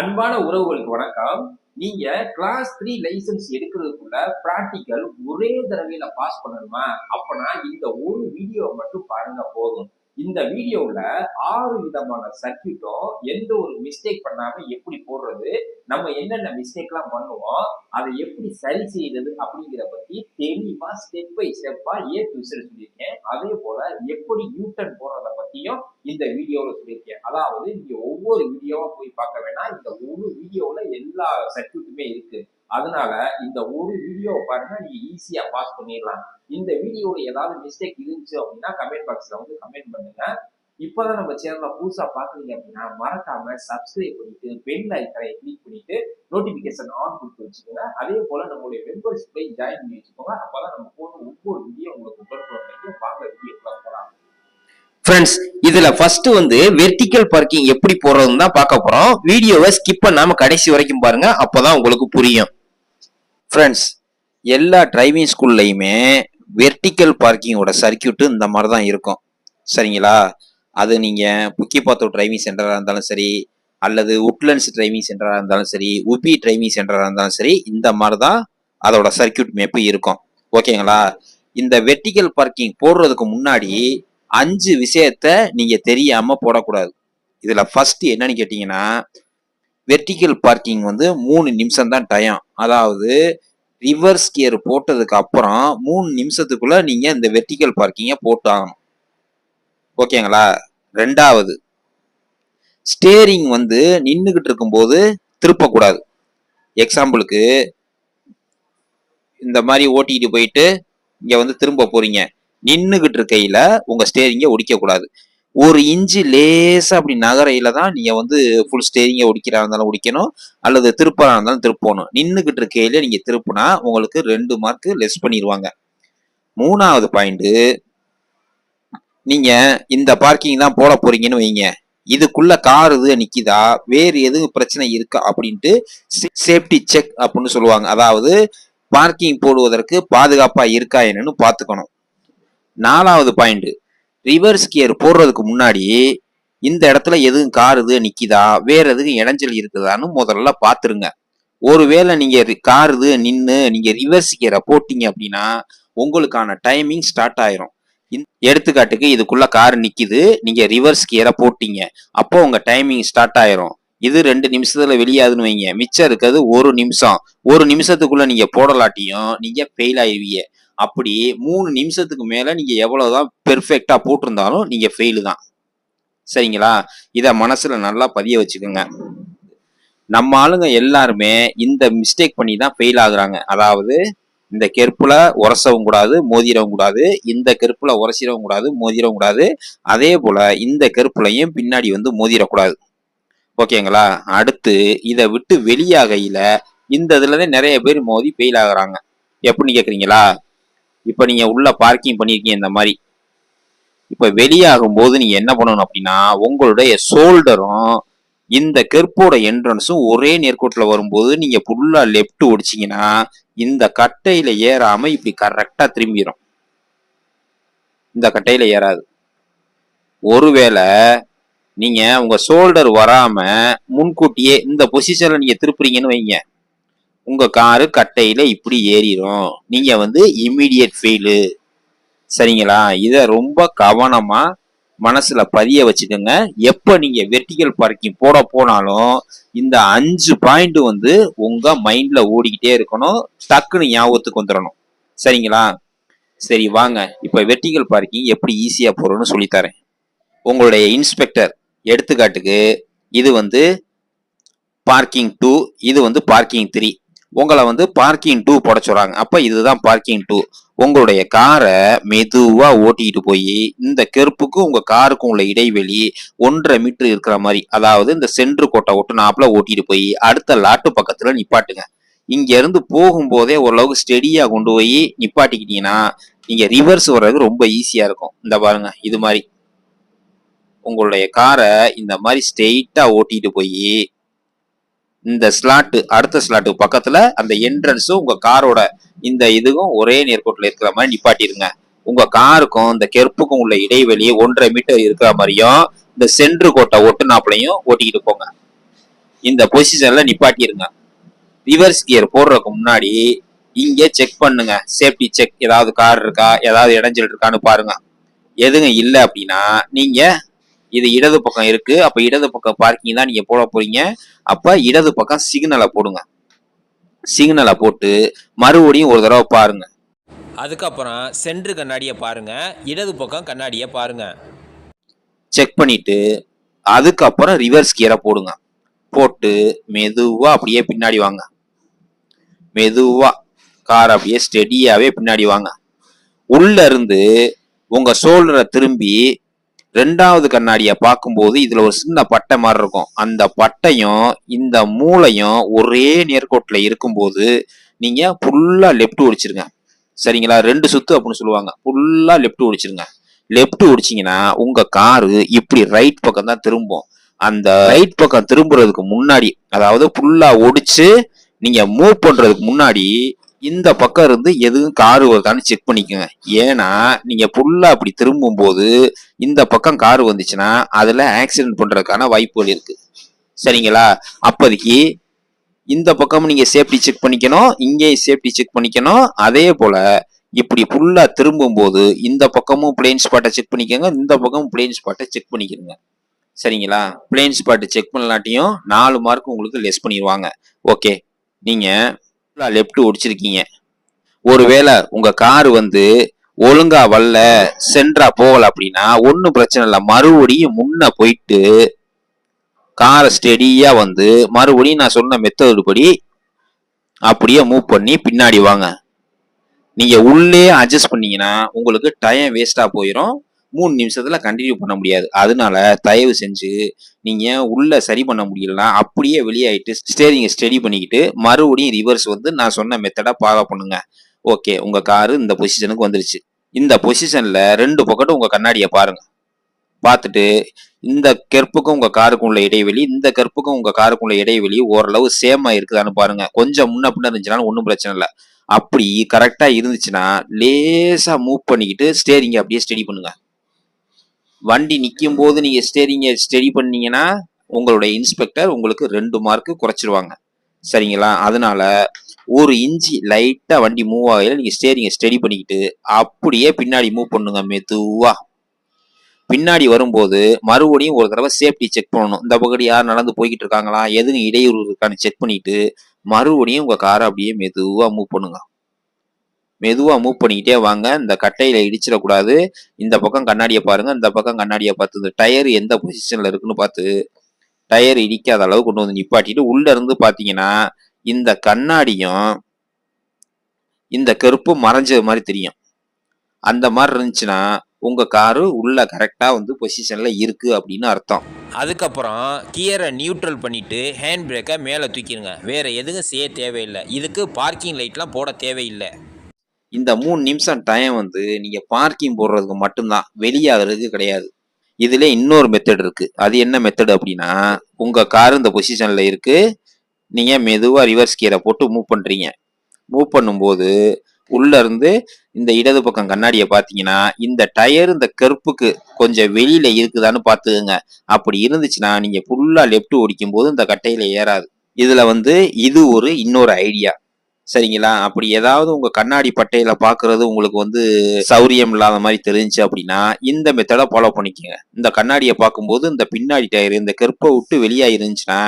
அன்பான உறவுகளுக்கு வணக்கம். நீங்க கிளாஸ் 3 லைசென்ஸ் எடுக்கிறதுக்குள்ள பிராக்டிகல் ஒரே தடவையில பாஸ் பண்ணணுமா? அப்பனா இந்த ஒரு வீடியோ மட்டும் பாருங்க போதும். இந்த வீடியோவுல 6 விதமான சர்க்யூட்டும் எந்த ஒரு மிஸ்டேக் பண்ணாம எப்படி போடுறது, நம்ம என்னென்ன மிஸ்டேக்லாம் பண்ணுவோம், அதை எப்படி சரி செய்றது அப்படிங்கிறத பத்தி தெளிவா ஸ்டெப் பை ஸ்டெப்பா ஏ டூ இசட் சொல்லியிருக்கேன். அதே போல எப்படி யூ டர்ன் போடுறத பத்தியும் இந்த வீடியோல சொல்லியிருக்கேன். அதாவது நீங்க ஒவ்வொரு வீடியோவா போய் பார்க்க வேணாம். இந்த ஒரு வீடியோல எல்லா சர்க்யூட்டுமே இருக்கு. அதனால இந்த ஒரு வீடியோவை பாருங்க, நீங்க ஈஸியா பாஸ் பண்ணிடலாம். இந்த வீடியோல ஏதாவது மிஸ்டேக் இருந்துச்சு அப்படின்னா கமெண்ட் பாக்ஸ்ல வந்து கமெண்ட் பண்ணுங்க. இப்பதான் நம்ம சேனலை புதுசா பாக்குறீங்க அப்படின்னா மறக்காம சப்ஸ்கிரைப் பண்ணிட்டு பெல் ஐக்கனை கிளிக் பண்ணிட்டு நோட்டிபிகேஷன் ஆன் கொடுத்து வச்சுக்கோங்க. அதே போல நம்மளுடைய மெம்பர்ஷிப்பை ஜாயின் பண்ணி வச்சுக்கோங்க. அப்பதான் நம்ம போன ஒவ்வொரு வீடியோ உங்களுக்கு உடனுக்குடன் கிடைக்கும். வாங்க வீடியோக்குள்ள போலாம். ஃப்ரெண்ட்ஸ், இதுல ஃபர்ஸ்ட் வந்து வெர்டிக்கல் பார்க்கிங் எப்படி போறதுன்னு தான் பார்க்க போறோம். வீடியோவை ஸ்கிப் பண்ணாம கடைசி வரைக்கும் பாருங்க, அப்பதான் உங்களுக்கு புரியும். ஃப்ரெண்ட்ஸ், எல்லா டிரைவிங் ஸ்கூல்லையுமே வெர்டிக்கல் பார்க்கிங்கோட சர்க்கியூட் இந்த மாதிரி தான் இருக்கும். சரிங்களா? அது நீங்க புக்கிபாத்தூர் டிரைவிங் சென்டரா இருந்தாலும் சரி, அல்லது உட்லண்ட்ஸ் டிரைவிங் சென்டரா இருந்தாலும் சரி, உபி டிரைவிங் சென்டரா இருந்தாலும் சரி, இந்த மாதிரி தான் அதோட சர்க்கியூட் மேப்பு இருக்கும். ஓகேங்களா? இந்த வெர்டிக்கல் பார்க்கிங் போடுறதுக்கு முன்னாடி 5 விஷயத்த நீங்க தெரியாம போடக்கூடாது. இதுல ஃபர்ஸ்ட் என்னன்னு கேட்டீங்கன்னா, வெர்டிக்கல் பார்க்கிங் வந்து 3 நிமிஷம் தான் டைம். அதாவது ரிவர்ஸ் கியர் போட்டதுக்கு அப்புறம் 3 நிமிஷத்துக்குள்ள நீங்க இந்த வெர்டிக்கல் பார்க்கிங்கை போட்டு ஆகணும். ஓகேங்களா? ரெண்டாவது, ஸ்டேரிங் வந்து நின்றுகிட்டு இருக்கும்போது திருப்பக்கூடாது. எக்ஸாம்பிளுக்கு இந்த மாதிரி ஓட்டிட்டு போயிட்டு இங்க வந்து திரும்ப போறீங்க, நின்றுகிட்டு இருக்கையில உங்க ஸ்டேரிங்கை ஒடிக்க கூடாது. 1 இன்ச்சு லேசா அப்படி நகரையில தான் நீங்க வந்து ஃபுல் ஸ்டேரிங்கை ஒடிக்கிறா இருந்தாலும் ஒடிக்கணும், அல்லது திருப்பறா இருந்தாலும் திருப்பணும். நின்றுகிட்டு இருக்கையில நீங்க திருப்புனா உங்களுக்கு 2 மார்க் லெஸ் பண்ணிடுவாங்க. 3வது பாயிண்ட், நீங்க இந்த பார்க்கிங் தான் போட போறீங்கன்னு வைங்க, இதுக்குள்ள கார் இது நிக்குதா, வேறு எதுவும் பிரச்சனை இருக்கா அப்படின்ட்டு சேஃப்டி செக் அப்படின்னு சொல்லுவாங்க. அதாவது பார்க்கிங் போடுவதற்கு பாதுகாப்பா இருக்கா என்னன்னு பாத்துக்கணும். 4வது பாயிண்ட், ரிவர்ஸ் கியர் போடுறதுக்கு முன்னாடி இந்த இடத்துல எதுவும் கார் இது நிக்குதா, வேற எதுவும் இடைஞ்சல் இருக்குதான்னு முதல்ல பாத்துருங்க. ஒருவேளை நீங்க கார் இது நின்று நீங்க ரிவர்ஸ் கியரை போட்டீங்க அப்படின்னா உங்களுக்கான டைமிங் ஸ்டார்ட் ஆயிரும். எடுத்துக்காட்டுக்கு இதுக்குள்ள கார் நிக்குது, நீங்க ரிவர்ஸ் கியரை போட்டீங்க, அப்போ உங்க டைமிங் ஸ்டார்ட் ஆயிரும். இது 2 நிமிஷத்துல வெளியாதுன்னு வைங்க, மிச்சம் இருக்கிறது 1 நிமிஷம். 1 நிமிஷத்துக்குள்ள நீங்க போடலாட்டியும் நீங்க ஃபெயில் ஆயிருவீங்க. அப்படி 3 நிமிஷத்துக்கு மேல நீங்க எவ்வளவுதான் பெர்ஃபெக்டா போட்டிருந்தாலும் நீங்க ஃபெயிலு தான். சரிங்களா? இத மனசுல நல்லா பதிய வச்சுக்கோங்க. நம்ம ஆளுங்க எல்லாருமே இந்த மிஸ்டேக் பண்ணி தான் ஃபெயில் ஆகுறாங்க. அதாவது இந்த கெருப்புல உரசவும் கூடாது, மோதிரவும் கூடாது, இந்த கெருப்புல உரசிடவும் கூடாது, மோதிரவும் கூடாது, அதே போல இந்த கெருப்புலையும் பின்னாடி வந்து மோதிரக்கூடாது. ஓகேங்களா? அடுத்து இதை விட்டு வெளியாகையில இந்த இதுலதான் நிறைய பேர் மோதி ஃபெயில் ஆகுறாங்க. எப்படின்னு கேக்குறீங்களா? இப்ப நீங்க உள்ள பார்க்கிங் பண்ணிருக்கீங்க இந்த மாதிரி, இப்ப வெளியாகும் போது நீங்க என்ன பண்ணணும் அப்படின்னா, உங்களுடைய ஷோல்டரும் இந்த கெர்ப்போட என்ட்ரன்ஸும் ஒரே நேர்கோட்டில் வரும்போது நீங்க ஃபுல்லா லெப்ட் ஒடிச்சிங்கன்னா இந்த கட்டையில ஏறாம இப்படி கரெக்டா திரும்பிடும். இந்த கட்டையில ஏறாது. ஒருவேளை நீங்க உங்க ஷோல்டர் வராம முன்கூட்டியே இந்த பொசிஷன்ல நீங்க திருப்புறீங்கன்னு வைங்க, உங்க காரு கட்டையில இப்படி ஏறிடும். நீங்க வந்து இம்மிடியட் ஃபெயிலு. சரிங்களா? இத ரொம்ப கவனமா மனசுல பதிய வச்சுக்கோங்க. எப்ப நீங்க வெர்டிக்கல் பார்க்கிங் போட போனாலும் இந்த 5 பாயிண்ட் வந்து உங்க மைண்ட்ல ஓடிக்கிட்டே இருக்கணும், டக்குன்னு ஞாபகத்துக்கு வந்துடணும். சரிங்களா? சரி வாங்க, இப்ப வெர்டிக்கல் பார்க்கிங் எப்படி ஈஸியா போறோம்னு சொல்லித்தரேன். உங்களுடைய இன்ஸ்பெக்டர், எடுத்துக்காட்டுக்கு இது வந்து பார்க்கிங் 2, இது வந்து பார்க்கிங் 3. உங்களை வந்து பார்க்கிங் 2 போட சொல்றாங்க. அப்ப இதுதான் பார்க்கிங் 2. உங்களுடைய காரை மெதுவா ஓட்டிட்டு போய் இந்த கெருப்புக்கும் உங்க காருக்கும் உள்ள இடைவெளி 1.5 மீட்டர் இருக்கிற மாதிரி, அதாவது இந்த சென்ட்ரு கோட்டை ஒட்டுனாப்புல ஓட்டிட்டு போய் அடுத்த லாட்டு பக்கத்துல நிப்பாட்டுங்க. இங்க இருந்து போகும்போதே ஓரளவுக்கு ஸ்டெடியா கொண்டு போய் நிப்பாட்டிக்கிட்டீங்கன்னா நீங்க ரிவர்ஸ் வர்றது ரொம்ப ஈஸியா இருக்கும். இந்த பாருங்க, இது மாதிரி உங்களுடைய காரை இந்த மாதிரி ஸ்ட்ரெயிட்டா ஓட்டிட்டு போய் இந்த ஸ்லாட்டு, அடுத்த ஸ்லாட்டு பக்கத்துல அந்த என்ட்ரன்ஸும் உங்க காரோட இந்த இதுவும் ஒரே நேர்கோட்டில் இருக்கிற மாதிரி நிப்பாட்டிருங்க. உங்க காருக்கும் இந்த கெருப்புக்கும் உள்ள இடைவெளி 1.5 மீட்டர் இருக்கிற மாதிரியும் இந்த சென்ட்ரு கோட்டை ஒட்டுனாப்புலையும் ஓட்டிக்கிட்டு போங்க. இந்த பொசிஷன்ல நிப்பாட்டிருங்க. ரிவர்ஸ் கியர் போடுறதுக்கு முன்னாடி இங்க செக் பண்ணுங்க, சேஃப்டி செக், ஏதாவது கார் இருக்கா, ஏதாவது இடைஞ்சல் இருக்கான்னு பாருங்க. எதுங்க இல்லை அப்படின்னா நீங்க இது இடது பக்கம் இருக்கு, அப்ப இடது பக்கம் பார்க்கிங் தான் நீங்க போட போறீங்க. அப்ப இடது பக்கம் சிக்னலை போடுங்க. சிக்னலை போட்டு மறுபடியும் ஒரு தடவை பாருங்க. அதுக்கப்புறம் சென்ட்ரு கண்ணாடியை பாருங்க, இடது பக்கம் கண்ணாடியை பாருங்க. செக் பண்ணிட்டு அதுக்கப்புறம் ரிவர்ஸ் கியரை போடுங்க. போட்டு மெதுவா அப்படியே பின்னாடி வாங்க. மெதுவா கார் அப்படியே ஸ்டெடியாவே பின்னாடி வாங்க. உள்ள இருந்து உங்க ஷோல்டரை திரும்பி ரெண்டாவது கண்ணாடியை பார்க்கும்போது இதுல ஒரு சின்ன பட்டை மாதிரி இருக்கும். அந்த பட்டையும் இந்த மூளையும் ஒரே நேர்கோட்டுல இருக்கும்போது நீங்க ஃபுல்லா லெஃப்ட் ஒடிச்சிருங்க. சரிங்களா? 2 சுத்து அப்படின்னு சொல்லுவாங்க. ஃபுல்லா லெஃப்ட் ஒடிச்சிருங்க. லெஃப்ட் ஒடிச்சிங்கன்னா உங்க காரு இப்படி ரைட் பக்கம் தான் திரும்பும். அந்த ரைட் பக்கம் திரும்புறதுக்கு முன்னாடி, அதாவது ஃபுல்லா ஒடிச்சு நீங்க மூவ் பண்றதுக்கு முன்னாடி இந்த பக்கம் இருந்து எதுவும் காரு வருதான்னு செக் பண்ணிக்கோங்க. ஏன்னா நீங்க ஃபுல்லா அப்படி திரும்பும் போது இந்த பக்கம் காரு வந்துச்சுன்னா அதுல ஆக்சிடென்ட் பண்றதுக்கான வாய்ப்புகள் இருக்கு. சரிங்களா? அப்போதைக்கு இந்த பக்கமும் நீங்க சேஃப்டி செக் பண்ணிக்கணும், இங்கேயும் சேஃப்டி செக் பண்ணிக்கணும். அதே போல இப்படி ஃபுல்லா திரும்பும் போது இந்த பக்கமும் பிளேன் ஸ்பாட்டை செக் பண்ணிக்கோங்க, இந்த பக்கமும் பிளேன் ஸ்பாட்டை செக் பண்ணிக்கிறங்க. சரிங்களா? பிளேன் ஸ்பாட் செக் பண்ணலாட்டியும் 4 மார்க் உங்களுக்கு லெஸ் பண்ணிடுவாங்க. ஓகே, நீங்க லெஃப்ட் ஒடிச்சிருக்கீங்க. ஒருவேளை உங்க கார் ஒழுங்கா வரல, சென்ட்ரா போகல அப்படின்னா ஒன்னும் பிரச்சனை இல்லை. மறுபடியும் முன்ன போயிட்டு காரை ஸ்டெடியா மறுபடியும் நான் சொன்ன மெத்தட் படி அப்படியே மூவ் பண்ணி பின்னாடி வாங்க. நீங்க உள்ளே அட்ஜஸ்ட் பண்ணீங்கன்னா உங்களுக்கு டைம் வேஸ்டா போயிடும். 3 நிமிஷத்துல கண்டினியூ பண்ண முடியாது. அதனால தயவு செஞ்சு நீங்க உள்ள சரி பண்ண முடியலன்னா அப்படியே வெளியாயிட்டு ஸ்டேரிங்கை ஸ்டெடி பண்ணிக்கிட்டு மறுபடியும் ரிவர்ஸ் நான் சொன்ன மெத்தடா ஃபாலோ பண்ணுங்க. ஓகே, உங்க காரு இந்த பொசிஷனுக்கு வந்துருச்சு. இந்த பொசிஷன்ல 2 பக்கமும் உங்க கண்ணாடியை பாருங்க. பார்த்துட்டு இந்த கெர்ப்புக்கும் உங்க காருக்கும் உள்ள இடைவெளி, இந்த கெர்ப்புக்கும் உங்க காருக்கும் உள்ள இடைவெளி ஓரளவு சேமா இருக்குதான்னு பாருங்க. கொஞ்சம் முன்ன பின்ன இருந்துச்சுன்னா ஒன்றும் பிரச்சனை இல்லை. அப்படி கரெக்டா இருந்துச்சுன்னா லேசா மூவ் பண்ணிக்கிட்டு ஸ்டேரிங்கை அப்படியே ஸ்டெடி பண்ணுங்க. வண்டி நிற்கும் போது நீங்க ஸ்டேரிங்கை ஸ்டெடி பண்ணீங்கன்னா உங்களுடைய இன்ஸ்பெக்டர் உங்களுக்கு 2 மார்க் குறைச்சிருவாங்க. சரிங்களா? அதனால 1 இன்ச்சு லைட்டா வண்டி மூவ் ஆகையில நீங்க ஸ்டேரிங்கை ஸ்டெடி பண்ணிக்கிட்டு அப்படியே பின்னாடி மூவ் பண்ணுங்க. மெதுவா பின்னாடி வரும்போது மறுபடியும் ஒரு தடவை சேஃப்டி செக் பண்ணணும். இந்த பக்கத்து யார் நடந்து போய்கிட்டு இருக்காங்களா, எதுவும் இடையூறு இருக்கான்னு செக் பண்ணிட்டு மறுபடியும் உங்க காரை அப்படியே மெதுவா மூவ் பண்ணுங்க. மெதுவா மூவ் பண்ணிக்கிட்டே வாங்க. இந்த கட்டையில இடிச்சிடக்கூடாது. இந்த பக்கம் கண்ணாடியை பாருங்க, இந்த பக்கம் கண்ணாடியை பார்த்து இந்த டயர் எந்த பொசிஷன்ல இருக்குன்னு பார்த்து டயர் இடிக்காத அளவு கொண்டு நிப்பாட்டிட்டு உள்ள இருந்து பாத்தீங்கன்னா இந்த கண்ணாடியும் இந்த கருப்பும் மறைஞ்சது மாதிரி தெரியும். அந்த மாதிரி இருந்துச்சுன்னா உங்க காரு உள்ள கரெக்டா பொசிஷன்ல இருக்கு அப்படின்னு அர்த்தம். அதுக்கப்புறம் கியரை நியூட்ரல் பண்ணிட்டு ஹேண்ட் பிரேக்கை மேலே தூக்கிடுங்க. வேற எதுவும் செய்ய தேவையில்லை. இதுக்கு பார்க்கிங் லைட்லாம் போட தேவையில்லை. இந்த 3 நிமிஷம் டைம் நீங்க பார்க்கிங் போடுறதுக்கு மட்டும்தான், வெளியாகிறதுக்கு கிடையாது. இதுல இன்னொரு மெத்தட் இருக்கு. அது என்ன மெத்தட் அப்படின்னா, உங்க கார் இந்த பொசிஷன்ல இருக்கு, நீங்க மெதுவா ரிவர்ஸ் கியரை போட்டு மூவ் பண்றீங்க. மூவ் பண்ணும்போது உள்ள இருந்து இந்த இடது பக்கம் கண்ணாடியை பார்த்தீங்கன்னா இந்த டயர் இந்த கருப்புக்கு கொஞ்சம் வெளியில இருக்குதான்னு பார்த்துக்கோங்க. அப்படி இருந்துச்சுன்னா நீங்க ஃபுல்லா லெஃப்ட் ஓடிக்கும் போது இந்த கட்டையில ஏறாது. இதுல இது ஒரு இன்னொரு ஐடியா. சரிங்களா? அப்படி ஏதாவது உங்க கண்ணாடி பட்டையில பாக்குறது உங்களுக்கு சௌரியம் இல்லாத மாதிரி தெரிஞ்சு அப்படின்னா இந்த மெத்தடை ஃபாலோ பண்ணிக்கோங்க. இந்த கண்ணாடியை பார்க்கும்போது இந்த பின்னாடி டயர் இந்த கருப்பை விட்டு வெளியா இருந்துச்சுன்னா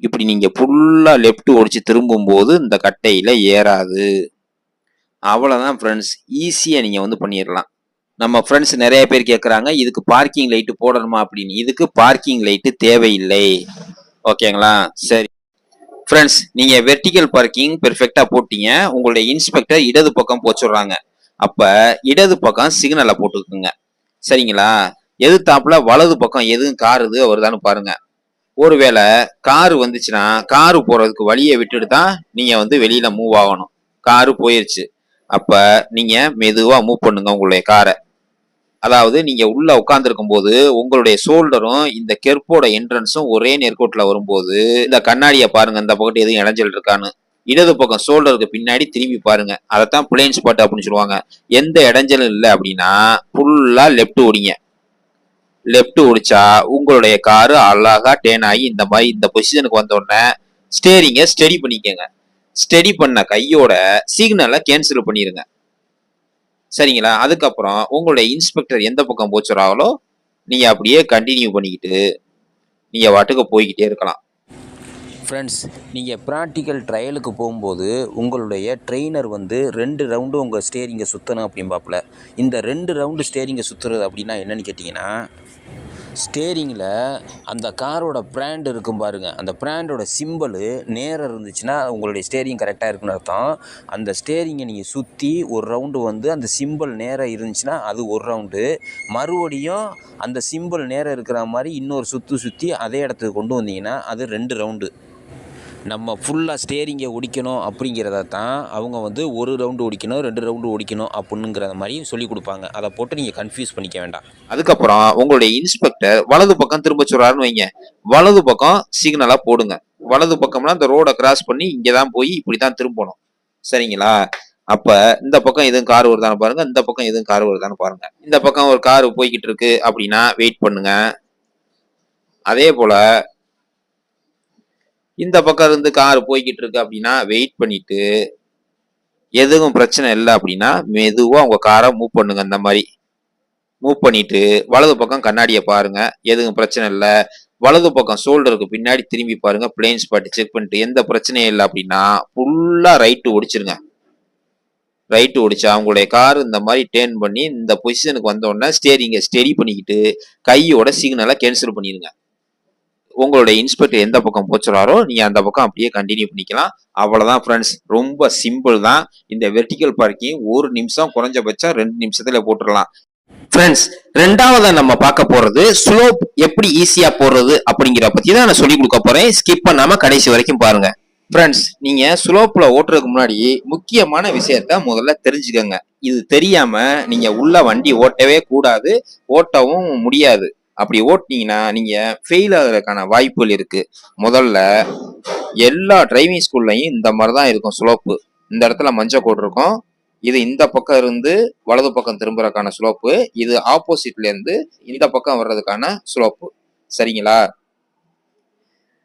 இப்படி நீங்க ஃபுல்லா லெஃப்ட் ஓடிச்சு திரும்பும் போது இந்த கட்டையில ஏறாது. அவ்வளவுதான் ஃப்ரெண்ட்ஸ், ஈஸியா நீங்க பண்ணிடலாம். நம்ம ஃப்ரெண்ட்ஸ் நிறைய பேர் கேட்குறாங்க இதுக்கு பார்க்கிங் லைட்டு போடணுமா அப்படின்னு. இதுக்கு பார்க்கிங் லைட்டு தேவையில்லை. ஓகேங்களா? சரி ஃப்ரெண்ட்ஸ், நீங்க வெர்டிகல் பார்க்கிங் பெர்ஃபெக்டா போட்டீங்க. உங்களுடைய இன்ஸ்பெக்டர் இடது பக்கம் போச்சுடுறாங்க. அப்ப இடது பக்கம் சிக்னலை போட்டுக்குங்க. சரிங்களா? எதிர்த்தாப்புல வலது பக்கம் எதுவும் காரு வருதான்னு பாருங்க. ஒருவேளை காரு வந்துச்சுன்னா காரு போறதுக்கு வழியை விட்டுட்டு தான் நீங்க வெளியில மூவ் ஆகணும். காரு போயிருச்சு, அப்ப நீங்க மெதுவா மூவ் பண்ணுங்க உங்களுடைய காரை. அதாவது நீங்க உள்ள உட்கார்ந்துருக்கும் போது உங்களுடைய ஷோல்டரும் இந்த கெர்ப்போட என்ட்ரன்ஸும் ஒரே நேர்கோட்டுல வரும்போது இந்த கண்ணாடியை பாருங்க, இந்த பக்கத்து எதுவும் இடைஞ்சல் இருக்கான்னு. இடது பக்கம் ஷோல்டருக்கு பின்னாடி திரும்பி பாருங்க. அதைத்தான் பிளைன் ஸ்பாட் அப்படின்னு சொல்லுவாங்க. எந்த இடைஞ்சலும் இல்லை அப்படின்னா ஃபுல்லா லெஃப்ட் ஓடிங்க. லெஃப்ட் ஓடிச்சா உங்களுடைய காரு அழகா டேன் ஆகி இந்த மாதிரி இந்த பொசிஷனுக்கு வந்த உடனே ஸ்டேரிங்க ஸ்டெடி பண்ணிக்கங்க. ஸ்டெடி பண்ண கையோட சிக்னலை கேன்சல் பண்ணிருங்க. சரிங்களா? அதுக்கப்புறம் உங்களுடைய இன்ஸ்பெக்டர் எந்த பக்கம் போச்சுறாங்களோ நீங்க அப்படியே கண்டினியூ பண்ணிக்கிட்டு நீங்க வாட்டுக்கு போய்கிட்டே இருக்கலாம். ஃப்ரெண்ட்ஸ், நீங்கள் ப்ராக்டிக்கல் ட்ரையலுக்கு போகும்போது உங்களுடைய ட்ரெயினர் வந்து 2 ரவுண்டு உங்கள் ஸ்டேரிங்கை சுற்றணும் அப்படிம்பாப்புல. இந்த 2 ரவுண்டு ஸ்டேரிங்கை சுற்றுறது அப்படின்னா என்னென்னு கேட்டிங்கன்னா, ஸ்டேரிங்கில் அந்த காரோட பிராண்ட் இருக்கும் பாருங்கள், அந்த பிராண்டோட சிம்பிள் நேராக இருந்துச்சுன்னா உங்களுடைய ஸ்டேரிங் கரெக்டாக இருக்குன்னு அர்த்தம். அந்த ஸ்டேரிங்கை நீங்கள் சுற்றி ஒரு ரவுண்டு வந்து அந்த சிம்பிள் நேராக இருந்துச்சுன்னா அது ஒரு ரவுண்டு, மறுபடியும் அந்த சிம்பிள் நேராக இருக்கிற மாதிரி இன்னொரு சுற்றி அதே இடத்துக்கு கொண்டு வந்தீங்கன்னா அது 2 ரவுண்டு. நம்ம ஃபுல்லாக ஸ்டேரிங்கை ஒடிக்கணும் அப்படிங்கிறத தான் அவங்க வந்து 1 ரவுண்டு ஒடிக்கணும், 2 ரவுண்டு ஒடிக்கணும் அப்படிங்கிற மாதிரி சொல்லி கொடுப்பாங்க. அதை போட்டு நீங்கள் கன்ஃபியூஸ் பண்ணிக்க வேண்டாம். அதுக்கப்புறம் உங்களுடைய இன்ஸ்பெக்டர் வலது பக்கம் திரும்ப சொல்றாருன்னு வைங்க, வலது பக்கம் சிக்னலா போடுங்க. வலது பக்கம்னா இந்த ரோட கிராஸ் பண்ணி இங்கதான் போய் இப்படித்தான் திரும்பணும். சரிங்களா? அப்ப இந்த பக்கம் எதுவும் கார் வருதான்னு பாருங்க, இந்த பக்கம் எதுவும் கார் வருதான்னு பாருங்க. இந்த பக்கம் ஒரு கார் போய்கிட்டு இருக்கு அப்படின்னா வெயிட் பண்ணுங்க. அதே போல இந்த பக்கம் இருந்து கார் போய்கிட்டு இருக்கு அப்படின்னா வெயிட் பண்ணிட்டு எதுவும் பிரச்சனை இல்லை அப்படின்னா மெதுவா உங்க காரை மூவ் பண்ணுங்க. இந்த மாதிரி மூவ் பண்ணிட்டு வலது பக்கம் கண்ணாடியை பாருங்க, எதுவும் பிரச்சனை இல்லை. வலது பக்கம் ஷோல்டருக்கு பின்னாடி திரும்பி பாருங்க, பிளைன் ஸ்பாட் செக் பண்ணிட்டு எந்த பிரச்சனையும் இல்லை அப்படின்னா ஃபுல்லா ரைட்டு ஒடிச்சிருங்க. ரைட்டு ஒடிச்சா உங்களுடைய கார் இந்த மாதிரி டேர்ன் பண்ணி இந்த பொசிஷனுக்கு வந்த உடனே ஸ்டேரிங்கை ஸ்டெடி பண்ணிக்கிட்டு கையோட சிக்னலை கேன்சல் பண்ணிருங்க. உங்களுடைய இன்ஸ்பெக்டர் எந்த பக்கம் போச்சுறாரோ நீங்க அந்த பக்கம் அப்படியே கண்டினியூ பண்ணிக்கலாம். அவ்வளவுதான் ஃப்ரெண்ட்ஸ், ரொம்ப சிம்பிள் தான். இந்த வெர்டிகல் பார்க்கிங் 1 நிமிஷம் குறைஞ்சபட்சம் 2 நிமிஷத்துல போட்டுடலாம். ஃப்ரெண்ட்ஸ், ரெண்டாவதா நம்ம பார்க்க போறது ஸ்லோப் எப்படி ஈஸியா போடுறது அப்படிங்கிற பத்தி தான் நான் சொல்லி கொடுக்க போறேன். ஸ்கிப் பண்ணாம கடைசி வரைக்கும் பாருங்க. ஃப்ரெண்ட்ஸ், நீங்க ஸ்லோப்ல ஓட்டுறதுக்கு முன்னாடி முக்கியமான விஷயத்த முதல்ல தெரிஞ்சுக்கங்க. இது தெரியாம நீங்க உள்ள வண்டி ஓட்டவே கூடாது, ஓட்டவும் முடியாது. அப்படி ஓட்டினீங்கன்னா நீங்க ஃபெயில் ஆகுறதுக்கான வாய்ப்புகள் இருக்கு. முதல்ல எல்லா டிரைவிங் ஸ்கூல்லையும் இந்த மாதிரிதான் இருக்கும் ஸ்லோப்பு. இந்த இடத்துல மஞ்சள் கோடு இருக்கும். இது இந்த பக்கம் இருந்து வலது பக்கம் திரும்புறதுக்கான ஸ்லோப்பு, இது ஆப்போசிட்ல இருந்து இந்த பக்கம் வர்றதுக்கான ஸ்லோப்பு. சரிங்களா?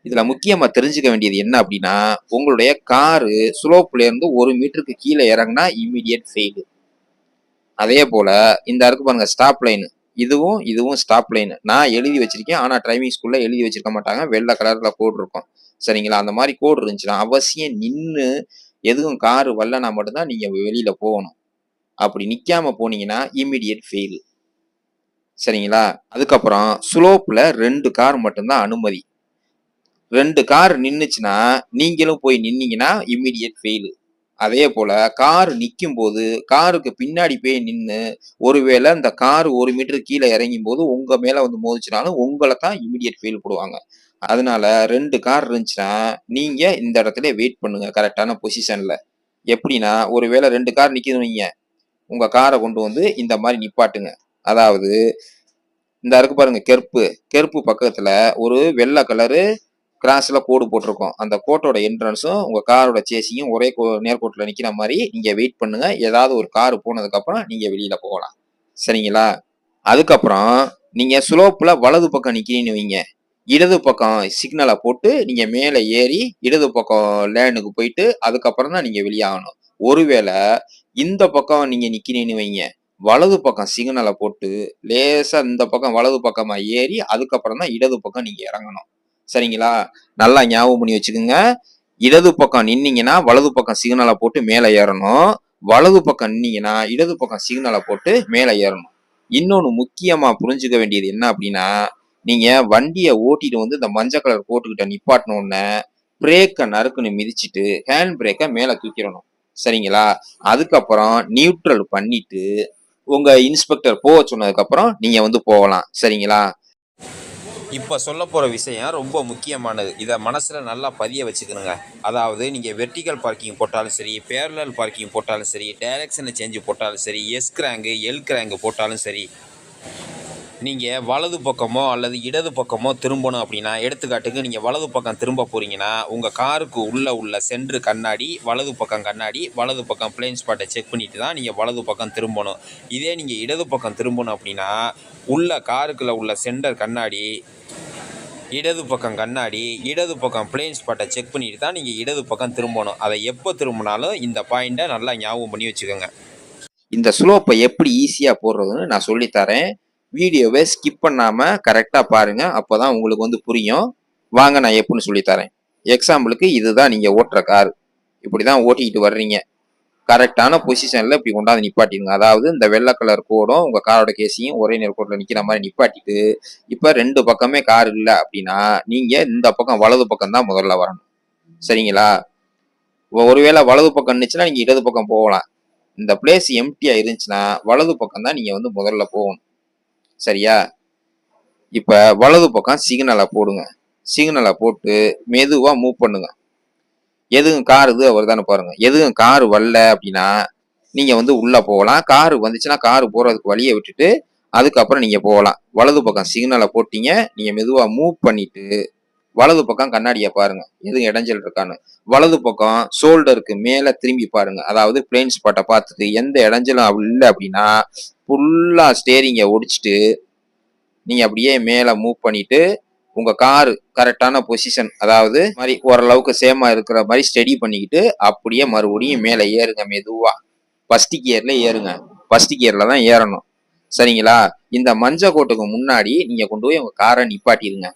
இதுல முக்கியமா தெரிஞ்சுக்க வேண்டியது என்ன அப்படின்னா, உங்களுடைய காரு ஸ்லோப்ல இருந்து 1 மீட்டருக்கு கீழே இறங்கினா இமீடியட் ஃபெயில். அதே போல இந்த இருக்கு பாருங்க ஸ்டாப் லைன், இதுவும் ஸ்டாப் லைன். நான் எழுதி வச்சிருக்கேன், ஆனா டிரைவிங் ஸ்கூல்ல எழுதி வச்சிருக்க மாட்டாங்க, வெள்ளை கலர்ல கோடு இருக்கும். சரிங்களா? அந்த மாதிரி கோடு இருந்துச்சுன்னா அவசியம் நின்று எதுவும் காரு வரலனா மட்டும்தான் நீங்க வெளியில போகணும். அப்படி நிக்காம போனீங்கன்னா இமீடியட் ஃபெயில். சரிங்களா? அதுக்கப்புறம் ஸ்லோப்ல 2 கார் மட்டும்தான் அனுமதி. 2 கார் நின்னுச்சுன்னா நீங்களும் போய் நின்னீங்கன்னா இமீடியட் ஃபெயில். அதே போல கார் நிற்கும் போது காருக்கு பின்னாடி போய் நின்று ஒருவேளை இந்த கார் 1 மீட்டர் கீழே இறங்கும் போது உங்க மேல வந்து மோதிச்சுனாலும் உங்களை தான் இமீடியட் ஃபெயில் போடுவாங்க. அதனால 2 கார் இருந்துச்சுன்னா நீங்க இந்த இடத்துல வெயிட் பண்ணுங்க கரெக்டான பொசிஷன்ல. எப்படின்னா ஒருவேளை 2 கார் நிக்குதுன்னு வைங்க, உங்க காரை கொண்டு வந்து இந்த மாதிரி நிப்பாட்டுங்க. அதாவது இந்த இருக்கு பாருங்க கெருப்பு பக்கத்துல ஒரு வெள்ளை கலரு கிராஸ்ல கோடு போட்டிருக்கோம். அந்த கோட்டோட என்ட்ரன்ஸும் உங்க காரோட சேசிங்கும் ஒரே நேர்கோட்டில் நிக்கிற மாதிரி நீங்க வெயிட் பண்ணுங்க. ஏதாவது ஒரு கார் போனதுக்கு அப்புறம் நீங்க வெளியில போகலாம். சரிங்களா? அதுக்கப்புறம் நீங்க ஸ்லோப்ல வலது பக்கம் நிக்கிறீங்கன்னு வைங்க, இடது பக்கம் சிக்னலை போட்டு நீங்க மேல ஏறி இடது பக்கம் லேனுக்கு போயிட்டு அதுக்கப்புறம் தான் நீங்க வெளியாகணும். ஒருவேளை இந்த பக்கம் நீங்க நிக்கிறீங்கன்னு வைங்க, வலது பக்கம் சிக்னலை போட்டு லேசா இந்த பக்கம் வலது பக்கமா ஏறி அதுக்கப்புறம் தான் இடது பக்கம் நீங்க இறங்கணும். சரிங்களா? நல்லா ஞாபகம் பண்ணி வச்சுக்கோங்க. இடது பக்கம் நின்னீங்கன்னா வலது பக்கம் சிக்னலை போட்டு மேல ஏறணும், வலது பக்கம் நின்னீங்கன்னா இடது பக்கம் சிக்னலை போட்டு மேல ஏறணும். இன்னொன்னு முக்கியமா புரிஞ்சுக்க வேண்டியது என்ன அப்படின்னா, நீங்க வண்டியை ஓட்டிட்டு வந்து இந்த மஞ்சள் கலர் கோட்டுக்கிட்ட நிப்பாட்டின உடனே பிரேக்கை நறுக்குன்னு மிதிச்சுட்டு ஹேண்ட் பிரேக்கை மேல தூக்கிடணும். சரிங்களா? அதுக்கப்புறம் நியூட்ரல் பண்ணிட்டு உங்க இன்ஸ்பெக்டர் போக சொன்னதுக்கு அப்புறம் நீங்க வந்து போகலாம். சரிங்களா? இப்போ சொல்ல போகிற விஷயம் ரொம்ப முக்கியமானது. இதை மனசில் நல்லா பதிய வச்சுக்கணுங்க. அதாவது நீங்கள் வெர்டிகல் பார்க்கிங் போட்டாலும் சரி, பேரலல் பார்க்கிங் போட்டாலும் சரி, டைரக்ஷனை சேஞ்சு போட்டாலும் சரி, எஸ் கிராங்கு எல் கிராங்கு போட்டாலும் சரி, நீங்கள் வலது பக்கமோ அல்லது இடது பக்கமோ திரும்பணும் அப்படின்னா, எடுத்துக்காட்டுக்கு நீங்கள் வலது பக்கம் திரும்ப போகிறீங்கன்னா, உங்கள் காருக்கு உள்ளே உள்ள சென்ட்ரு கண்ணாடி, வலது பக்கம் கண்ணாடி, வலது பக்கம் பிளைன் ஸ்பாட்டை செக் பண்ணிட்டு தான் நீங்கள் வலது பக்கம் திரும்பணும். இதே நீங்கள் இடது பக்கம் திரும்பணும் அப்படின்னா, உள்ள காருக்குள்ளே உள்ள சென்டர் கண்ணாடி, இடது பக்கம் கண்ணாடி, இடது பக்கம் பிளைன் ஸ்பாட்டை செக் பண்ணிட்டு தான் நீங்கள் இடது பக்கம் திரும்பணும். அதை எப்போ திரும்பினாலும் இந்த பாயிண்ட்டை நல்லா ஞாபகம் பண்ணி வச்சுக்கோங்க. இந்த ஸ்லோப்பை எப்படி ஈஸியாக போடுறதுன்னு நான் சொல்லித்தரேன். வீடியோவை ஸ்கிப் பண்ணாமல் கரெக்டாக பாருங்கள், அப்போ தான் உங்களுக்கு வந்து புரியும். வாங்க நான் எப்படின்னு சொல்லித்தரேன். எக்ஸாம்பிளுக்கு இதுதான் நீங்கள் ஓட்டுற கார். இப்படி தான் ஓட்டிக்கிட்டு வர்றீங்க. கரெக்டான பொசிஷனில் இப்படி கொண்டாந்து நிப்பாட்டிடுங்க. அதாவது இந்த வெள்ளை கலர் கோடும் உங்கள் காரோட கேஸையும் ஒரே நேர் கோட்டில் நிற்கிற மாதிரி நிப்பாட்டிட்டு, இப்போ 2 பக்கமே கார் இல்லை அப்படின்னா நீங்கள் இந்த பக்கம் வலது பக்கம் தான் முதல்ல வரணும். சரிங்களா? ஒருவேளை வலது பக்கம் இருந்துச்சுன்னா நீங்கள் இடது பக்கம் போகலாம். இந்த பிளேஸ் எம்டியா இருந்துச்சுன்னா வலது பக்கம் தான் நீங்க வந்து முதல்ல போகணும். சரியா? இப்ப வலது பக்கம் சிக்னலை போடுங்க. சிக்னலை போட்டு மெதுவா மூவ் பண்ணுங்க. எதுவும் கார் இது அவர் தானே பாருங்க. எதுவும் கார் வரல அப்படின்னா நீங்க வந்து உள்ள போகலாம். கார் வந்துச்சுன்னா கார் போறதுக்கு வழியை விட்டுட்டு அதுக்கப்புறம் நீங்க போகலாம். வலது பக்கம் சிக்னலை போட்டீங்க, நீங்க மெதுவா மூவ் பண்ணிட்டு வலது பக்கம் கண்ணாடியை பாருங்க, எதுவும் இடைஞ்சல் இருக்கான்னு. வலது பக்கம் ஷோல்டருக்கு மேல திரும்பி பாருங்க. அதாவது பிளைன் ஸ்பாட்டை பார்த்துட்டு எந்த இடைஞ்சலும் இல்லை அப்படின்னா ஃபுல்லா ஸ்டேரிங்கை ஒடிச்சிட்டு நீங்க அப்படியே மேல மூவ் பண்ணிட்டு உங்க காரு கரெக்டான பொசிஷன், அதாவது மாதிரி ஓரளவுக்கு சேமா இருக்கிற மாதிரி ஸ்டடி பண்ணிக்கிட்டு அப்படியே மறுபடியும் மேல ஏறுங்க. மெதுவா ஃபர்ஸ்ட் கியர்ல ஏறுங்க. ஃபர்ஸ்ட் கியர்ல தான் ஏறணும். சரிங்களா? இந்த மஞ்சள் கோட்டுக்கு முன்னாடி நீங்க கொண்டு போய் உங்க காரை நிப்பாட்டிடுங்க.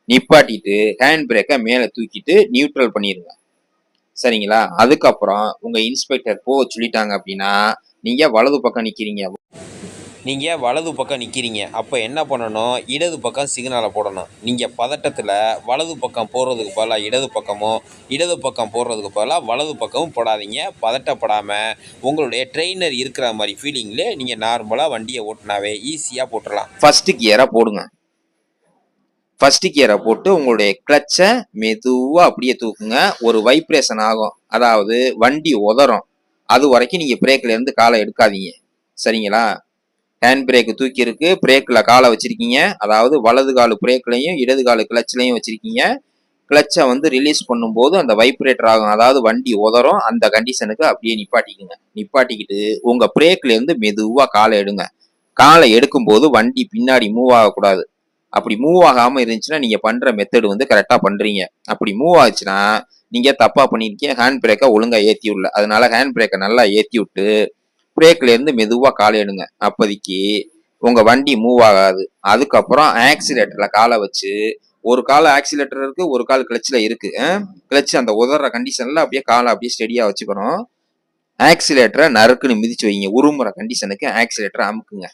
நிப்பாட்டிட்டு ஹேண்ட் பிரேக்கை மேல தூக்கிட்டு நியூட்ரல் பண்ணிருங்க. சரிங்களா? அதுக்கப்புறம் உங்க இன்ஸ்பெக்டர் போக சொல்லிட்டாங்க அப்படின்னா நீங்க வலது பக்கம் நிக்கிறீங்க. நீங்கள் வலது பக்கம் நிற்கிறீங்க, அப்போ என்ன பண்ணணும்? இடது பக்கம் சிக்னலை போடணும். நீங்கள் பதட்டத்தில் வலது பக்கம் போடுறதுக்கு பதிலாக இடது பக்கமோ, இடது பக்கம் போடுறதுக்கு பதிலாக வலது பக்கமும் போடாதீங்க. பதட்டப்படாமல் உங்களுடைய ட்ரெயினர் இருக்கிற மாதிரி ஃபீலிங்லேயே நீங்கள் நார்மலாக வண்டியை ஓட்டினாவே ஈஸியாக போட்டுடலாம். ஃபர்ஸ்ட் கியரை போடுங்க. ஃபர்ஸ்ட் கியரை போட்டு உங்களுடைய கிளச்சை மெதுவாக அப்படியே தூக்குங்க. ஒரு வைப்ரேஷன் ஆகும், அதாவது வண்டி உதறும். அது வரைக்கும் நீங்கள் பிரேக்ல இருந்து காலை எடுக்காதீங்க. சரிங்களா? ஹேண்ட் பிரேக் தூக்கி இருக்கு, பிரேக்கில் காலை வச்சிருக்கீங்க. அதாவது வலது காலு பிரேக்லையும் இடது காலு கிளச்லையும் வச்சிருக்கீங்க. கிளச்சை வந்து ரிலீஸ் பண்ணும்போது அந்த வைப்ரேட்டர் ஆகும், அதாவது வண்டி உதறும். அந்த கண்டிஷனுக்கு அப்படியே நிப்பாட்டிக்குங்க. நிப்பாட்டிக்கிட்டு உங்க பிரேக்ல இருந்து மெதுவாக காலை எடுங்க. காலை எடுக்கும்போது வண்டி பின்னாடி மூவ் ஆகக்கூடாது. அப்படி மூவ் ஆகாம இருந்துச்சுன்னா நீங்க பண்ற மெத்தட் வந்து கரெக்டா பண்றீங்க. அப்படி மூவ் ஆச்சுன்னா நீங்க தப்பா பண்ணிருக்கீங்க. ஹேண்ட் பிரேக்கை ஒழுங்கா ஏத்தி விடல. அதனால ஹேண்ட் பிரேக்கை நல்லா ஏத்தி விட்டு பிரேக்ல இருந்து மெதுவா காலை எடுங்க. அப்போதைக்கு உங்க வண்டி மூவ் ஆகாது. அதுக்கப்புறம் ஆக்சிலேட்டர்ல காலை வச்சு, ஒரு கால் ஆக்சிலேட்டர் இருக்கு, ஒரு கால் கிளச்ல இருக்கு. கிளச் அந்த உதற கண்டிஷன்ல அப்படியே காலை அப்படியே ஸ்டெடியா வச்சுக்கணும். ஆக்சிலேட்டரை நறுக்குன்னு மிதிச்சு வைங்க. உருமுறை கண்டிஷனுக்கு ஆக்சிலேட்டரை அமுக்குங்க.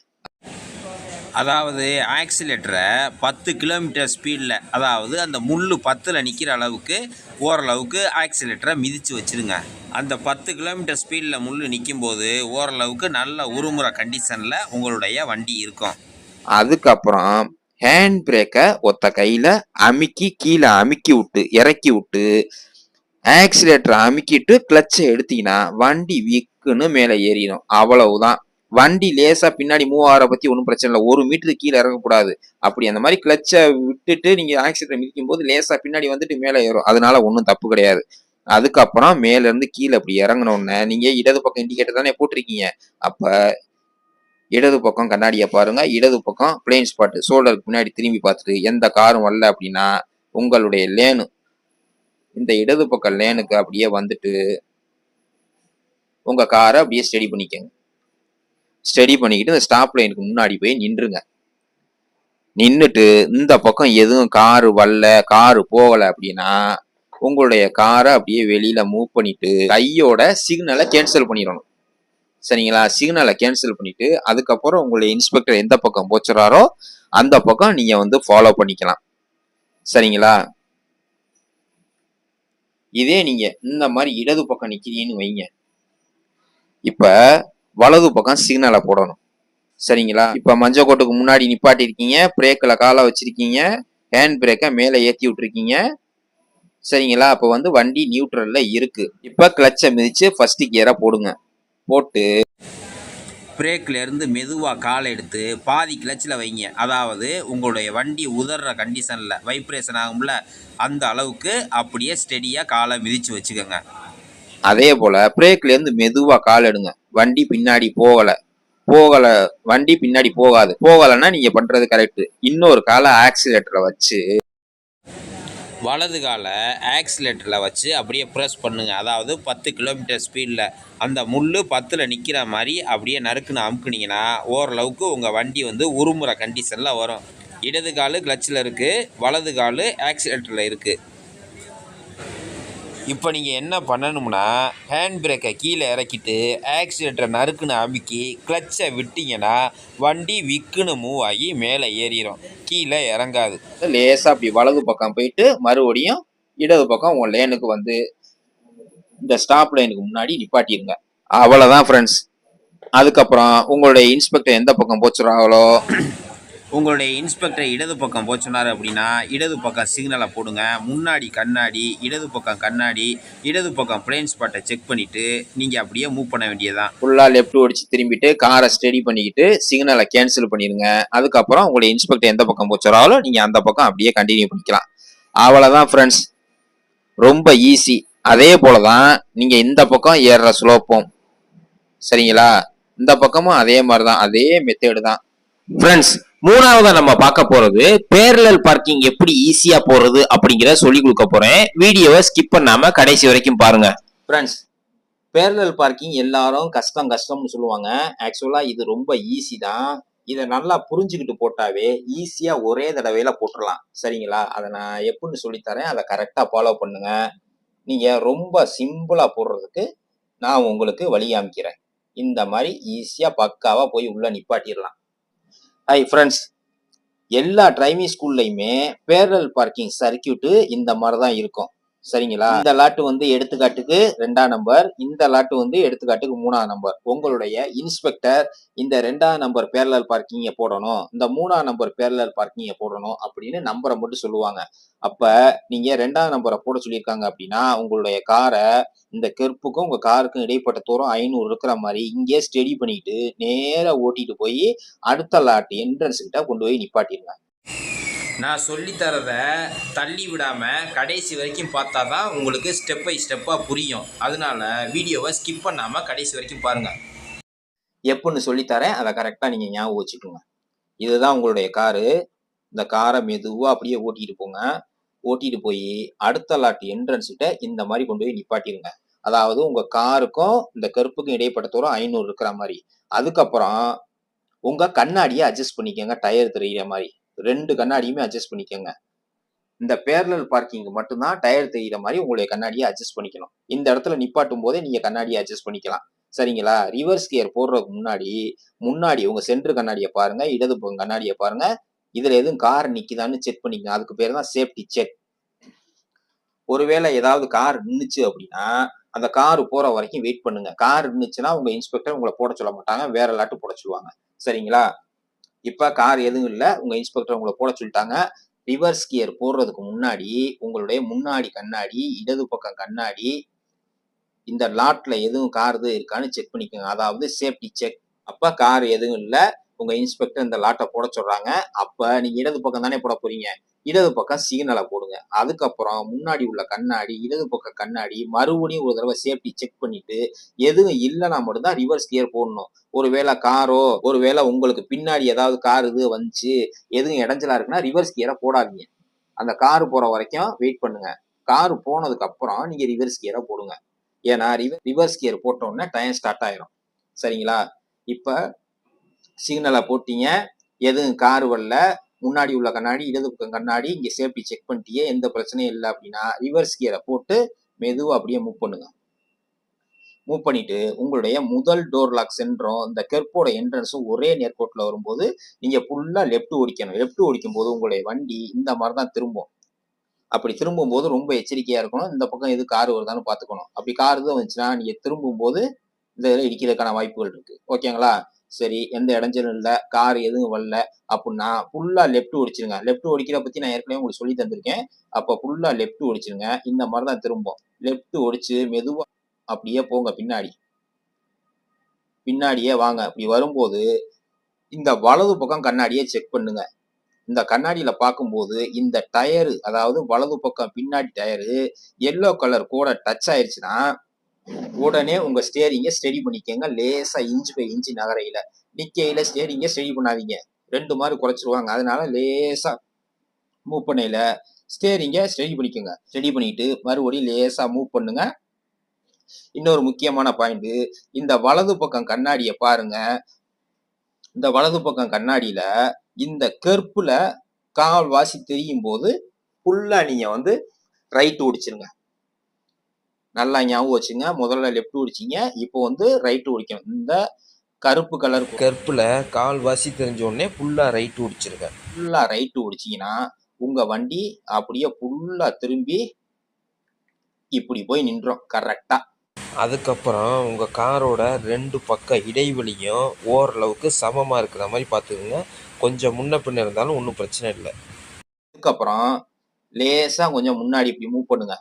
அதாவது ஆக்சிலேட்டரை 10 கிலோமீட்டர் ஸ்பீடில், அதாவது அந்த முள் 10ல் நிற்கிற அளவுக்கு ஓரளவுக்கு ஆக்சிலேட்டரை மிதித்து வச்சுருங்க. அந்த 10 கிலோமீட்டர் ஸ்பீடில் முள் நிற்கும்போது ஓரளவுக்கு நல்ல உருமுறை கண்டிஷனில் உங்களுடைய வண்டி இருக்கும். அதுக்கப்புறம் ஹேண்ட் பிரேக்கை ஒத்த கையில் அமுக்கி கீழே அமுக்கி விட்டு இறக்கி விட்டு ஆக்சிலேட்டரை அமுக்கிட்டு கிளச்சை எடுத்தீங்கன்னா வண்டி விக்குன்னு மேலே ஏறிடும். அவ்வளவுதான். வண்டி லேசா பின்னாடி மூவ் ஆகிற பத்தி ஒன்றும் பிரச்சனை இல்லை. 1 மீட்டருக்கு கீழே இறங்கக்கூடாது. அப்படி அந்த மாதிரி கிளச்சை விட்டுட்டு நீங்க ஆக்சிலேட்டர் மிதிக்கும் போது லேசா பின்னாடி வந்துட்டு மேலே ஏறும். அதனால ஒன்றும் தப்பு கிடையாது. அதுக்கப்புறம் மேல இருந்து கீழே அப்படி இறங்கினோடனே நீங்க இடது பக்கம் இண்டிகேட்டர் தானே போட்டிருக்கீங்க. அப்ப இடது பக்கம் கண்ணாடியை பாருங்க. இடது பக்கம் பிளைன் ஸ்பாட் ஷோல்டருக்கு முன்னாடி திரும்பி பார்த்துட்டு எந்த காரும் வரல அப்படின்னா உங்களுடைய லேனு, இந்த இடது பக்கம் லேனுக்கு அப்படியே வந்துட்டு உங்க காரை அப்படியே ஸ்டடி பண்ணிக்கங்க. ஸ்டடி பண்ணிக்கிட்டு இந்த ஸ்டாப் லைனுக்கு முன்னாடி போய் நின்றுங்க. நின்றுட்டு இந்த பக்கம் எதுவும் காரு வரல, காரு போகல அப்படின்னா உங்களுடைய காரை அப்படியே வெளியில மூவ் பண்ணிட்டு கையோட சிக்னலை கேன்சல் பண்ணிடணும். சரிங்களா? சிக்னலை கேன்சல் பண்ணிட்டு அதுக்கப்புறம் உங்களுடைய இன்ஸ்பெக்டர் எந்த பக்கம் போச்சுறாரோ அந்த பக்கம் நீங்க வந்து ஃபாலோ பண்ணிக்கலாம். சரிங்களா? இதே நீங்க இந்த மாதிரி இடது பக்கம் நிக்கிறீங்கன்னு வைங்க. இப்ப வலது பக்கம் சிக்னலை போடணும். சரிங்களா? இப்ப மஞ்சள் கோட்டுக்கு முன்னாடி நிப்பாட்டி இருக்கீங்க, பிரேக்ல காலை வச்சிருக்கீங்க, ஹேண்ட் பிரேக்கை மேல ஏத்தி விட்டுருக்கீங்க. சரிங்களா? அப்ப வந்து வண்டி நியூட்ரல்ல இருக்கு. இப்ப கிளச்சை மிதிச்சு ஃபர்ஸ்ட் கியரை போடுங்க. போட்டு பிரேக்லேருந்து மெதுவாக காலை எடுத்து பாதி கிளச்சில் வைங்க. அதாவது உங்களுடைய வண்டி உதற கண்டிஷனில் வைப்ரேஷன் ஆகும்ல, அந்த அளவுக்கு அப்படியே ஸ்டெடியாக காலை மிதித்து வச்சுக்கோங்க. அதே போல் பிரேக்லேருந்து மெதுவாக கால் எடுங்க. வண்டி பின்னாடி போகலை வண்டி பின்னாடி போகலைன்னா நீங்கள் பண்ணுறது கரெக்டு. இன்னொரு காலை ஆக்சிலேட்டரை வச்சு வலது காலை ஆக்சிலேட்டரில் வச்சு அப்படியே ப்ரெஸ் பண்ணுங்கள். அதாவது 10 கிலோமீட்டர் ஸ்பீடில் அந்த முள் 10ல் நிற்கிற மாதிரி அப்படியே நறுக்குன்னு அமுக்குனீங்கன்னா ஓரளவுக்கு உங்கள் வண்டி வந்து உருமுறை கண்டிஷனில் வரும். இடது கால் கிளச்சில் இருக்குது, வலது கால் ஆக்சிலேட்டரில் இருக்குது. இப்போ நீங்கள் என்ன பண்ணணும்னா ஹேண்ட் பிரேக்கை கீழே இறக்கிட்டு ஆக்சிலேட்டரை நறுக்குன்னு அமுக்கி கிளச்சை விட்டிங்கன்னா வண்டி விக்குன்னு மூவ் ஆகி மேலே ஏறிடும், கீழே இறங்காது. லேசாக அப்படி வலது பக்கம் போயிட்டு மறுபடியும் இடது பக்கம் உங்கள் லேனுக்கு வந்து இந்த ஸ்டாப் லைனுக்கு முன்னாடி நிப்பாட்டிடுங்க. அவ்வளோதான் ஃப்ரெண்ட்ஸ். அதுக்கப்புறம் உங்களுடைய இன்ஸ்பெக்டர் எந்த பக்கம் போச்சுறாங்களோ, உங்களுடைய இன்ஸ்பெக்டர் இடது பக்கம் போச்சுனார் அப்படின்னா இடது பக்கம் சிக்னலை போடுங்க. முன்னாடி கண்ணாடி, இடது பக்கம் கண்ணாடி, இடது பக்கம் பிளைன் ஸ்பாட்டை செக் பண்ணிவிட்டு நீங்கள் அப்படியே மூவ் பண்ண வேண்டியதான். ஃபுல்லாக லெஃப்ட் ஓடிச்சு திரும்பிட்டு காரை ஸ்டடி பண்ணிக்கிட்டு சிக்னலை கேன்சல் பண்ணிடுங்க. அதுக்கப்புறம் உங்களுடைய இன்ஸ்பெக்டர் எந்த பக்கம் போச்சுறாங்களோ நீங்கள் அந்த பக்கம் அப்படியே கண்டினியூ பண்ணிக்கலாம். அவ்வளோதான் ஃப்ரெண்ட்ஸ், ரொம்ப ஈஸி. அதே போல தான் நீங்கள் இந்த பக்கம் ஏறுற ஸ்லோப்பும் சரிங்களா, இந்த பக்கமும் அதே மாதிரி தான், அதே மெத்தேடு தான் ஃப்ரெண்ட்ஸ். மூணாவதா நம்ம பார்க்க போறது பேரலல் பார்க்கிங் எப்படி ஈஸியா போறது அப்படிங்கிற சொல்லி கொடுக்க போறேன். வீடியோவை ஸ்கிப் பண்ணாம கடைசி வரைக்கும் பாருங்க ஃப்ரெண்ட்ஸ். பேரலல் பார்க்கிங் எல்லாரும் கஷ்டம்னு சொல்லுவாங்க. ஆக்சுவலா இது ரொம்ப ஈஸி தான். இதை நல்லா புரிஞ்சுக்கிட்டு போட்டாவே ஈஸியா ஒரே தடவையில போட்டுடலாம் சரிங்களா. அதை நான் எப்படின்னு சொல்லித்தரேன், அதை கரெக்டா ஃபாலோ பண்ணுங்க. நீங்க ரொம்ப சிம்பிளா போடுறதுக்கு நான் உங்களுக்கு வழி காமிக்கிறேன். இந்த மாதிரி ஈஸியா பக்காவா போய் உள்ள நிப்பாட்டிடலாம். ஹை ஃப்ரெண்ட்ஸ், எல்லா டிரைவிங் ஸ்கூல்லையுமே பேரலல் பார்க்கிங் சர்க்கியூட் இந்த மாதிரி தான் இருக்கும் சரிங்களா. இந்த லாட்டு வந்து எடுத்துக்காட்டுக்கு 2ஆம் நம்பர், இந்த லாட்டு வந்து எடுத்துக்காட்டுக்கு 3ஆம் நம்பர். உங்களுடைய இன்ஸ்பெக்டர் இந்த 2ஆம் நம்பர் பேரலல் பார்க்கிங்கை போடணும், இந்த 3ஆம் நம்பர் பேரலல் பார்க்கிங்கை போடணும் அப்படின்னு நம்பரை மட்டும் சொல்லுவாங்க. அப்ப நீங்க 2ஆம் நம்பரை போட சொல்லியிருக்காங்க அப்படின்னா உங்களுடைய காரை இந்த கெர்ப்புக்கும் உங்க காருக்கும் இடைப்பட்ட தூரம் 500 இருக்கிற மாதிரி இங்கே ஸ்டெடி பண்ணிட்டு நேரா ஓட்டிட்டு போய் அடுத்த லாட் என்ட்ரன்ஸ் கிட்ட கொண்டு போய் நிப்பாட்டிடுங்க. நான் சொல்லித்தரத தள்ளி விடாமல் கடைசி வரைக்கும் பார்த்தா தான் உங்களுக்கு ஸ்டெப் பை ஸ்டெப்பாக புரியும். அதனால வீடியோவை ஸ்கிப் பண்ணாமல் கடைசி வரைக்கும் பாருங்கள். எப்படின்னு சொல்லித்தரேன், அதை கரெக்டாக நீங்கள் ஞாபகம் வச்சுக்கோங்க. இதுதான் உங்களுடைய காரு. இந்த காரை மெதுவாக அப்படியே ஓட்டிட்டு போங்க. ஓட்டிட்டு போய் அடுத்த லாட் என்ட்ரன்ஸ் கிட்ட இந்த மாதிரி கொண்டு போய் நிப்பாட்டிடுங்க. அதாவது உங்கள் காருக்கும் இந்த கருப்புக்கும் இடைப்பட்ட தூரம் 500 இருக்கிற மாதிரி. அதுக்கப்புறம் உங்கள் கண்ணாடியை அட்ஜஸ்ட் பண்ணிக்கோங்க, டயர் தெரிகிற மாதிரி 2 கண்ணாடியுமே அட்ஜஸ்ட் பண்ணிக்கோங்க. இந்த பேரலல் பார்க்கிங் மட்டும்தான் டயர் தெரிகிற மாதிரி உங்களுடைய கண்ணாடியை அட்ஜஸ்ட் பண்ணிக்கணும். இந்த இடத்துல நிப்பாட்டும் போதே நீங்க கண்ணாடியை அட்ஜஸ்ட் பண்ணிக்கலாம் சரிங்களா. ரிவர்ஸ் கியர் போடுறதுக்கு முன்னாடி உங்க சென்டர் கண்ணாடியை பாருங்க, இடது பக்கம் கண்ணாடியை பாருங்க. இதுல எதுவும் கார் நிக்குதான்னு செக் பண்ணிக்கங்க. அதுக்கு பேர் தான் சேஃப்டி செக். ஒருவேளை ஏதாவது கார் நின்றுச்சு அப்படின்னா அந்த கார் போற வரைக்கும் வெயிட் பண்ணுங்க. கார் நின்றுச்சுன்னா உங்க இன்ஸ்பெக்டர் உங்களை போட சொல்ல மாட்டாங்க, வேற லாட்டு போட சொல்லுவாங்க சரிங்களா. இப்ப கார் எதுவும் இல்லை, உங்க இன்ஸ்பெக்டர் உங்களை போட சொல்லிட்டாங்க. ரிவர்ஸ் கியர் போடுறதுக்கு முன்னாடி உங்களுடைய முன்னாடி கண்ணாடி, இடது பக்கம் கண்ணாடி, இந்த லாட்ல எதுவும் கார் இருக்கான்னு செக் பண்ணிக்கோங்க. அதாவது சேஃப்டி செக். அப்ப கார் எதுவும் இல்லை, உங்க இன்ஸ்பெக்டர் இந்த லாட்டை போட சொல்றாங்க. அப்ப நீங்க இடது பக்கம் தானே போட போறீங்க, இடது பக்கம் சிக்னலை போடுங்க. அதுக்கப்புறம் முன்னாடி உள்ள கண்ணாடி, இடது பக்கம் கண்ணாடி மறுபடியும் ஒரு தடவை சேஃப்டி செக் பண்ணிட்டு எதுவும் இல்லைன்னா மட்டும்தான் ரிவர்ஸ் கியர் போடணும். ஒருவேளை உங்களுக்கு பின்னாடி ஏதாவது கார் வந்துச்சு, எதுவும் இடைஞ்சலா இருக்குன்னா ரிவர்ஸ் கியரை போடாதீங்க. அந்த கார் போற வரைக்கும் வெயிட் பண்ணுங்க. கார் போனதுக்கு அப்புறம் நீங்க ரிவர்ஸ் கியரை போடுங்க. ஏன்னா ரிவர்ஸ் கியர் போட்டோம்னா டைம் ஸ்டார்ட் ஆயிரும் சரிங்களா. இப்ப சிக்னலை போட்டீங்க, எதுவும் கார் வரல, முன்னாடி உள்ள கண்ணாடி, இடது பக்கம் கண்ணாடி, இங்க சேஃப்டி செக் பண்ணிட்டீங்க, எந்த பிரச்சனையும் இல்லை அப்படின்னா ரிவர்ஸ் கியரை போட்டு மெதுவா அப்படியே மூவ் பண்ணுங்க. மூவ் பண்ணிட்டு உங்களுடைய முதல் டோர் லாக் சென்டரும் இந்த கெர்ப்போட என்ட்ரன்ஸும் ஒரே நேர்கோட்டில் வரும்போது நீங்க ஃபுல்லா லெஃப்ட் ஓடிக்கணும். லெஃப்ட் ஓடிக்கும் போது உங்களுடைய வண்டி இந்த மாதிரி தான் திரும்பும். அப்படி திரும்பும் போது ரொம்ப எச்சரிக்கையா இருக்கணும். இந்த பக்கம் எது கார் வருதான்னு பாத்துக்கணும். அப்படி கார் தான் வந்துச்சுன்னா நீங்க திரும்பும் போது இந்த இதில் இடிக்கிறதுக்கான வாய்ப்புகள் இருக்கு. ஓகேங்களா. சரி, எந்த இடைஞ்சலும் இல்லை, கார் எதுவும் வரல அப்படின்னா ஃபுல்லா லெஃப்ட் ஓடிச்சிருங்க. லெஃப்ட் ஓடிக்கிற பத்தி நான் ஏற்கனவே உங்களுக்கு சொல்லி தந்திருக்கேன். அப்போ ஃபுல்லா லெஃப்ட் ஓடிச்சிருங்க. இந்த மாதிரி தான் திரும்பும். லெஃப்ட் ஓடிச்சு மெதுவா அப்படியே போங்க பின்னாடி. பின்னாடியே வாங்க. இப்படி வரும்போது இந்த வலது பக்கம் கண்ணாடியை செக் பண்ணுங்க. இந்த கண்ணாடியில பார்க்கும்போது இந்த டயரு, அதாவது வலது பக்கம் பின்னாடி டயரு எல்லோ கலர் கூட டச் ஆயிடுச்சுன்னா உடனே உங்க ஸ்டேரிங்க ஸ்டெடி பண்ணிக்கங்க. லேசா இன்ச் பை இன்ச் நகரையில நிக்கையில ஸ்டேரிங்க ஸ்டெடி பண்ணாதீங்க. 2 மார்க் குறைச்சிருவாங்க. அதனால லேசா மூவ் பண்ணையில ஸ்டேரிங்க ஸ்டெடி பண்ணிக்கோங்க. ஸ்டெடி பண்ணிட்டு மறுபடியும் லேசா மூவ் பண்ணுங்க. இன்னொரு முக்கியமான பாயிண்ட், இந்த வலது பக்கம் கண்ணாடியை பாருங்க. இந்த வலது பக்கம் கண்ணாடியில இந்த கருப்புல கால்வாசி தெரியும் போது ஃபுல்லா நீங்க வந்து ரைட் ஓடிச்சிருங்க. நல்லா ஞாபகம் வச்சுங்க. முதல்ல லெஃப்ட் ஓடிச்சிங்க, இப்போ வந்து ரைட் ஓடிக்கணும். இந்த கருப்பு கலர் கருப்பில் கால்வாசி தெரிஞ்ச உடனே ஃபுல்லாக ரைட் ஓடிச்சிருங்க. ஃபுல்லா ரைட் ஓடிச்சிங்கன்னா உங்க வண்டி அப்படியே ஃபுல்லா திரும்பி இப்படி போய் நின்றோம் கரெக்டா. அதுக்கப்புறம் உங்கள் காரோட 2 பக்க இடைவெளியும் ஓரளவுக்கு சமமாக இருக்கிற மாதிரி பார்த்துக்குங்க. கொஞ்சம் முன்ன பின்ன இருந்தாலும் ஒன்றும் பிரச்சனை இல்லை. அதுக்கப்புறம் லேசா கொஞ்சம் முன்னாடி இப்படி மூவ் பண்ணுங்க.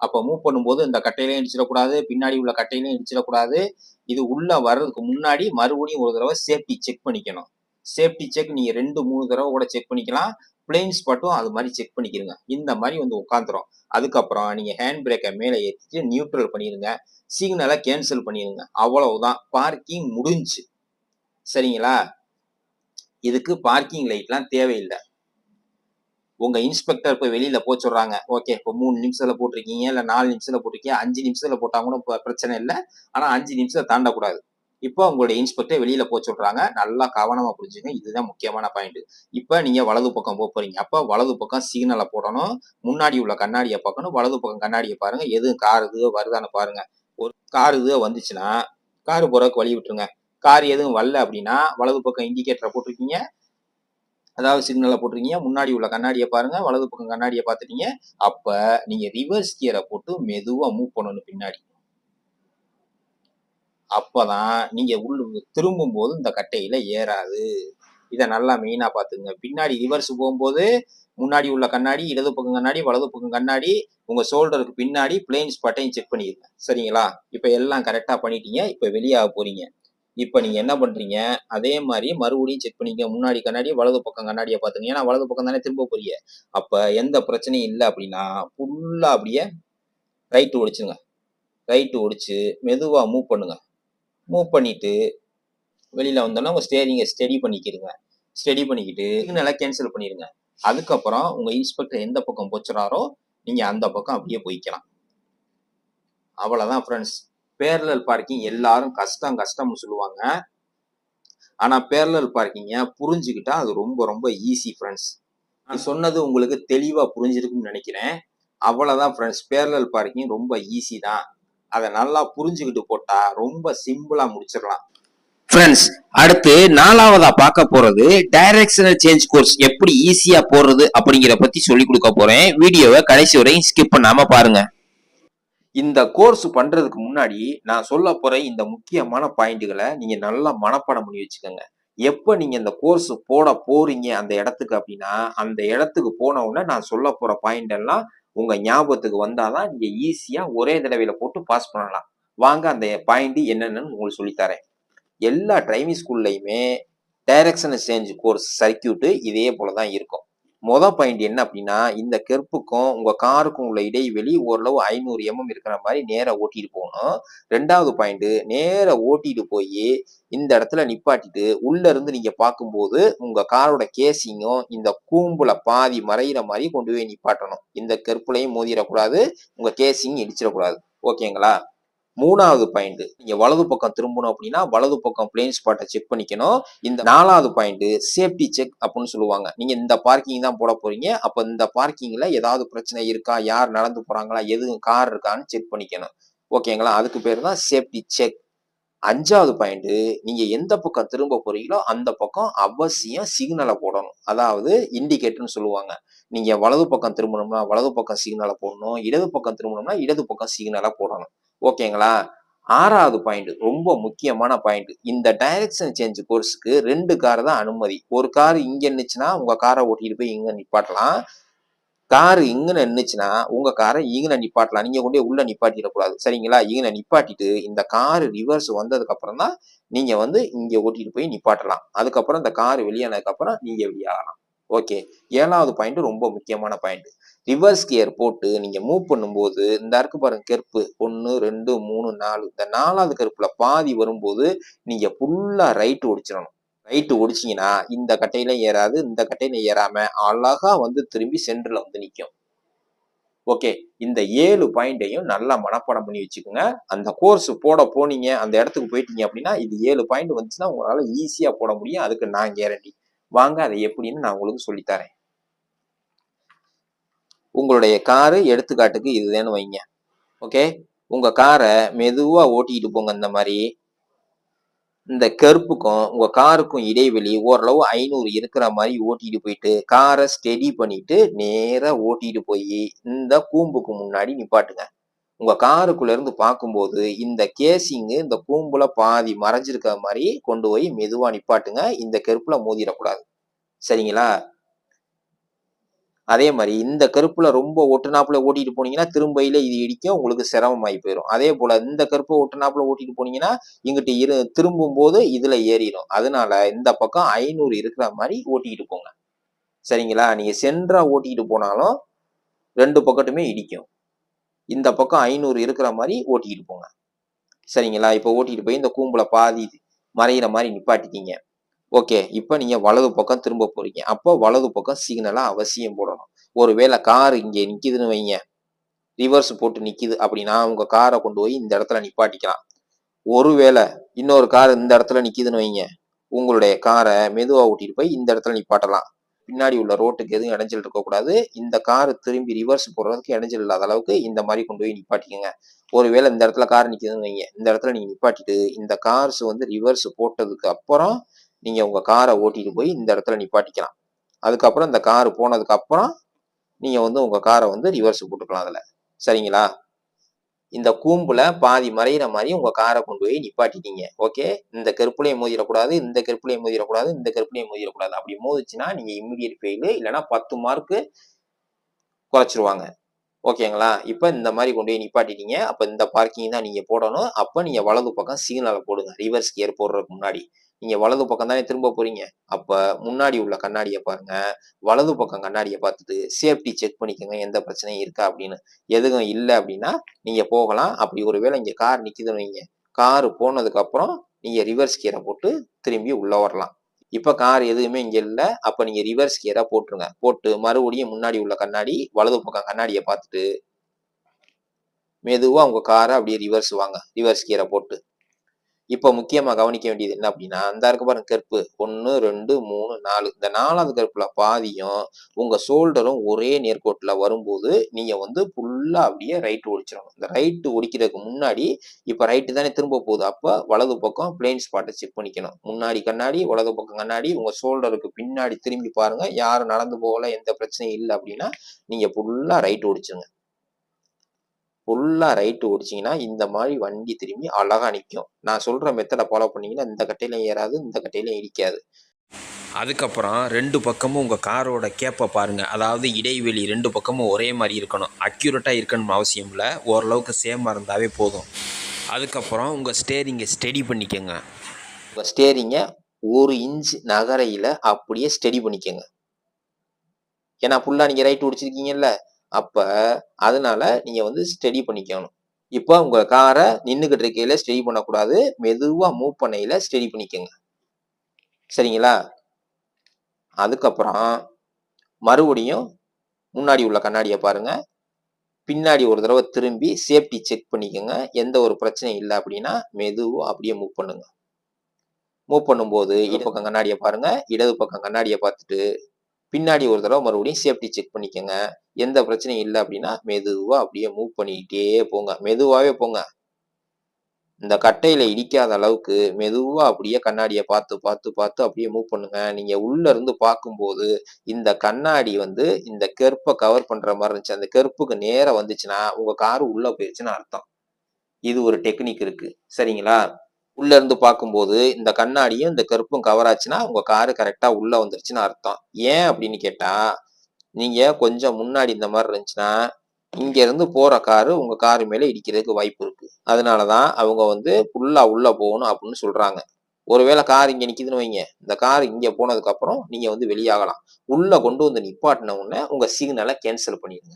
அப்போ மூவ் பண்ணும்போது இந்த கட்டையிலையும் இடிச்சிடக்கூடாது, பின்னாடி உள்ள கட்டையிலையும் இடிச்சிடக்கூடாது. இது உள்ள வர்றதுக்கு முன்னாடி மறுபடியும் ஒரு தடவை சேஃப்டி செக் பண்ணிக்கணும். சேஃப்டி செக் நீங்க 2-3 தடவை கூட செக் பண்ணிக்கலாம். பிளைன் ஸ்பாட்டும் அது மாதிரி செக் பண்ணிக்கிறங்க. இந்த மாதிரி வந்து உட்காந்துரும். அதுக்கப்புறம் நீங்க ஹேண்ட் பிரேக்கை மேலே ஏற்றிட்டு நியூட்ரல் பண்ணிடுங்க. சிக்னலை கேன்சல் பண்ணிடுங்க. அவ்வளவுதான், பார்க்கிங் முடிஞ்சு. சரிங்களா? இதுக்கு பார்க்கிங் லைட்லாம் தேவையில்லை. உங்க இன்ஸ்பெக்டர் இப்போ வெளியில போக சொல்றாங்க. ஓகே, இப்போ 3 நிமிஷத்துல போட்டிருக்கீங்க, இல்ல 4 நிமிஷத்துல போட்டிருக்கீங்க, 5 நிமிஷத்துல போட்டா கூட பிரச்சனை இல்லை. ஆனா 5 நிமிஷத்தை தாண்டக்கூடாது. இப்போ உங்களுடைய இன்ஸ்பெக்டர் வெளியில போக சொல்றாங்க. நல்லா கவனமா புரிஞ்சுங்க. இதுதான் முக்கியமான பாயிண்ட். இப்ப நீங்க வலது பக்கம் போறீங்க. அப்ப வலது பக்கம் சிக்னலை போடணும். முன்னாடி உள்ள கண்ணாடியை பார்க்கணும். வலது பக்கம் கண்ணாடியை பாருங்க. எதுவும் கார் இது வருதான்னு பாருங்க. ஒரு கார் இது வந்துச்சுன்னா கார் போறதுக்கு வழி விட்டுருங்க. கார் எதுவும் வரல அப்படின்னா வலது பக்கம் இண்டிகேட்டரை போட்டிருக்கீங்க, அதாவது சிக்னலை போட்டிருக்கீங்க. முன்னாடி உள்ள கண்ணாடியை பாருங்க, வலது பக்கம் கண்ணாடியை பார்த்துட்டீங்க. அப்ப நீங்க ரிவர்ஸ் கியரை போட்டு மெதுவா மூவ் பண்ணணும் பின்னாடி. அப்பதான் நீங்க திரும்பும் போது இந்த கட்டையில ஏறாது. இதை நல்லா மெயினா பாத்துங்க. பின்னாடி ரிவர்ஸ் போகும்போது முன்னாடி உள்ள கண்ணாடி, இடது பக்கம் கண்ணாடி, வலது பக்கம் கண்ணாடி, உங்க ஷோல்டருக்கு பின்னாடி பிளைன் ஸ்பாட்டையும் செக் பண்ணிடுங்க. சரிங்களா? இப்ப எல்லாம் கரெக்டா பண்ணிட்டீங்க. இப்ப வெளியாக போறீங்க. இப்ப நீங்க என்ன பண்றீங்க, அதே மாதிரி மறுபடியும் செக் பண்ணிக்க. முன்னாடி கண்ணாடி, வலது பக்கம் கண்ணாடியை பாத்துங்க. ஏன்னா வலது பக்கம் தானே திரும்ப போறீங்க. அப்ப எந்த பிரச்சனையும் இல்லை அப்படின்னா ஃபுல்லா அப்படியே ரைட் ஓடிச்சுங்க. ரைட் ஓடிச்சு மெதுவா மூவ் பண்ணுங்க. மூவ் பண்ணிட்டு வெளியில வந்தோன்னா உங்க ஸ்டேரிங்கை ஸ்டெடி பண்ணிக்கிடுங்க. ஸ்டெடி பண்ணிக்கிட்டு சிக்னலை கேன்சல் பண்ணிடுங்க. அதுக்கப்புறம் உங்க இன்ஸ்பெக்டர் எந்த பக்கம் போச்சுறாரோ நீங்க அந்த பக்கம் அப்படியே போய்க்கலாம். அவ்வளவுதான் ஃப்ரெண்ட்ஸ். பேரலல் பார்க்கிங் எல்லாரும் கஷ்டம்னு சொல்லுவாங்க. ஆனா பேரலல் பார்க்கிங்க புரிஞ்சுக்கிட்டா அது ரொம்ப ரொம்ப ஈஸி ஃப்ரெண்ட்ஸ். நான் சொன்னது உங்களுக்கு தெளிவா புரிஞ்சிருக்குன்னு நினைக்கிறேன். அவ்வளவுதான் ஃப்ரெண்ட்ஸ். பேரலல் பார்க்கிங் ரொம்ப ஈஸி தான். அதை நல்லா புரிஞ்சுக்கிட்டு போட்டா ரொம்ப சிம்பிளா முடிச்சிடலாம். ஃப்ரெண்ட்ஸ், அடுத்து 4வதா பார்க்க போறது டைரக்ஷனல் சேஞ்ச் கோர்ஸ் எப்படி ஈஸியா போடுறது அப்படிங்கிற பத்தி சொல்லி கொடுக்க போறேன். வீடியோவை கடைசி வரையும் ஸ்கிப் பண்ணாம பாருங்க. இந்த கோர்ஸ் பண்றதுக்கு முன்னாடி நான் சொல்ல போற இந்த முக்கியமான பாயிண்ட்களை நீங்க நல்லா மனப்பாடம் பண்ணி வச்சுக்கோங்க. எப்ப நீங்க இந்த கோர்ஸ் போட போறீங்க அந்த இடத்துக்கு அப்படின்னா, அந்த இடத்துக்கு போன உடனே நான் சொல்ல போற பாயிண்ட் எல்லாம் உங்க ஞாபகத்துக்கு வந்தாதான் நீங்க ஈஸியா ஒரே தடவையில போட்டு பாஸ் பண்ணலாம். வாங்க அந்த பாயிண்ட் என்னன்னு உங்களுக்கு சொல்லித்தரேன். எல்லா டிரைவிங் ஸ்கூல்லையுமே டைரக்ஷனல் சேஞ்ச் கோர்ஸ் சர்க்கியூட் இதே போலதான் இருக்கும். பாயிண்ட் என்ன அப்படின்னா, இந்த கெர்ப்புக்கும் உங்க காருக்கும் உள்ள இடைவெளி ஓரளவு 500 mm இருக்கிற மாதிரி நேர ஓட்டிட்டு போகணும். 2வது பாயிண்ட், நேர ஓட்டிட்டு போய் இந்த இடத்துல நிப்பாட்டிட்டு உள்ள இருந்து நீங்க பார்க்கும்போது உங்க காரோட கேசிங்கும் இந்த கூம்புல பாதி மறைகிற மாதிரி கொண்டு போய் நிப்பாட்டணும். இந்த கெர்ப்புலையும் மோதிடக்கூடாது, உங்க கேசிங் இடிச்சிடக்கூடாது. ஓகேங்களா? 3வது பாயிண்ட், நீங்க வலது பக்கம் திரும்பணும் அப்படின்னா வலது பக்கம் பிளைன் ஸ்பாட்டை செக் பண்ணிக்கணும். இந்த 4வது பாயிண்ட் சேஃப்டி செக் அப்படின்னு சொல்லுவாங்க. நீங்க இந்த பார்க்கிங் தான் போட போறீங்க. அப்ப இந்த பார்க்கிங்ல ஏதாவது பிரச்சனை இருக்கா, யார் நடந்து போறாங்களா, எதுவும் கார் இருக்கான்னு செக் பண்ணிக்கணும். ஓகேங்களா? அதுக்கு பேர் தான் சேஃப்டி செக். 5வது பாயிண்ட், நீங்க எந்த பக்கம் திரும்ப போறீங்களோ அந்த பக்கம் அவசியம் சிக்னலை போடணும். அதாவது இண்டிகேட்டர்னு சொல்லுவாங்க. நீங்க வலது பக்கம் திரும்பணும்னா வலது பக்கம் சிக்னலை போடணும், இடது பக்கம் திரும்பணும்னா இடது பக்கம் சிக்னலை போடணும். ஓகேங்களா? 6வது பாயிண்ட் ரொம்ப முக்கியமான பாயிண்ட். இந்த டைரக்ஷன் சேஞ்ச் கோர்ஸுக்கு 2 கார் தான் அனுமதி. ஒரு கார் இங்க இருந்துச்சுன்னா உங்க காரை ஓட்டிட்டு போய் இங்க நிப்பாட்டலாம். காரு இங்கன நின்னுச்சுன்னா உங்க காரை இங்கன நிப்பாட்டலாம். நீங்க கொண்டு போய் உள்ள நிப்பாட்டிடக்கூடாது. சரிங்களா? இங்கன நிப்பாட்டிட்டு இந்த காரு ரிவர்ஸ் வந்ததுக்கு அப்புறம் தான் நீங்க வந்து இங்க ஓட்டிட்டு போய் நிப்பாட்டலாம். அதுக்கப்புறம் இந்த காரு வெளியானதுக்கு அப்புறம் நீங்க வெளியாகலாம். ஓகே. 7வது பாயிண்ட் ரொம்ப முக்கியமான பாயிண்ட். ரிவர்ஸ் கியர் போட்டு நீங்க மூவ் பண்ணும்போது இந்த இருக்கு பாருங்க கெர்ப்பு 1, 2, 3, 4 இந்த 4வது கெர்ப்புல பாதி வரும்போது நீங்க ஃபுல்லா ரைட் ஒடிச்சிடணும். ரைட்டு ஒடிச்சீங்கன்னா இந்த கட்டையில ஏறாது, இந்த கட்டையில ஏறாம அழகா வந்து திரும்பி சென்டர்ல வந்து நிக்கும். ஓகே. இந்த 7 பாயிண்ட்டையும் நல்லா மனப்பாடம் பண்ணி வச்சுக்கோங்க. அந்த கோர்ஸ் போட போனீங்க, அந்த இடத்துக்கு போயிட்டீங்க அப்படின்னா இது 7 பாயிண்ட் வந்துச்சுன்னா உங்களால ஈஸியா போட முடியும். அதுக்கு நான் கேரண்டி. வாங்க அதை எப்படின்னு நான் உங்களுக்கு சொல்லித்தரேன். உங்களுடைய காரு எடுத்துக்காட்டுக்கு இதுதான்னு வைங்க. ஓகே. உங்க காரை மெதுவா ஓட்டிட்டு போங்க. இந்த மாதிரி இந்த கெர்ப்புக்கும் உங்க காருக்கும் இடைவெளி ஓரளவு 500 இருக்கிற மாதிரி ஓட்டிட்டு போயிட்டு காரை ஸ்டெடி பண்ணிட்டு நேரா ஓட்டிட்டு போய் இந்த கூம்புக்கு முன்னாடி நிப்பாட்டுங்க. உங்க காருக்குள்ள இருந்து பார்க்கும்போது இந்த கேசிங் இந்த கூம்புல பாதி மறைஞ்சிருக்கிற மாதிரி கொண்டு போய் மெதுவா நிப்பாட்டுங்க. இந்த கெர்ப்புல மோதிடக்கூடாது. சரிங்களா? அதே மாதிரி இந்த கருப்புல ரொம்ப ஒட்டுனாப்புல ஓட்டிட்டு போனீங்கன்னா திரும்பையில இது இடிக்கும், உங்களுக்கு சிரமமாயி போயிடும். அதே போல இந்த கருப்பை ஒட்டுனாப்புல ஓட்டிட்டு போனீங்கன்னா இங்கிட்டு திரும்பும் போது இதுல ஏறிடும். அதனால இந்த பக்கம் 500 இருக்கிற மாதிரி ஓட்டிக்கிட்டு போங்க. சரிங்களா? நீங்க சென்ட்ரா ஓட்டிட்டு போனாலும் 2 பக்கத்துமே இடிக்கும். இந்த பக்கம் 500 இருக்கிற மாதிரி ஓட்டிக்கிட்டு போங்க. சரிங்களா? இப்ப ஓட்டிட்டு போய் இந்த கூம்புல பாதி மறையிற மாதிரி நிப்பாட்டிட்டீங்க. ஓகே. இப்ப நீங்க வலது பக்கம் திரும்ப போறீங்க. அப்போ வலது பக்கம் சிக்னலா அவசியம் போடணும். ஒருவேளை கார் இங்க நிக்குதுன்னு வைங்க, ரிவர்ஸ் போட்டு நிக்குது அப்படின்னா உங்க காரை கொண்டு போய் இந்த இடத்துல நிப்பாட்டிக்கலாம். ஒருவேளை இன்னொரு கார் இந்த இடத்துல நிக்குதுன்னு வைங்க, உங்களுடைய காரை மெதுவா ஓட்டிட்டு போய் இந்த இடத்துல நிப்பாட்டலாம். பின்னாடி உள்ள ரோட்டுக்கு எதுவும் இடைஞ்சல் இருக்கக்கூடாது. இந்த கார் திரும்பி ரிவர்ஸ் போடுறதுக்கு இடைஞ்சல் இல்லாத அளவுக்கு இந்த மாதிரி கொண்டு போய் நிப்பாட்டிக்கங்க. ஒருவேளை இந்த இடத்துல கார் நிக்குதுன்னு வைங்க, இந்த இடத்துல நீங்க நிப்பாட்டிட்டு இந்த கார்ஸ் வந்து ரிவர்ஸ் போட்டதுக்கு அப்புறம் நீங்க உங்க காரை ஓட்டிட்டு போய் இந்த இடத்துல நிப்பாட்டிக்கலாம். அதுக்கப்புறம் இந்த கார் போனதுக்கு அப்புறம் நீங்க வந்து உங்க காரை வந்து ரிவர்ஸ் போட்டுக்கலாம் அதுல. சரிங்களா? இந்த கூம்புல பாதி மறையிற மாதிரி உங்க காரை கொண்டு போய் நிப்பாட்டிட்டீங்க. ஓகே. இந்த கெர்ப்புலையும் மோதிடக்கூடாது, இந்த கெர்ப்புலையும் மோதிடக்கூடாது, இந்த கெர்ப்புலையும் மோதிடக்கூடாது. அப்படி மோதிச்சுன்னா நீங்க இம்மிடியட் ஃபெயில், இல்லைன்னா 10 மார்க்கு குறைச்சிருவாங்க. ஓகேங்களா? இப்ப இந்த மாதிரி கொண்டு போய் நிப்பாட்டிட்டீங்க. அப்ப இந்த பார்க்கிங் தான் நீங்க போடணும். அப்ப நீங்க வலது பக்கம் சிக்னலை போடுங்க. ரிவர்ஸ் கியர் போடுறதுக்கு முன்னாடி நீங்க வலது பக்கம் தானே திரும்ப போறீங்க. அப்ப முன்னாடி உள்ள கண்ணாடியை பாருங்க. வலது பக்கம் கண்ணாடியை பார்த்துட்டு சேஃப்டி செக் பண்ணிக்கோங்க, எந்த பிரச்சனையும் இருக்கா அப்படின்னு. எதுவும் இல்லை அப்படின்னா நீங்க போகலாம். அப்படி ஒருவேளை இங்க கார் நிக்குதுன்னு வைங்க, கார் போனதுக்கு அப்புறம் நீங்க ரிவர்ஸ் கியரை போட்டு திரும்பி உள்ள வரலாம். இப்ப கார் எதுவுமே இங்க இல்ல. அப்ப நீங்க ரிவர்ஸ் கியரா போட்டுருங்க. போட்டு மறுபடியும் முன்னாடி உள்ள கண்ணாடி வலது பக்கம் கண்ணாடியை பார்த்துட்டு மெதுவா உங்க காரை அப்படியே ரிவர்ஸ் வாங்க. ரிவர்ஸ் கியரை போட்டு இப்ப முக்கியமா கவனிக்க வேண்டியது என்ன அப்படின்னா, அந்த இருக்கு பாருங்க கெர்ப்பு 1, 2, 3, 4 இந்த 4வது கெர்ப்புல பாதியும் உங்க ஷோல்டரும் ஒரே நேர்கோட்டுல வரும்போது நீங்க வந்து ஃபுல்லா அப்படியே ரைட் ஒடிச்சிடணும். இந்த ரைட்டு ஒடிக்கிறதுக்கு முன்னாடி இப்ப ரைட்டு தானே திரும்ப போகுது. அப்ப வலது பக்கம் பிளைன் ஸ்பாட்டை செக் பண்ணிக்கணும். முன்னாடி கண்ணாடி, வலது பக்கம் கண்ணாடி, உங்க ஷோல்டருக்கு பின்னாடி திரும்பி பாருங்க. யாரும் நடந்து போகல, எந்த பிரச்சனையும் இல்லை அப்படின்னா நீங்க ஃபுல்லா ரைட் ஒடிச்சிருங்க. ஃபுல்லா ரைட்டு ஓடிச்சிங்கன்னா இந்த மாதிரி வண்டி திரும்பி அழகா நிற்கும். நான் சொல்ற மெத்தடை ஃபாலோ பண்ணீங்கன்னா இந்த கட்டையிலும் ஏறாது, இந்த கட்டையிலும் இடிக்காது. அதுக்கப்புறம் 2 பக்கமும் உங்கள் காரோட கேப்பை பாருங்கள். அதாவது இடைவெளி 2 பக்கமும் ஒரே மாதிரி இருக்கணும். அக்யூரேட்டாக இருக்கணும்னு அவசியம் இல்லை, ஓரளவுக்கு சேமாக இருந்தாவே போதும். அதுக்கப்புறம் உங்கள் ஸ்டேரிங்கை ஸ்டெடி பண்ணிக்கோங்க. உங்கள் ஸ்டேரிங்கை 1 இன்ச் நகரையில் அப்படியே ஸ்டெடி பண்ணிக்கோங்க. ஏன்னா ஃபுல்லாக நீங்கள் ரைட்டு ஓடிச்சிருக்கீங்கல்ல, அப்போ அதனால நீங்கள் வந்து ஸ்டெடி பண்ணிக்கணும். இப்போ உங்கள் காரை நின்றுக்கிட்டு இருக்கையில் ஸ்டெடி பண்ணக்கூடாது, மெதுவாக மூவ் பண்ணையில் ஸ்டெடி பண்ணிக்கோங்க. சரிங்களா? அதுக்கப்புறம் மறுபடியும் முன்னாடி உள்ள கண்ணாடியை பாருங்க. பின்னாடி ஒரு தடவை திரும்பி சேஃப்டி செக் பண்ணிக்கோங்க. எந்த ஒரு பிரச்சனையும் இல்லை அப்படின்னா மெதுவாக அப்படியே மூவ் பண்ணுங்க. மூவ் பண்ணும்போது இடது பக்கம் கண்ணாடியை பாருங்க. இடது பக்கம் கண்ணாடியை பார்த்துட்டு பின்னாடி ஒரு தடவை மறுபடியும் சேஃப்டி செக் பண்ணிக்கோங்க. எந்த பிரச்சனையும் இல்லை அப்படின்னா மெதுவாக அப்படியே மூவ் பண்ணிக்கிட்டே போங்க. மெதுவாகவே போங்க. இந்த கட்டையில இடிக்காத அளவுக்கு மெதுவா அப்படியே கண்ணாடியை பார்த்து பார்த்து பார்த்து அப்படியே மூவ் பண்ணுங்க. நீங்க உள்ள இருந்து பார்க்கும்போது இந்த கண்ணாடி வந்து இந்த கெர்ப்பை கவர் பண்ற மாதிரி இருந்துச்சு. அந்த கெர்ப்புக்கு நேரா வந்துச்சுன்னா உங்க காரு உள்ள போயிருச்சுன்னு அர்த்தம். இது ஒரு டெக்னிக் இருக்கு. சரிங்களா? உள்ள இருந்து பார்க்கும்போது இந்த கண்ணாடியும் இந்த கெர்ப்பும் கவர் ஆச்சுன்னா உங்க காரு கரெக்டா உள்ள வந்துருச்சுன்னு அர்த்தம். ஏன் அப்படின்னு கேட்டா, நீங்க கொஞ்சம் முன்னாடி இந்த மாதிரி இருந்துச்சுன்னா இங்க இருந்து போற காரு உங்க காரு மேல இடிக்கிறதுக்கு வாய்ப்பு இருக்கு. அதனாலதான் அவங்க வந்து ஃபுல்லா உள்ள போகணும் அப்படின்னு சொல்றாங்க. ஒருவேளை கார் இங்க நிக்குதுன்னு வைங்க, இந்த கார் இங்க போனதுக்கு அப்புறம் நீங்க வந்து வெளியாகலாம். உள்ள கொண்டு வந்து நிப்பாட்டின உடனே உங்க சிக்னலை கேன்சல் பண்ணிடுங்க.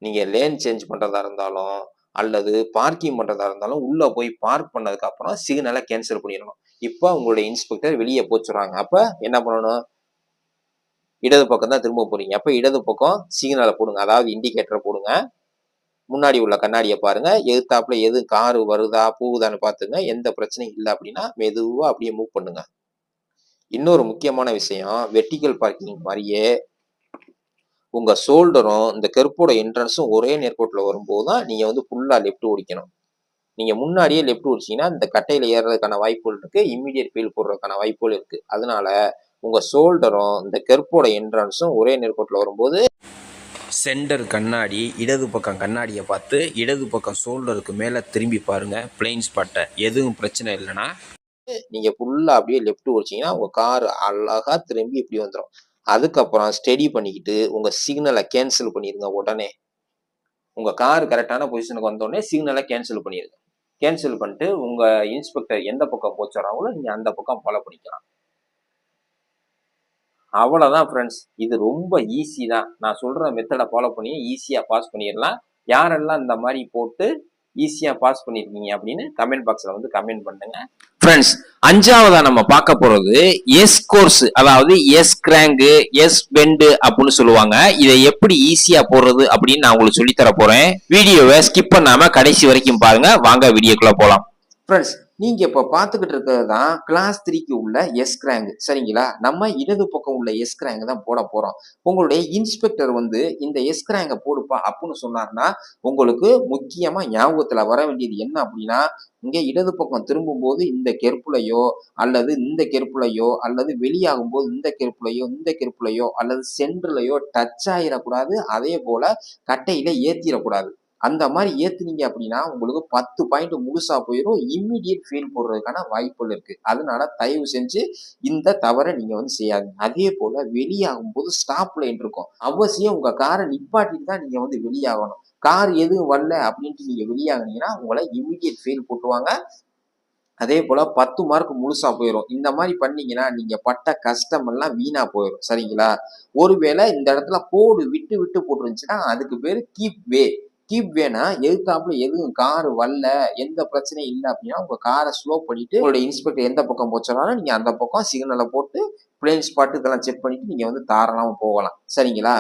நீங்க லேன் சேஞ்ச் பண்றதா இருந்தாலும் அல்லது பார்க்கிங் பண்றதா இருந்தாலும் உள்ள போய் பார்க் பண்ணதுக்கு அப்புறம் சிக்னலை கேன்சல் பண்ணிடணும். இப்ப உங்களுடைய இன்ஸ்பெக்டர் வெளியே போச்சுறாங்க. அப்ப என்ன பண்ணணும்? இடது பக்கம் தான் திரும்ப போறீங்க. அப்ப இடது பக்கம் சிக்னலை போடுங்க, அதாவது இண்டிகேட்டரை போடுங்க. முன்னாடி உள்ள கண்ணாடியை பாருங்க, எதிர்த்தாப்புல எது காரு வருதா போகுதான்னு பாத்துங்க. எந்த பிரச்சனையும் இல்லை அப்படின்னா மெதுவா அப்படியே மூவ் பண்ணுங்க. இன்னொரு முக்கியமான விஷயம், வெர்டிகல் பார்க்கிங் மாதிரியே உங்க ஷோல்டரும் இந்த கெர்ப்போட என்ட்ரன்ஸும் ஒரே நேர்கோட்டில் வரும்போது தான் நீங்க வந்து ஃபுல்லா லெஃப்ட் ஓடிக்கணும். நீங்க முன்னாடியே லெஃப்ட் ஓடிச்சீங்கன்னா இந்த கட்டையில ஏறுறதுக்கான வாய்ப்புகள் இருக்கு, இம்மிடியட் ஃபீல் போடுறதுக்கான வாய்ப்புகள் இருக்கு. அதனால உங்க ஷோல்டரும் இந்த கெர்ப்போட என்ட்ரன்ஸும் ஒரே நேர்கோட்டில் வரும்போது சென்டர் கண்ணாடி இடது பக்கம் கண்ணாடியை பார்த்து இடது பக்கம் ஷோல்டருக்கு மேலே திரும்பி பாருங்கள். பிளைன் ஸ்பாட்டை எதுவும் பிரச்சனை இல்லைன்னா நீங்க ஃபுல்லா அப்படியே லெஃப்ட் ஓடிச்சீங்கன்னா உங்க கார் அழகா திரும்பி இப்படி வந்துடும். அதுக்கப்புறம் ஸ்டெடி பண்ணிக்கிட்டு உங்க சிக்னலை கேன்சல் பண்ணிருங்க. உடனே உங்க கார் கரெக்டான பொசிஷனுக்கு வந்தோடனே சிக்னலை கேன்சல் பண்ணிருங்க. கேன்சல் பண்ணிட்டு உங்க இன்ஸ்பெக்டர் எந்த பக்கம் போச்சுறாங்களோ நீங்க அந்த பக்கம் ஃபாலோ பண்ணிக்கலாம். அவ்வளவுதான் ஃப்ரெண்ட்ஸ். இது ரொம்ப ஈஸி தான். நான் சொல்ற மெத்தடை ஃபாலோ பண்ணி ஈஸியா பாஸ் பண்ணிடலாம். யாரெல்லாம் இந்த மாதிரி போட்டு ஈஸியா பாஸ் பண்ணிருக்கீங்க அப்படின்னு கமெண்ட் பாக்ஸ்ல வந்து கமெண்ட் பண்ணுங்க. ஃப்ரெண்ட்ஸ், அஞ்சாவதா நம்ம பார்க்க போறது எஸ் கோர்ஸ், அதாவது எஸ் கிராங்க், எஸ் பெண்ட் அப்படின்னு சொல்லுவாங்க. இதை எப்படி ஈஸியா போடுறது அப்படின்னு நான் உங்களுக்கு சொல்லி தர போறேன். வீடியோவை ஸ்கிப் பண்ணாம கடைசி வரைக்கும் பாருங்க. வாங்க வீடியோக்குள்ள போலாம். ஃப்ரெண்ட்ஸ், நீங்க இப்ப பாத்துக்கிட்டு இருக்கிறது தான் கிளாஸ் 3க்கு உள்ள எஸ் கிராங்க். சரிங்களா? நம்ம இடது பக்கம் உள்ள எஸ் கிராங்க் தான் போட போறோம். உங்களுடைய இன்ஸ்பெக்டர் வந்து இந்த எஸ் கிராங்க போடுப்பா அப்படின்னு சொன்னார்னா உங்களுக்கு முக்கியமா ஞாபகத்துல வர வேண்டியது என்ன அப்படின்னா, இங்க இடது பக்கம் திரும்பும் போது இந்த கெர்ப்புலையோ அல்லது இந்த கெர்ப்புலையோ அல்லது வெளியாகும் போது இந்த கெர்ப்புலையோ அல்லது சென்டர்லையோ டச் ஆயிடக்கூடாது. அதே போல கட்டையில ஏத்திடக்கூடாது. அந்த மாதிரி ஏத்துனீங்க அப்படின்னா உங்களுக்கு 10 பாயிண்ட் முழுசா போயிடும். இம்மிடியட் ஃபெயில் போடுறதுக்கான வாய்ப்புகள் இருக்கு. அதனால தயவு செஞ்சு இந்த தவறை நீங்க வந்து செய்யாதீங்க. அதே போல வெளியாகும் போது ஸ்டாப் லைன் இருக்கும். அவசியம் உங்க காரை நிப்பாட்டிட்டு தான் நீங்க வந்து வெளியாகணும். கார் எதுவும் வரல அப்படின்ட்டு நீங்க வெளியாகினீங்கன்னா உங்களை இம்மிடியட் ஃபெயில் போட்டுருவாங்க. அதே போல 10 மார்க் முழுசா போயிடும். இந்த மாதிரி பண்ணீங்கன்னா நீங்க பட்ட கஷ்டம் எல்லாம் வீணா போயிடும். சரிங்களா? ஒருவேளை இந்த இடத்துல கோடு விட்டு விட்டு போட்டுருந்துச்சுன்னா அதுக்கு பேரு கீப் வே. கீப் வேனா எதிர்த்தாப்புல எதுவும் கார் வரல, எந்த பிரச்சனையும் இல்லை அப்படின்னா உங்க காரை ஸ்லோ பண்ணிட்டு உங்களுடைய இன்ஸ்பெக்டர் எந்த பக்கம் போச்சாலும் நீங்க அந்த பக்கம் சிக்னலை போட்டு பிளைன் ஸ்பாட் இதெல்லாம் செக் பண்ணிட்டு நீங்க வந்து தாராளமா போகலாம். சரிங்களா?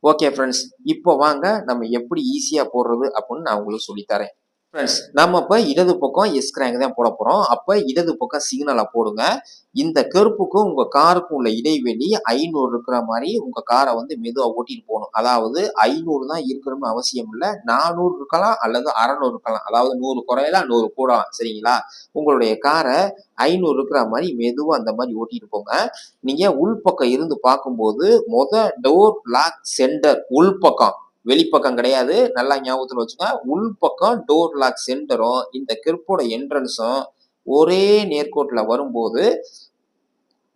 ஓகே ஃப்ரெண்ட்ஸ், இப்போ வாங்க நம்ம எப்படி ஈஸியா போடுறது அப்படின்னு நான் உங்களுக்கு சொல்லித்தரேன். ஃப்ரெண்ட்ஸ், நம்ம இப்ப இடது பக்கம் எஸ் கிராங்க் தான் போட போறோம். அப்ப இடது பக்கம் சிக்னலை போடுங்க. இந்த கெர்ப்புக்கும் உங்க காருக்கும் உள்ள இடைவெளி 500 இருக்கிற மாதிரி உங்க காரை வந்து மெதுவா ஓட்டிட்டு போகணும். அதாவது 500 தான் இருக்கணும்னு அவசியம் இல்லை. 400 இருக்கலாம் அல்லது 600 இருக்கலாம். அதாவது 100 குறையலாம் 100 கூடலாம். சரிங்களா? உங்களுடைய காரை 500 இருக்கிற மாதிரி மெதுவா அந்த மாதிரி ஓட்டிட்டு போங்க. நீங்க உள்பக்கம் இருந்து பார்க்கும்போது டோர் லாக் சென்டர் உள்பக்கம், வெளிப்பக்கம் கிடையாது. நல்லா ஞாபகத்துல வச்சுங்க. உள்பக்கம் டோர் லாக் சென்டரும் இந்த கெர்ப்போட என்ட்ரன்ஸும் ஒரே நேர்கோட்டுல வரும்போது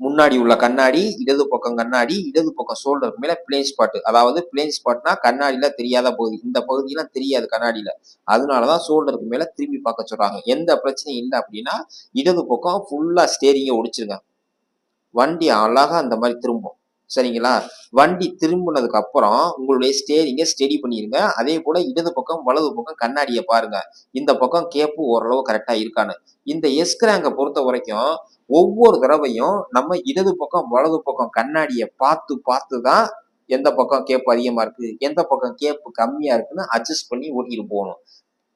முன்னாடி உள்ள கண்ணாடி, இடது பக்கம் கண்ணாடி, இடது பக்கம் ஷோல்டருக்கு மேல பிளைன் ஸ்பாட். அதாவது பிளைன் ஸ்பாட்னா கண்ணாடியில தெரியாத பகுதி. இந்த பகுதியெல்லாம் தெரியாது கண்ணாடியில. அதனாலதான் ஷோல்டருக்கு மேல திரும்பி பார்க்க சொல்றாங்க. எந்த பிரச்சனையும் இல்லை அப்படின்னா இடது பக்கம் ஃபுல்லா ஸ்டேரிங்க ஒடிச்சிருங்க. வண்டி அழகா அந்த மாதிரி திரும்பும். சரிங்களா? வண்டி திரும்பினதுக்கு அப்புறம் உங்களுடைய ஸ்டேரிங்க ஸ்டெடி பண்ணிருங்க. அதே போல இடது பக்கம் வலது பக்கம் கண்ணாடியை பாருங்க. இந்த பக்கம் கேப்பு ஓரளவு கரெக்டா இருக்கான்னு. இந்த எஸ் கிராங்க பொறுத்த வரைக்கும் ஒவ்வொரு தடவையும் நம்ம இடது பக்கம் வலது பக்கம் கண்ணாடியை பார்த்து பார்த்து தான் எந்த பக்கம் கேப்பு அதிகமா இருக்கு, எந்த பக்கம் கேப்பு கம்மியா இருக்குன்னு அட்ஜஸ்ட் பண்ணி ஓட்டிட்டு போகணும்.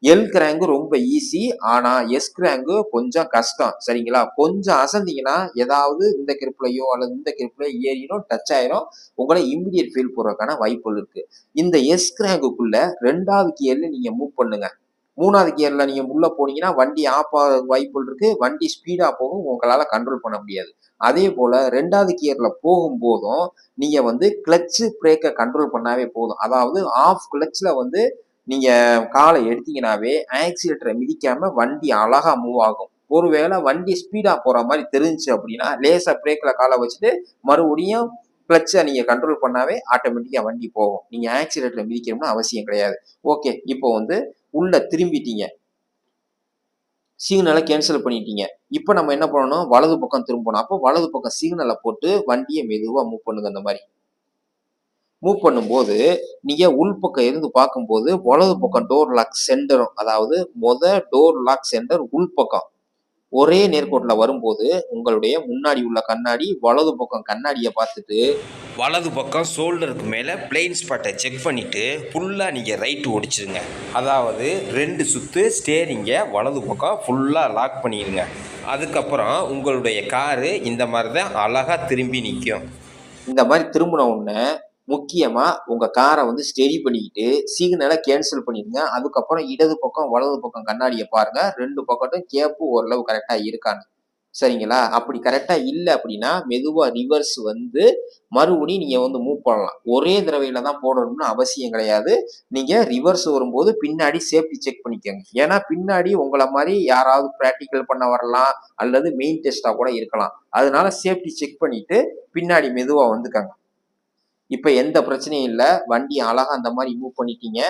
எல் கிராங்கு ரொம்ப ஈஸி. ஆனா எஸ் கிராங்கு கொஞ்சம் கஷ்டம். சரிங்களா? கொஞ்சம் அசந்தீங்கன்னா ஏதாவது இந்த கெர்ப்புலையோ அல்லது இந்த கெர்ப்புலையோ ஏறிடும், டச் ஆயிரும். உங்களை இம்மிடியட் ஃபெயில் போடுறதுக்கான வாய்ப்புகள் இருக்கு. இந்த எஸ் கிராங்குக்குள்ள 2வது கியர்ல நீங்க மூவ் பண்ணுங்க. 3வது கியர்ல நீங்க உள்ள போனீங்கன்னா வண்டி ஆஃப் ஆக வாய்ப்புகள் இருக்கு. வண்டி ஸ்பீடா போகும், உங்களால கண்ட்ரோல் பண்ண முடியாது. அதே போல 2வது கியர்ல போகும்போதும் நீங்க வந்து கிளட்ச் பிரேக்கை கண்ட்ரோல் பண்ணாவே போதும். அதாவது ஆஃப் கிளட்ச்ல வந்து நீங்க காலை எடுத்தீங்கன்னாவே ஆக்சிலேட்டரை மிதிக்காம வண்டி அழகா மூவ் ஆகும். ஒருவேளை வண்டி ஸ்பீடா போற மாதிரி தெரிஞ்சுச்சு அப்படின்னா லேசா பிரேக்ல காலை வச்சுட்டு மறுபடியும் கிளச்சை நீங்க கண்ட்ரோல் பண்ணாவே ஆட்டோமேட்டிக்கா வண்டி போகும். நீங்க ஆக்சிலேட்டர்ல மிதிக்கணும்னு அவசியம் கிடையாது. ஓகே, இப்போ வந்து உள்ள திரும்பிட்டீங்க, சிக்னலை கேன்சல் பண்ணிட்டீங்க. இப்போ நம்ம என்ன பண்ணணும், வலது பக்கம் திரும்பணும். அப்போ வலது பக்கம் சிக்னலை போட்டு வண்டியை மெதுவா மூவ் பண்ணுங்க. அந்த மாதிரி மூவ் பண்ணும்போது நீங்க உள்பக்கம் இருந்து பார்க்கும்போது வலது பக்கம் டோர் லாக் சென்டரும், அதாவது டோர் லாக் சென்டர் உள்பக்கம் ஒரே நேர்கோட்டுல வரும்போது உங்களுடைய முன்னாடி உள்ள கண்ணாடி வலது பக்கம் கண்ணாடியை பார்த்துட்டு வலது பக்கம் ஷோல்டருக்கு மேலே பிளெயின் ஸ்பாட்டை செக் பண்ணிவிட்டு ஃபுல்லாக நீங்கள் ரைட்டு ஓடிச்சிருங்க. அதாவது 2 சுற்று ஸ்டேரிங்கை வலது பக்கம் ஃபுல்லாக லாக் பண்ணிடுங்க. அதுக்கப்புறம் உங்களுடைய காரு இந்த மாதிரி தான் அழகாக திரும்பி நிற்கும். இந்த மாதிரி திரும்பின உடனே முக்கியமா உங்க காரை வந்து ஸ்டெடி பண்ணிக்கிட்டு சிக்னலை கேன்சல் பண்ணிடுங்க. அதுக்கப்புறம் இடது பக்கம் வலது பக்கம் கண்ணாடியை பாருங்க, 2 பக்கட்டும் கேப்பு ஓரளவு கரெக்டா இருக்கான்னு. சரிங்களா? அப்படி கரெக்டா இல்லை அப்படின்னா மெதுவா ரிவர்ஸ் வந்து மறுபடியும் நீங்க வந்து மூவ் பண்ணலாம். ஒரே தடவையில தான் போடணும்னு அவசியம் கிடையாது. நீங்க ரிவர்ஸ் வரும்போது பின்னாடி சேஃப்டி செக் பண்ணிக்கோங்க. ஏன்னா பின்னாடி உங்களை மாதிரி யாராவது பிராக்டிக்கல் பண்ண வரலாம், அல்லது மெயின் டெஸ்டா கூட இருக்கலாம். அதனால சேஃப்டி செக் பண்ணிட்டு பின்னாடி மெதுவா வந்துக்கங்க. இப்ப எந்த பிரச்சனையும் இல்லை, வண்டி அழகா அந்த மாதிரி மூவ் பண்ணிட்டீங்க.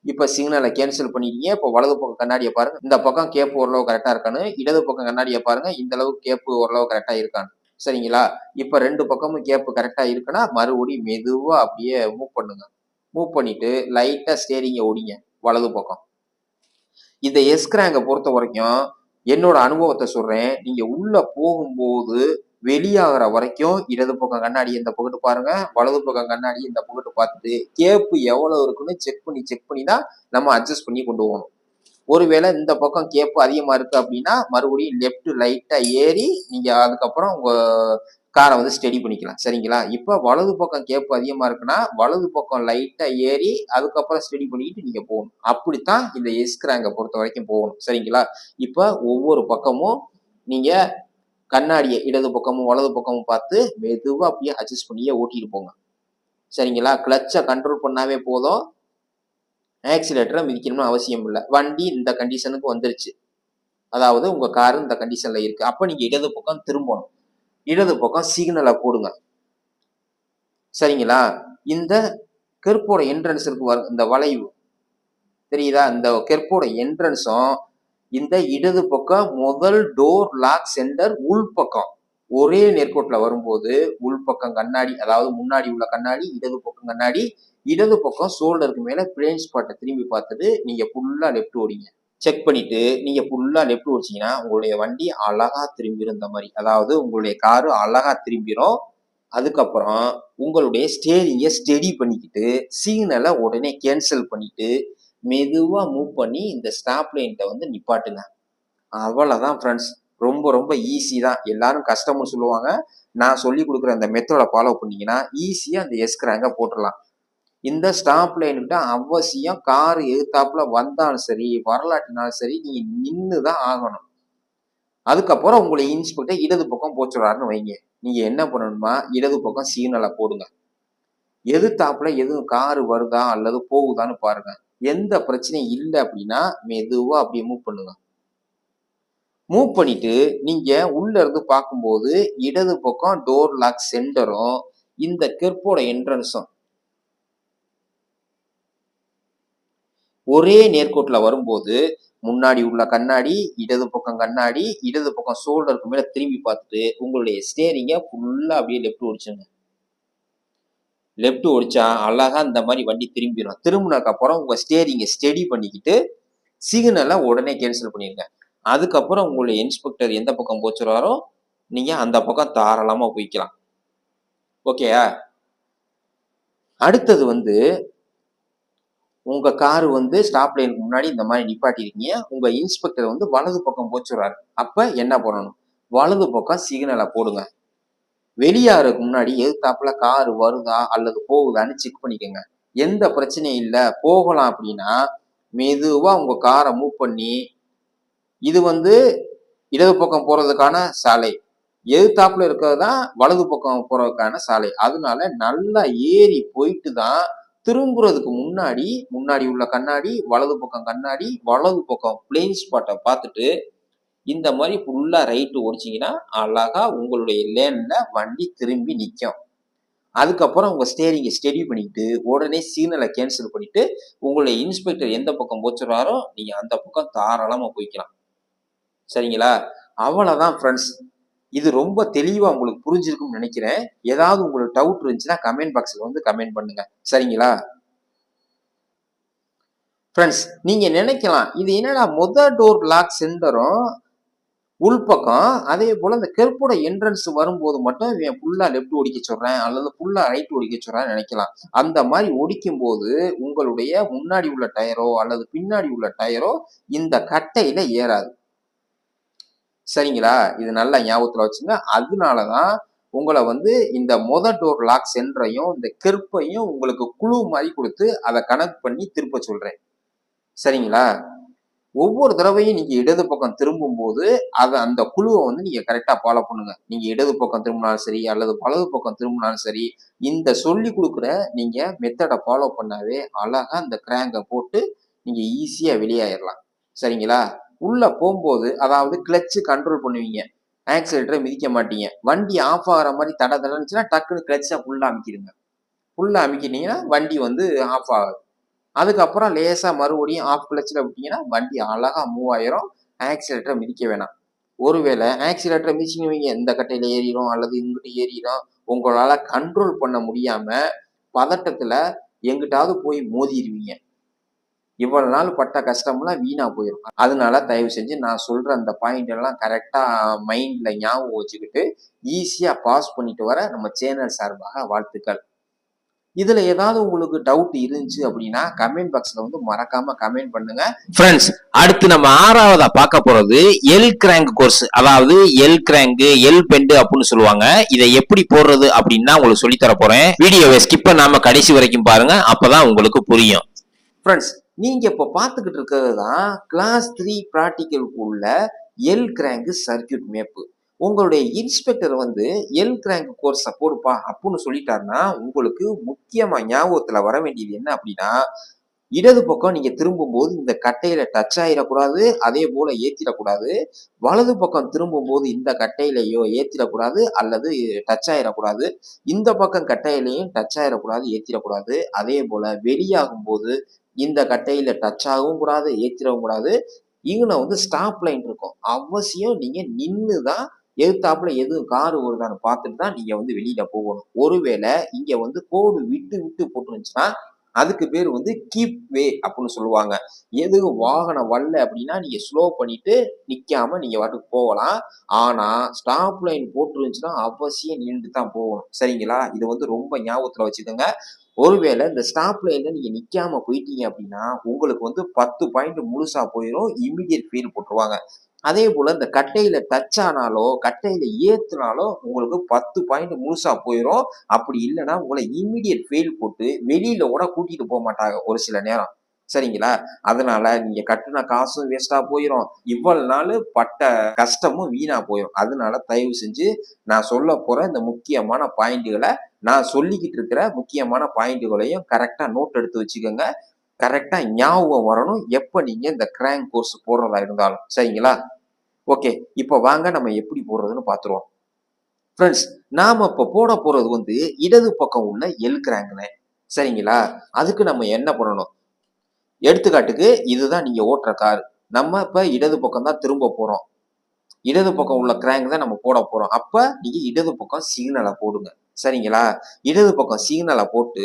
இப்ப சிக்னலை கேன்சல் பண்ணிட்டீங்க. இப்போ வலது பக்கம் கண்ணாடியை பாருங்க, இந்த பக்கம் கேப்பு ஓரளவு கரெக்டா இருக்கான்னு. இடது பக்கம் கண்ணாடியை பாருங்க, இந்த அளவுக்கு கேப்பு ஓரளவு கரெக்டா இருக்கான்னு. சரிங்களா? இப்ப 2 பக்கமும் கேப்பு கரெக்டா இருக்குன்னா மறுபடியும் மெதுவா அப்படியே மூவ் பண்ணுங்க. மூவ் பண்ணிட்டு லைட்டா ஸ்டேரிங்கை ஓடிங்க வலது பக்கம். இந்த எஸ்கிராங்க பொறுத்த வரைக்கும் என்னோட அனுபவத்தை சொல்றேன். நீங்க உள்ள போகும்போது வெளியாகிற வரைக்கும் இடது பக்கம் கண்ணாடி இந்த பக்கத்து பாருங்க, வலது பக்கம் கண்ணாடி இந்த பக்கத்து பார்த்துட்டு கேப்பு எவ்வளவு இருக்குன்னு செக் பண்ணி தான் நம்ம அட்ஜஸ்ட் பண்ணி கொண்டு போகணும். ஒருவேளை இந்த பக்கம் கேப்பு அதிகமா இருக்கு அப்படின்னா மறுபடியும் லெஃப்ட் லைட்டா ஏறி நீங்க அதுக்கப்புறம் உங்க காரை வந்து ஸ்டெடி பண்ணிக்கலாம். சரிங்களா? இப்ப வலது பக்கம் கேப்பு அதிகமா இருக்குன்னா வலது பக்கம் லைட்டா ஏறி அதுக்கப்புறம் ஸ்டெடி பண்ணிட்டு நீங்க போகணும். அப்படித்தான் இந்த எஸ்கிராங்க பொறுத்த வரைக்கும் போகணும். சரிங்களா? இப்ப ஒவ்வொரு பக்கமும் நீங்க கண்ணாடியை இடது பக்கமும் வலது பக்கமும் பார்த்து மெதுவா அப்படியே அட்ஜஸ்ட் பண்ணியே ஓட்டிட்டு போங்க. சரிங்களா? கிளச்சை கண்ட்ரோல் பண்ணாவே போதும், ஆக்சிலேட்டரை மிதிக்கணும்னு அவசியம் இல்லை. வண்டி இந்த கண்டிஷனுக்கு வந்துருச்சு, அதாவது உங்க காரு இந்த கண்டிஷன்ல இருக்கு. அப்ப நீங்க இடது பக்கம் திரும்பணும், இடது பக்கம் சிக்னலை போடுங்க. சரிங்களா? இந்த கெர்ப்போட என்ட்ரன்ஸ் இருக்கு, இந்த வளைவு தெரியுதா? இந்த கெர்ப்போட என்ட்ரன்ஸும் இந்த இடது பக்கம் முதல் டோர் லாக் சென்டர் உள்பக்கம் ஒரே நேர்கோட்டில் வரும்போது உள்பக்கம் கண்ணாடி, அதாவது முன்னாடி உள்ள கண்ணாடி, இடது பக்கம் கண்ணாடி, இடது பக்கம் ஷோல்டருக்கு மேல பிளேன் ஸ்பாட்டை திரும்பி பார்த்துட்டு நீங்க ஃபுல்லா லெஃப்ட் ஓடிங்க. செக் பண்ணிட்டு நீங்க ஃபுல்லா லெஃப்ட் ஓடிச்சீங்கன்னா உங்களுடைய வண்டி அழகா திரும்பிடும். இந்த மாதிரி, அதாவது உங்களுடைய காரு அழகா திரும்பிடும். அதுக்கப்புறம் உங்களுடைய ஸ்டேரிங்கை ஸ்டெடி பண்ணிக்கிட்டு சிக்னலை உடனே கேன்சல் பண்ணிட்டு மெதுவா மூவ் பண்ணி இந்த ஸ்டாப் லைன்ட்ட வந்து நிப்பாட்டுங்க. அவ்வளவுதான் ஃப்ரெண்ட்ஸ். ரொம்ப ரொம்ப ஈஸி தான். எல்லாரும் கஷ்டம்னு சொல்லுவாங்க. நான் சொல்லி கொடுக்குற அந்த மெத்தடை ஃபாலோ பண்ணீங்கன்னா ஈஸியா அந்த எஸ்கிராங்க போட்டுடலாம். இந்த ஸ்டாப் லைன்கிட்ட அவசியம் கார் எதிர்த்தாப்புல வந்தாலும் சரி வரலாட்டினாலும் சரி நீங்க நின்று தான் ஆகணும். அதுக்கப்புறம் உங்களை இன்ஸ்பெக்டர் இடது பக்கம் போச்சுறாருன்னு வைங்க, நீங்க என்ன பண்ணணுமா, இடது பக்கம் சிக்னலை போடுங்க. எதிர்த்தாப்புல எதுவும் காரு வருதா அல்லது போகுதான்னு பாருங்க. எந்த பிரச்சனையும் இல்லை அப்படின்னா மெதுவா அப்படியே மூவ் பண்ணுங்க. மூவ் பண்ணிட்டு நீங்க உள்ள இருந்து பார்க்கும்போது இடது பக்கம் டோர் லாக் சென்டரும் இந்த கெர்ப்போட என்ட்ரன்ஸும் ஒரே நேர்கோட்டுல வரும்போது முன்னாடி உள்ள கண்ணாடி, இடது பக்கம் கண்ணாடி, இடது பக்கம் ஷோல்டருக்கு மேல திரும்பி பார்த்துட்டு உங்களுடைய ஸ்டேரிங்கை ஃபுல்லா அப்படியே லெஃப்ட் ஓடிச்சுங்க. லெஃப்ட் ஓடிச்சா அழகா இந்த மாதிரி வண்டி திரும்பிடும். திரும்பினதுக்கு அப்புறம் உங்க ஸ்டேரிங்கை ஸ்டெடி பண்ணிக்கிட்டு சிக்னலை உடனே கேன்சல் பண்ணிருங்க. அதுக்கப்புறம் உங்களுடைய இன்ஸ்பெக்டர் எந்த பக்கம் போச்சுறாரோ நீங்க அந்த பக்கம் தாராளமா போய்க்கலாம். ஓகேயா? அடுத்தது வந்து உங்க காரு வந்து ஸ்டாப் லைனுக்கு முன்னாடி இந்த மாதிரி நிப்பாட்டிருக்கீங்க. உங்க இன்ஸ்பெக்டர் வந்து வலது பக்கம் போச்சுறாரு. அப்ப என்ன பண்ணணும், வலது பக்கம் சிக்னலை போடுங்க. வெளியாறதுக்கு முன்னாடி எதிர்த்தாப்புல காரு வருதா அல்லது போகுதான்னு செக் பண்ணிக்கோங்க. எந்த பிரச்சனையும் இல்லை, போகலாம் அப்படின்னா மெதுவா உங்க காரை மூவ் பண்ணி, இது வந்து இடது பக்கம் போறதுக்கான சாலை, எதிர்த்தாப்புல இருக்கிறது தான் வலது பக்கம் போறதுக்கான சாலை. அதனால நல்லா ஏறி போயிட்டு தான் திரும்புறதுக்கு முன்னாடி உள்ள கண்ணாடி, வலது பக்கம் கண்ணாடி, வலது பக்கம் பிளெயின் ஸ்பாட்டை பார்த்துட்டு இந்த மாதிரி ஃபுல்லா ரைட்டு ஓடிச்சிங்கன்னா அழகா உங்களுடைய லேன்ல வண்டி திரும்பி நிற்கும். அதுக்கப்புறம் உங்க ஸ்டேரிங்கை ஸ்டெடி பண்ணிட்டு உடனே சிக்னலை கேன்சல் பண்ணிட்டு உங்களுடைய இன்ஸ்பெக்டர் எந்த பக்கம் போச்சுறாரோ நீங்க அந்த பக்கம் தாராளமா போய்க்கலாம். சரிங்களா? அவ்வளவுதான் ஃப்ரெண்ட்ஸ். இது ரொம்ப தெளிவா உங்களுக்கு புரிஞ்சிருக்கும்னு நினைக்கிறேன். ஏதாவது உங்களுக்கு டவுட் இருந்துச்சுன்னா கமெண்ட் பாக்ஸ்ல வந்து கமெண்ட் பண்ணுங்க. சரிங்களா? ஃப்ரெண்ட்ஸ், நீங்க நினைக்கலாம் இது என்னடா டோர் லாக் சென்டரும் உள்பக்கம் அதே போல இந்த கெர்போட என்ட்ரன்ஸ் வரும்போது மட்டும் இவன் ஃபுல்லா லெஃப்ட் ஒடிக்க சொல்றேன் அல்லது ஃபுல்லா ரைட் ஒடிக்க சொல்றேன்னு நினைக்கலாம். அந்த மாதிரி ஒடிக்கும் போது உங்களுடைய முன்னாடி உள்ள டயரோ அல்லது பின்னாடி உள்ள டயரோ இந்த கட்டையில ஏறாது. சரிங்களா? இது நல்லா ஞாபகத்துல வச்சுங்க. அதனாலதான் உங்களை வந்து இந்த டோர் லாக் சென்டரையும் இந்த கெர்ப்பையும் உங்களுக்கு குழு மாதிரி கொடுத்து அதை கனெக்ட் பண்ணி திருப்ப சொல்றேன். சரிங்களா? ஒவ்வொரு தடவையும் நீங்க இடது பக்கம் திரும்பும் போது அந்த குழுவை வந்து நீங்க கரெக்டா ஃபாலோ பண்ணுங்க. நீங்க இடது பக்கம் திரும்பினாலும் சரி அல்லது வலது பக்கம் திரும்பினாலும் சரி, இந்த சொல்லி கொடுக்குற நீங்க மெத்தடை ஃபாலோ பண்ணாவே அழகா இந்த கிராங்கை போட்டு நீங்க ஈஸியா வெளியாயிடலாம். சரிங்களா? உள்ள போகும்போது அதாவது கிளச்சு கண்ட்ரோல் பண்ணுவீங்க, ஆக்சிலேட்டரை மிதிக்க மாட்டீங்க. வண்டி ஆஃப் ஆகிற மாதிரி தடச்சுன்னா டக்குன்னு கிளச்சை ஃபுல்லா அமைக்கிடுங்க. ஃபுல்லா அமைக்கிட்டீங்கன்னா வண்டி வந்து ஆஃப் ஆகாது. அதுக்கப்புறம் லேசா மறுபடியும் ஆஃப் கிளச்சில் விட்டீங்கன்னா வண்டி அழகா மூவ் ஆயிரும். ஆக்சிலேட்டரை மிதிக்க வேணாம். ஒருவேளை ஆக்சிலேட்டரை மிதிச்சிங்க இந்த கட்டையில ஏறிடும் அல்லது இங்கிட்டு ஏறிடும், உங்களால கண்ட்ரோல் பண்ண முடியாம பதட்டத்துல எங்கிட்டாவது போய் மோதிடுவீங்க. இவ்வளவு நாள் பட்ட கஷ்டம்லாம் வீணா போயிடும். அதனால தயவு செஞ்சு நான் சொல்ற அந்த பாயிண்ட் எல்லாம் கரெக்டா மைண்ட்ல ஞாபகம் வச்சுக்கிட்டு ஈஸியா பாஸ் பண்ணிட்டு வர நம்ம சேனல் சார்பாக வாழ்த்துக்கள். இதுல ஏதாவது உங்களுக்கு டவுட் இருந்துச்சு அப்படின்னா கமெண்ட் பாக்ஸ்ல வந்து மறக்காம கமெண்ட் பண்ணுங்க. ஃப்ரெண்ட்ஸ், அடுத்து நம்ம 6வதா பார்க்க போறது எல் கிராங்க் கோர்ஸ். அதாவது எல் கிராங்க், எல் பெண்டு அப்படின்னு சொல்லுவாங்க. இதை எப்படி போடுறது அப்படின்னு உங்களுக்கு சொல்லி தர போறேன். வீடியோவை ஸ்கிப் பண்ணாம கடைசி வரைக்கும் பாருங்க, அப்பதான் உங்களுக்கு புரியும். ஃப்ரெண்ட்ஸ், நீங்க இப்ப பாத்துக்கிட்டு இருக்கிறது தான் கிளாஸ் 3 பிராக்டிக்கலுக்கு உள்ள எல் கிராங்க் சர்க்கியூட் மேப்பு. உங்களுடைய இன்ஸ்பெக்டர் வந்து எல் கிராங்க் கோர்ஸை போடுப்பா அப்படின்னு சொல்லிட்டாருன்னா உங்களுக்கு முக்கியமா ஞாபகத்துல வர வேண்டியது என்ன அப்படின்னா, இடது பக்கம் நீங்க திரும்பும் போது இந்த கட்டையில டச் ஆயிடக்கூடாது, அதே போல ஏத்திடக்கூடாது. வலது பக்கம் திரும்பும் போது இந்த கட்டையிலையோ ஏத்திடக்கூடாது அல்லது டச் ஆயிடக்கூடாது. இந்த பக்கம் கட்டையிலையும் டச் ஆயிடக்கூடாது, ஏத்திடக்கூடாது. அதே போல வெளியாகும் போது இந்த கட்டையில டச் ஆகவும் கூடாது, ஏத்திடவும் கூடாது. இங்க வந்து ஸ்டாப் லைன் இருக்கும். அவசியம் நீங்க நின்னுதான் எதிர்த்தாப்புல எதுவும் காரு வருதான்னு பார்த்துட்டு தான் நீங்க வந்து வெளியில போகணும். ஒருவேளை இங்க வந்து கோடு விட்டு விட்டு போட்டுருந்துச்சுன்னா அதுக்கு பேர் வந்து கீப் வே அப்படின்னு சொல்லுவாங்க. எதுவும் வாகனம் வரல அப்படின்னா நீங்க ஸ்லோ பண்ணிட்டு நிக்காம நீங்க வாட்டுக்கு போகலாம். ஆனா ஸ்டாப் லைன் போட்டுருந்துச்சுன்னா அவசியம் நின்று தான் போகணும். சரிங்களா? இது வந்து ரொம்ப ஞாபகத்துல வச்சுக்கோங்க. ஒருவேளை இந்த ஸ்டாப் லைன்ல நீங்க நிக்காம போயிட்டீங்க அப்படின்னா உங்களுக்கு வந்து 10 பாயிண்ட் முழுசா போயிடும். இமிடியட் ஃபெயில் போட்டுருவாங்க. அதே போல இந்த கட்டையில டச் ஆனாலோ கட்டையில ஏத்துனாலோ உங்களுக்கு 10 பாயிண்ட் முழுசா போயிடும். அப்படி இல்லைன்னா உங்களை இமிடியட் ஃபெயில் போட்டு வெளியில கூட கூட்டிட்டு போக மாட்டாங்க ஒரு சில நேரம். சரிங்களா? அதனால நீங்க கட்டுன காசும் வேஸ்டா போயிடும், இவ்வளவு நாள் பட்ட கஷ்டமும் வீணா போயிடும். அதனால தயவு செஞ்சு நான் சொல்ல போற இந்த முக்கியமான பாயிண்ட்களை, நான் சொல்லிக்கிட்டு இருக்கிற முக்கியமான பாயிண்ட்களையும் கரெக்டா நோட் எடுத்து வச்சுக்கோங்க. கரெக்டா ஞாபகம் வரணும் எப்ப நீங்க இந்த கிராங்க் கோர்ஸ் போடுறதா இருந்தாலும். சரிங்களா? ஓகே, இப்போ வாங்க நம்ம எப்படி போடுறதுன்னு பார்த்துருவோம். ஃப்ரெண்ட்ஸ், நாம இப்போ போட போறது வந்து இடது பக்கம் உள்ள எல் கிராங்க்னே. சரிங்களா? அதுக்கு நம்ம என்ன பண்ணணும்? எடுத்துக்காட்டுக்கு இதுதான் நீங்க ஓட்டுற கார். நம்ம இப்ப இடது பக்கம் தான் திரும்ப போறோம். இடது பக்கம் உள்ள கிராங்க் தான் நம்ம போட போறோம். அப்ப நீங்க இடது பக்கம் சிக்னலை போடுங்க. சரிங்களா? இடது பக்கம் சிக்னலை போட்டு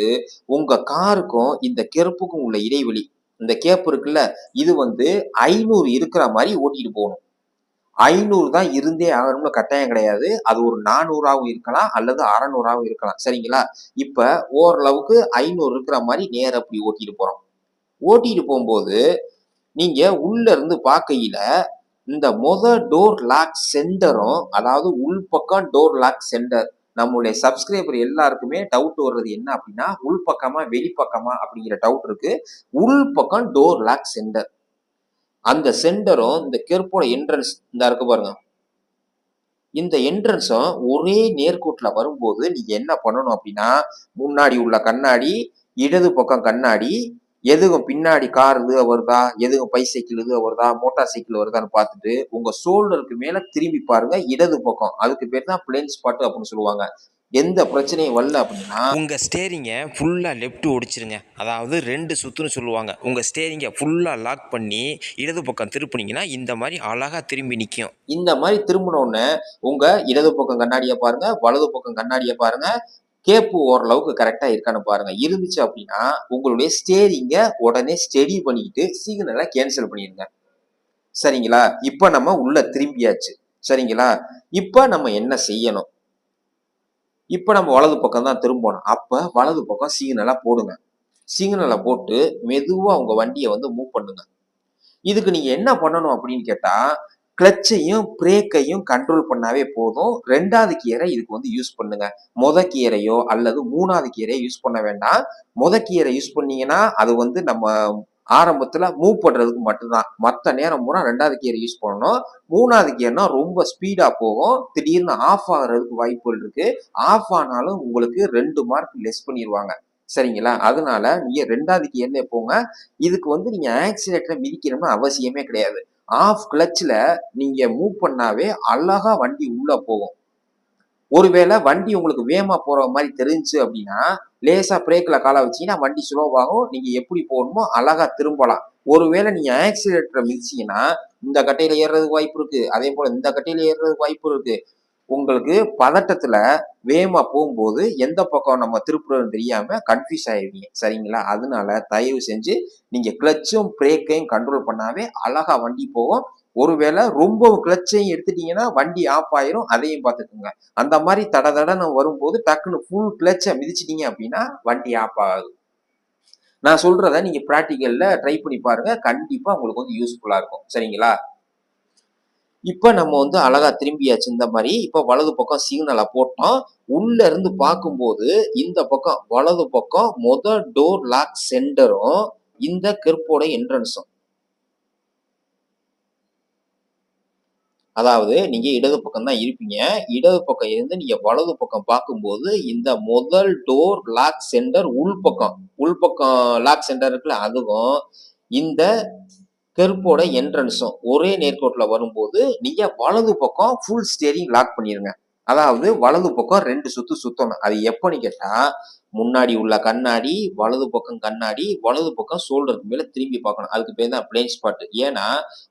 உங்க காருக்கும் இந்த கெருப்புக்கும் உள்ள இடைவெளி, இந்த கேப் இருக்குல்ல, இது வந்து 500 இருக்கிற மாதிரி ஓட்டிட்டு போகணும். 500 தான் இருந்தே ஆகணும்னு கட்டாயம் கிடையாது. அது ஒரு 400ஆவும் இருக்கலாம் அல்லது 600ஆவும் இருக்கலாம். சரிங்களா? இப்ப ஓரளவுக்கு 500 இருக்கிற மாதிரி நேர அப்படி ஓட்டிட்டு போறோம். ஓட்டிட்டு போகும்போது நீங்க உள்ள இருந்து பார்க்கையில இந்த டோர் லாக் சென்டரும், அதாவது உள்பக்கம் டோர் லாக் சென்டர், நம்மளுடைய சப்ஸ்கிரைபர் எல்லாருக்குமே டவுட் வர்றது என்ன அப்படின்னா உள்பக்கமா வெளிப்பக்கமா அப்படிங்கிற டவுட் இருக்கு. உள்பக்கம் டோர் லாக் சென்டர். அந்த சென்டரும் இந்த கெர்ப்போட என்ட்ரன்ஸ் இந்த இருக்கு பாருங்க, இந்த என்ட்ரன்ஸும் ஒரே நேர்கோட்டுல வரும்போது நீங்க என்ன பண்ணணும் அப்படின்னா, முன்னாடி உள்ள கண்ணாடி, இடது பக்கம் கண்ணாடி, எதுவும் பின்னாடி கார் இது வருதா, எதுவும் பைசைக்கிள் இது வருதா, மோட்டார் சைக்கிள் வருதான்னு பார்த்துட்டு உங்க ஷோல்டருக்கு மேல திரும்பி பாருங்க இடது பக்கம். அதுக்கு பேர் தான் பிளைண்ட் ஸ்பாட் அப்படின்னு சொல்லுவாங்க. எந்த பிரச்சனையும் வரல அப்படின்னா உங்கள் ஸ்டேரிங்கை ஃபுல்லாக லெஃப்ட் ஒடிச்சிருங்க. அதாவது 2 சுற்றுன்னு சொல்லுவாங்க. உங்கள் ஸ்டேரிங்கை ஃபுல்லாக லாக் பண்ணி இடது பக்கம் திருப்புனீங்கன்னா இந்த மாதிரி அழகாக திரும்பி நிற்கும். இந்த மாதிரி திரும்பினோடனே உங்க இடது பக்கம் கண்ணாடியை பாருங்க, வலது பக்கம் கண்ணாடியை பாருங்க, கேப்பு ஓரளவுக்கு கரெக்டா இருக்கான்னு பாருங்க. இருந்துச்சு அப்படின்னா உங்களுடைய ஸ்டேரிங்க உடனே ஸ்டெடி பண்ணிட்டு சிக்னலை கேன்சல் பண்ணிடுங்க. சரிங்களா? இப்ப நம்ம உள்ள திரும்பியாச்சு. சரிங்களா? இப்ப நம்ம என்ன செய்யணும்? இப்ப நம்ம வலது பக்கம் தான் திரும்பணும். அப்ப வலது பக்கம் சிக்னலா போடுங்க. சிக்னலை போட்டு மெதுவா உங்க வண்டியை வந்து மூவ் பண்ணுங்க. இதுக்கு நீங்க என்ன பண்ணணும் அப்படின்னு கேட்டா, கிளச்சையும் பிரேக்கையும் கண்ட்ரோல் பண்ணாவே போதும். 2வது கியரை இதுக்கு வந்து யூஸ் பண்ணுங்க. கியரையோ அல்லது 3வது கியரையோ யூஸ் பண்ண வேண்டாம். கியரை யூஸ் பண்ணீங்கன்னா அது வந்து நம்ம ஆரம்பத்துல மூவ் பண்றதுக்கு மட்டும்தான். மத்த நேரம் பூரா 2வது கியர் யூஸ் பண்ணணும். 3வது கியர்னா ரொம்ப ஸ்பீடா போகும். திடீர்னு ஆஃப் ஆகுறதுக்கு வாய்ப்புகள் இருக்கு. ஆஃப் ஆனாலும் உங்களுக்கு 2 மார்க் லெஸ் பண்ணிடுவாங்க. சரிங்களா? அதனால நீங்க 2வது கியர்லயே போங்க. இதுக்கு வந்து நீங்க ஆக்சிலேட்டரை மிதிக்கணும்னு அவசியமே கிடையாது. ஆஃப் கிளச்ல நீங்க மூவ் பண்ணாவே அழகா வண்டி உள்ள போகும். ஒருவேளை வண்டி உங்களுக்கு வேகமா போற மாதிரி தெரிஞ்சு அப்படின்னா லேசா பிரேக்ல காலை வச்சீங்கன்னா வண்டி ஸ்லோவாகும். நீங்க எப்படி போகணுமோ அழகா திரும்பலாம். ஒருவேளை நீங்க ஆக்சிலேட்டரை மிதிச்சீங்கன்னா இந்த கட்டையில ஏறுறதுக்கு வாய்ப்பு இருக்கு, அதே போல இந்த கட்டையில ஏறுறதுக்கு வாய்ப்பு இருக்கு. உங்களுக்கு பதட்டத்துல வேகமா போகும்போது எந்த பக்கம் நம்ம திருப்புறதுன்னு தெரியாம கன்ஃபியூஸ் ஆயிருவீங்க. சரிங்களா? அதனால தயவு செஞ்சு நீங்க கிளச்சும் பிரேக்கையும் கண்ட்ரோல் பண்ணாவே அழகா வண்டி போகும். ஒருவேளை ரொம்ப கிளச்சையும் எடுத்துட்டீங்கன்னா வண்டி ஆஃப் ஆயிரும். அதையும் பார்த்துக்குங்க. அந்த மாதிரி தடன்னு வரும்போது டக்குன்னு ஃபுல் கிளச்சை மிதிச்சிட்டீங்க அப்படின்னா வண்டி ஆஃப் ஆகாது. நான் சொல்றத நீங்க பிராக்டிக்கல்ல ட்ரை பண்ணி பாருங்க. கண்டிப்பா உங்களுக்கு வந்து யூஸ்ஃபுல்லா இருக்கும். சரிங்களா? இப்ப நம்ம வந்து அழகா திரும்பியாச்சு இந்த மாதிரி. இப்ப வலது பக்கம் சிக்னலை போட்டோம். உள்ள இருந்து பார்க்கும்போது இந்த பக்கம் வலது பக்கம் டோர் லாக் சென்டரும் இந்த கெர்ப்போட என்ட்ரன்ஸும், அதாவது நீங்க இடது பக்கம் தான் இருப்பீங்க. இடது பக்கம் இருந்து நீங்க வலது பக்கம் பார்க்கும்போது இந்த முதல் டோர் லாக் சென்டர் உள்பக்கம் லாக் சென்டர் இருக்குல்ல, அதுவும் இந்த கெர்ப்போட என்ட்ரன்ஸும் ஒரே நேர்கோட்டில் வரும்போது நீங்க வலது பக்கம் ஃபுல் ஸ்டேரிங் லாக் பண்ணிருங்க. அதாவது வலது பக்கம் 2 சுத்து சுத்தணும். அது எப்பன்னு கேட்டா, முன்னாடி உள்ள கண்ணாடி, வலது பக்கம் கண்ணாடி, வலது பக்கம் ஷோல்டருக்கு மேல திரும்பி பார்க்கணும். அதுக்கு பேர் தான் பிளைண்ட் ஸ்பாட். ஏன்னா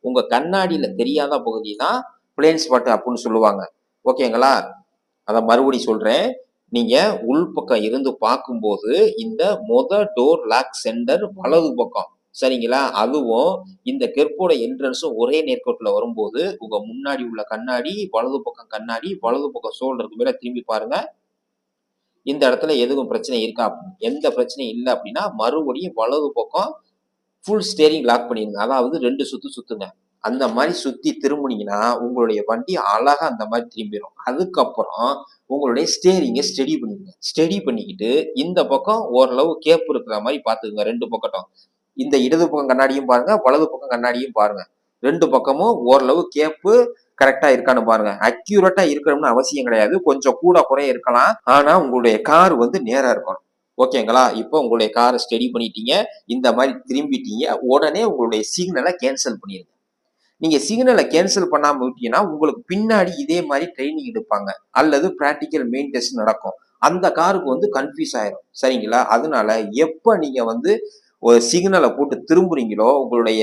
உங்க கண்ணாடியில தெரியாத பகுதி தான் பிளைண்ட் ஸ்பாட் அப்படின்னு சொல்லுவாங்க. ஓகேங்களா? அதை மறுபடியும் சொல்றேன். நீங்க உள்பக்கம் இருந்து பார்க்கும்போது இந்த டோர் லாக் சென்டர் வலது பக்கம். சரிங்களா? அதுவும் இந்த கெர்ப்போட என்ட்ரன்ஸும் ஒரே நேர்கோட்டுல வரும்போது உங்க முன்னாடி உள்ள கண்ணாடி, வலது பக்கம் கண்ணாடி, வலது பக்கம் ஷோல்டருக்கு மேல திரும்பி பாருங்க. இந்த இடத்துல எதுவும் பிரச்சனை இருக்கா? எந்த பிரச்சனையும் இல்லை அப்படின்னா மறுபடியும் வலது பக்கம் ஃபுல் ஸ்டேரிங் லாக் பண்ணிருங்க. அதாவது 2 சுத்து சுத்துங்க. அந்த மாதிரி சுத்தி திரும்பினீங்கன்னா உங்களுடைய வண்டி அழகா அந்த மாதிரி திரும்பிடும். அதுக்கப்புறம் உங்களுடைய ஸ்டேரிங்கை ஸ்டெடி பண்ணிடுங்க. ஸ்டெடி பண்ணிக்கிட்டு இந்த பக்கம் ஓரளவு கேப் இருக்கிற மாதிரி பார்த்துக்குங்க. 2 பக்கட்டும் இந்த இடது பக்கம் கண்ணாடியும் பாருங்க, வலது பக்கம் கண்ணாடியும் பாருங்க. 2 பக்கமும் ஓரளவு கேப்பு கரெக்டா இருக்கான்னு பாருங்க. அக்யூரேட்டா இருக்கணும்னு அவசியம் கிடையாது. கொஞ்சம் கூட குறைய இருக்கலாம். ஆனா உங்களுடைய கார் வந்து நேரா இருக்கணும். ஓகேங்களா? இப்போ உங்களுடைய காரை ஸ்டெடி பண்ணிட்டீங்க. இந்த மாதிரி திரும்பிட்டீங்க. உடனே உங்களுடைய சிக்னலை கேன்சல் பண்ணிடுங்க. நீங்க சிக்னலை கேன்சல் பண்ணாம விட்டீங்கன்னா உங்களுக்கு பின்னாடி இதே மாதிரி ட்ரைனிங் எடுப்பாங்க அல்லது பிராக்டிக்கல் மெயின் டெஸ்ட் நடக்கும். அந்த காருக்கு வந்து கன்ஃபியூஸ் ஆயிரும். சரிங்களா? அதனால எப்ப நீங்க வந்து ஒரு சிக்னலை போட்டு திரும்புறீங்களோ உங்களுடைய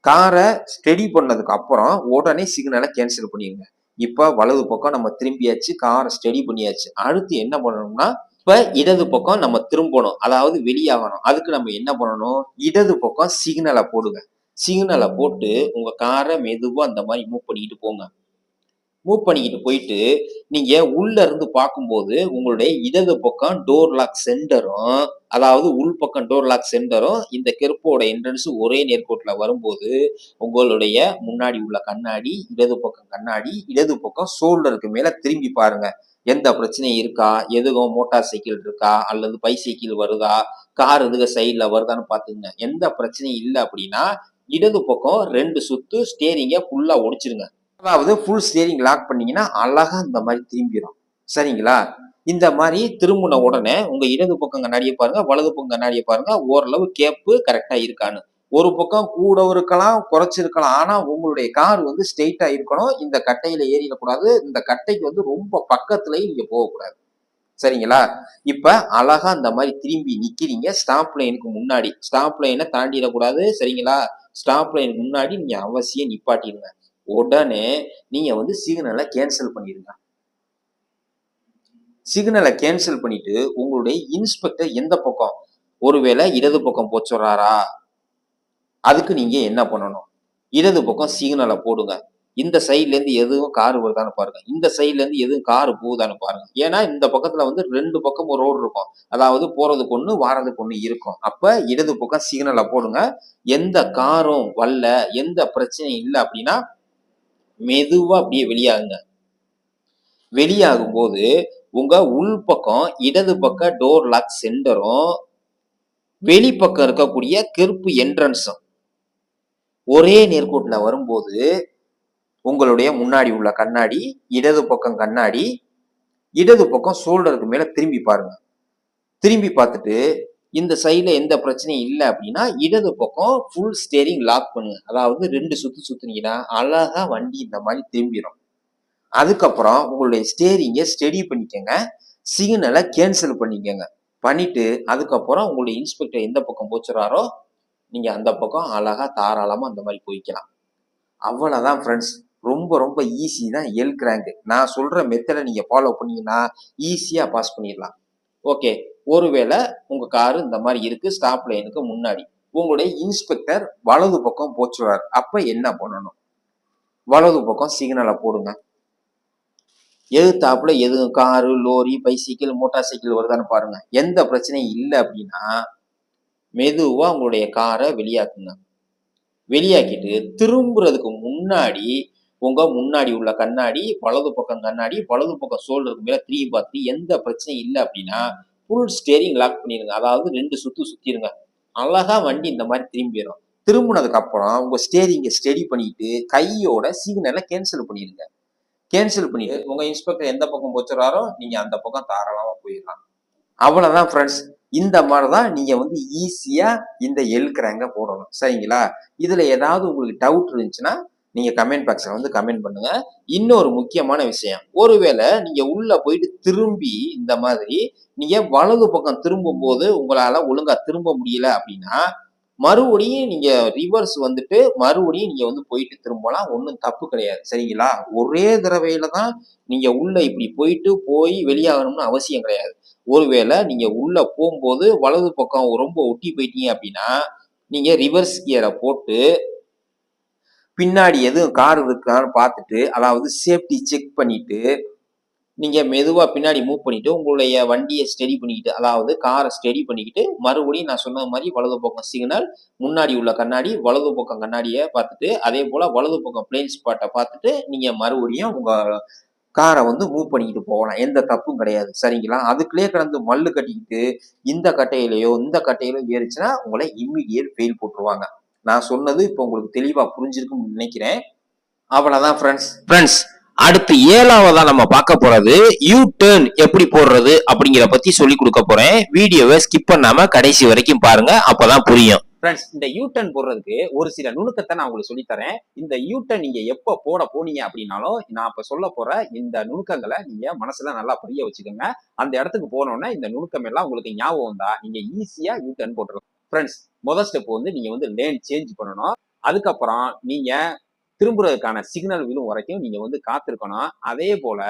காரை ஸ்டெடி பண்ணதுக்கு அப்புறம் உடனே சிக்னலை கேன்சல் பண்ணிடுங்க. இப்ப வலது பக்கம் நம்ம திரும்பியாச்சு, காரை ஸ்டெடி பண்ணியாச்சு. அடுத்து என்ன பண்ணணும்னா இப்ப இடது பக்கம் நம்ம திரும்பணும், அதாவது வெளியாகணும். அதுக்கு நம்ம என்ன பண்ணணும்? இடது பக்கம் சிக்னலை போடுங்க. சிக்னலை போட்டு உங்க காரை மெதுவா அந்த மாதிரி மூவ் பண்ணிக்கிட்டு போங்க. மூவ் பண்ணிக்கிட்டு போயிட்டு நீங்க உள்ள இருந்து பார்க்கும்போது உங்களுடைய இடது பக்கம் டோர் லாக் சென்டரும், அதாவது உள் பக்கம் டோர் லாக் சென்டரும் இந்த கெர்ப்போட என்ட்ரன்ஸும் ஒரே நேர்கோட்டில் வரும்போது உங்களுடைய முன்னாடி உள்ள கண்ணாடி, இடது பக்கம் கண்ணாடி, இடது பக்கம் ஷோல்டருக்கு மேல திரும்பி பாருங்க. எந்த பிரச்சனையும் இருக்கா? எதுவும் மோட்டார் சைக்கிள் இருக்கா அல்லது பைசைக்கிள் வருதா, கார் எதுக சைட்ல வருதான்னு பாத்துங்க. எந்த பிரச்சனையும் இல்லை அப்படின்னா இடது பக்கம் 2 சுத்து ஸ்டேரிங்க ஃபுல்லா ஒடிச்சிருங்க. அதாவது ஃபுல் ஸ்டேரிங் லாக் பண்ணீங்கன்னா அழகா இந்த மாதிரி திரும்பிடும். சரிங்களா? இந்த மாதிரி திரும்பின உடனே உங்க இடது பக்கம் கண்ணாடியை பாருங்க, வலது பக்கம் கண்ணாடியை பாருங்க. ஓரளவு கேப்பு கரெக்டா இருக்கான்னு. ஒரு பக்கம் கூட இருக்கலாம், குறைச்சிருக்கலாம். ஆனா உங்களுடைய கார் வந்து ஸ்ட்ரெயிட்டா இருக்கணும். இந்த கட்டையில ஏறிடக்கூடாது. இந்த கட்டைக்கு வந்து ரொம்ப பக்கத்துலயும் நீங்க போகக்கூடாது. சரிங்களா? இப்ப அழகா இந்த மாதிரி திரும்பி நிக்கிறீங்க ஸ்டாப் லைனுக்கு முன்னாடி. ஸ்டாப் லைனை தாண்டிடக்கூடாது. சரிங்களா? ஸ்டாப் லைனுக்கு முன்னாடி நீங்க அவசியம் நிப்பாட்டிடுங்க. உடனே நீங்க வந்து சிக்னலை கேன்சல் பண்ணிடுங்க. சிக்னலை கேன்சல் பண்ணிட்டு உங்களுடைய இன்ஸ்பெக்டர் எந்த பக்கம், ஒருவேளை இடது பக்கம் போச்சுறாரா, அதுக்கு நீங்க என்ன பண்ணணும்? இடது பக்கம் சிக்னலை போடுங்க. இந்த சைட்ல இருந்து எதுவும் கார் வருதான்னு பாருங்க. இந்த சைட்ல இருந்து எதுவும் கார் போகுதான்னு பாருங்க. ஏன்னா இந்த பக்கத்துல வந்து 2 பக்கம் ஒரு ரோடு இருக்கும். அதாவது போறதுக்கு ஒண்ணு, வாரதுக்கு ஒண்ணு இருக்கும். அப்ப இடது பக்கம் சிக்னலை போடுங்க. எந்த காரும் வரல, எந்த பிரச்சனையும் இல்லை அப்படின்னா மெதுவா அப்படியே வெளியாகுங்க. வெளியாகும் போது உங்க உள் பக்கம் இடது பக்க டோர் லாக் சென்டரும் வெளிப்பக்கம் இருக்கக்கூடிய கருப்பு என்ட்ரன்ஸும் ஒரே நேர்கோட்டுல வரும்போது உங்களுடைய முன்னாடி உள்ள கண்ணாடி, இடது பக்கம் கண்ணாடி, இடது பக்கம் ஷோல்டருக்கு மேல திரும்பி பாருங்க. திரும்பி பார்த்துட்டு இந்த சைட்ல எந்த பிரச்சனையும் இல்லை அப்படின்னா இடது பக்கம் ஃபுல் ஸ்டேரிங் லாக் பண்ணுங்க. அதாவது 2 சுத்து சுத்துனீங்கன்னா அழகா வண்டி இந்த மாதிரி திரும்பிடும். அதுக்கப்புறம் உங்களுடைய ஸ்டேரிங்கை ஸ்டெடி பண்ணிக்கங்க. சிக்னலை கேன்சல் பண்ணிக்கங்க. பண்ணிட்டு அதுக்கப்புறம் உங்களுடைய இன்ஸ்பெக்டர் எந்த பக்கம் போச்சுறாரோ நீங்க அந்த பக்கம் அழகா தாராளமா அந்த மாதிரி போய்க்கலாம். அவ்வளவுதான் ஃப்ரெண்ட்ஸ். ரொம்ப ரொம்ப ஈஸி தான் எல் கிராங்க். நான் சொல்ற மெத்தடை நீங்க ஃபாலோ பண்ணீங்கன்னா ஈஸியா பாஸ் பண்ணிடலாம். ஓகே, ஒருவேளை உங்க காரு இந்த மாதிரி இருக்கு ஸ்டாப் லைனுக்கு முன்னாடி, உங்களுடைய இன்ஸ்பெக்டர் வலது பக்கம் போச்சுறாரு. அப்ப என்ன பண்ணணும்? வலது பக்கம் சிக்னலை போடுங்க. எதிர்த்தாப்புல எதுவும் car, lorry, bicycle, motor cycle வருதான்னு பாருங்க. எந்த பிரச்சனையும் இல்லை அப்படின்னா மெதுவா உங்களுடைய காரை வெளியாக்குங்க. வெளியாக்கிட்டு திரும்புறதுக்கு முன்னாடி உங்க முன்னாடி உள்ள கண்ணாடி, வலது பக்கம் கண்ணாடி, வலது பக்கம் ஷோல்டருக்கு மேல திரும்பி பார்த்து எந்த பிரச்சனையும் இல்லை அப்படின்னா ஃபுல் ஸ்டேரிங் லாக் பண்ணிருங்க. அதாவது 2 சுத்து சுத்திருங்க. அழகா வண்டி இந்த மாதிரி திரும்பிடும். திரும்பினதுக்கு அப்புறம் உங்க ஸ்டேரிங்கை ஸ்டெடி பண்ணிட்டு கையோட சிக்னலை கேன்சல் பண்ணிடுங்க. கேன்சல் பண்ணிட்டு உங்க இன்ஸ்பெக்டர் எந்த பக்கம் போச்சுறாரோ நீங்க அந்த பக்கம் தாராளமா போயிடலாம். அவ்வளவுதான் ஃப்ரெண்ட்ஸ். இந்த மாதிரிதான் நீங்க வந்து ஈஸியா இந்த எல் கிராங்க போடணும். சரிங்களா? இதுல ஏதாவது உங்களுக்கு டவுட் இருந்துச்சுன்னா நீங்க கமெண்ட் பாக்ஸ்ல வந்து கமெண்ட் பண்ணுங்க. இன்னொரு முக்கியமான விஷயம், ஒருவேளை நீங்க உள்ள போயிட்டு திரும்பி இந்த மாதிரி நீங்க வலது பக்கம் திரும்பும் போது உங்களால ஒழுங்கா திரும்ப முடியல அப்படின்னா மறுபடியும் நீங்க ரிவர்ஸ் வந்துட்டு மறுபடியும் நீங்க வந்து போயிட்டு திரும்பலாம். ஒன்றும் தப்பு கிடையாது. சரிங்களா? ஒரே தடவையில தான் நீங்க உள்ள இப்படி போயிட்டு போய் வெளியாகணும்னு அவசியம் கிடையாது. ஒருவேளை நீங்க உள்ள போகும்போது வலது பக்கம் ரொம்ப ஒட்டி போயிட்டீங்க அப்படின்னா நீங்க ரிவர்ஸ் கியரை போட்டு பின்னாடி எதுவும் கார் இருக்கான்னு பார்த்துட்டு, அதாவது சேஃப்டி செக் பண்ணிட்டு நீங்க மெதுவா பின்னாடி மூவ் பண்ணிட்டு உங்களுடைய வண்டியை ஸ்டெடி பண்ணிக்கிட்டு, அதாவது காரை ஸ்டெடி பண்ணிக்கிட்டு மறுபடியும் நான் சொன்ன மாதிரி வலது பக்கம் சிக்னல், முன்னாடி உள்ள கண்ணாடி, வலது பக்கம் கண்ணாடியை பார்த்துட்டு அதே போல வலது பக்கம் பிளைன் ஸ்பாட்டை பார்த்துட்டு நீங்க மறுபடியும் உங்க காரை வந்து மூவ் பண்ணிக்கிட்டு போகலாம். எந்த தப்பும் கிடையாது. சரிங்களா? அதுக்குள்ளேயே கிடந்து மல்லு கட்டிக்கிட்டு இந்த கட்டையிலையோ இந்த கட்டையிலோ ஏறிச்சுன்னா உங்களை இம்மிடியேட் ஃபெயில் போட்டுருவாங்க. நான் சொன்னது இப்போ உங்களுக்கு தெளிவா புரிஞ்சிருக்கும்னு நினைக்கிறேன். அவ்வளவுதான் ஃப்ரெண்ட்ஸ். அடுத்து 7வதா நம்ம பார்க்க போறது யூ டர்ன் எப்படி போடுறது அப்படிங்கிற பத்தி சொல்லி கொடுக்க போறேன். வீடியோவை ஸ்கிப் பண்ணாம கடைசி வரைக்கும் பாருங்க, அப்பதான் புரியும். ஃப்ரெண்ட்ஸ், இந்த யூ டர்ன் போடுறதுக்கு ஒரு சில நுணுக்கத்தை நான் உங்களுக்கு சொல்லித்தரேன். இந்த யூ டர்ன் நீங்க எப்ப போட போனீங்க அப்படின்னாலும் நான் இப்ப சொல்ல போற இந்த நுணுக்கங்களை நீங்க மனசுல நல்லா புரிய வச்சுக்கோங்க. அந்த இடத்துக்கு போனோம்னா இந்த நுணுக்கம் எல்லாம் உங்களுக்கு ஞாபகம் வந்தா நீங்க ஈஸியா யூ டர்ன் போட்டுருங்க. ஃப்ரெண்ட்ஸ், முதல் ஸ்டெப் வந்து நீங்க வந்து லேன் சேஞ்ச் பண்ணணும். அதுக்கப்புறம் நீங்க திரும்புறதுக்கான சிக்னல் விழும் வரைக்கும் நீங்க வந்து காத்திருக்கணும். அதே போல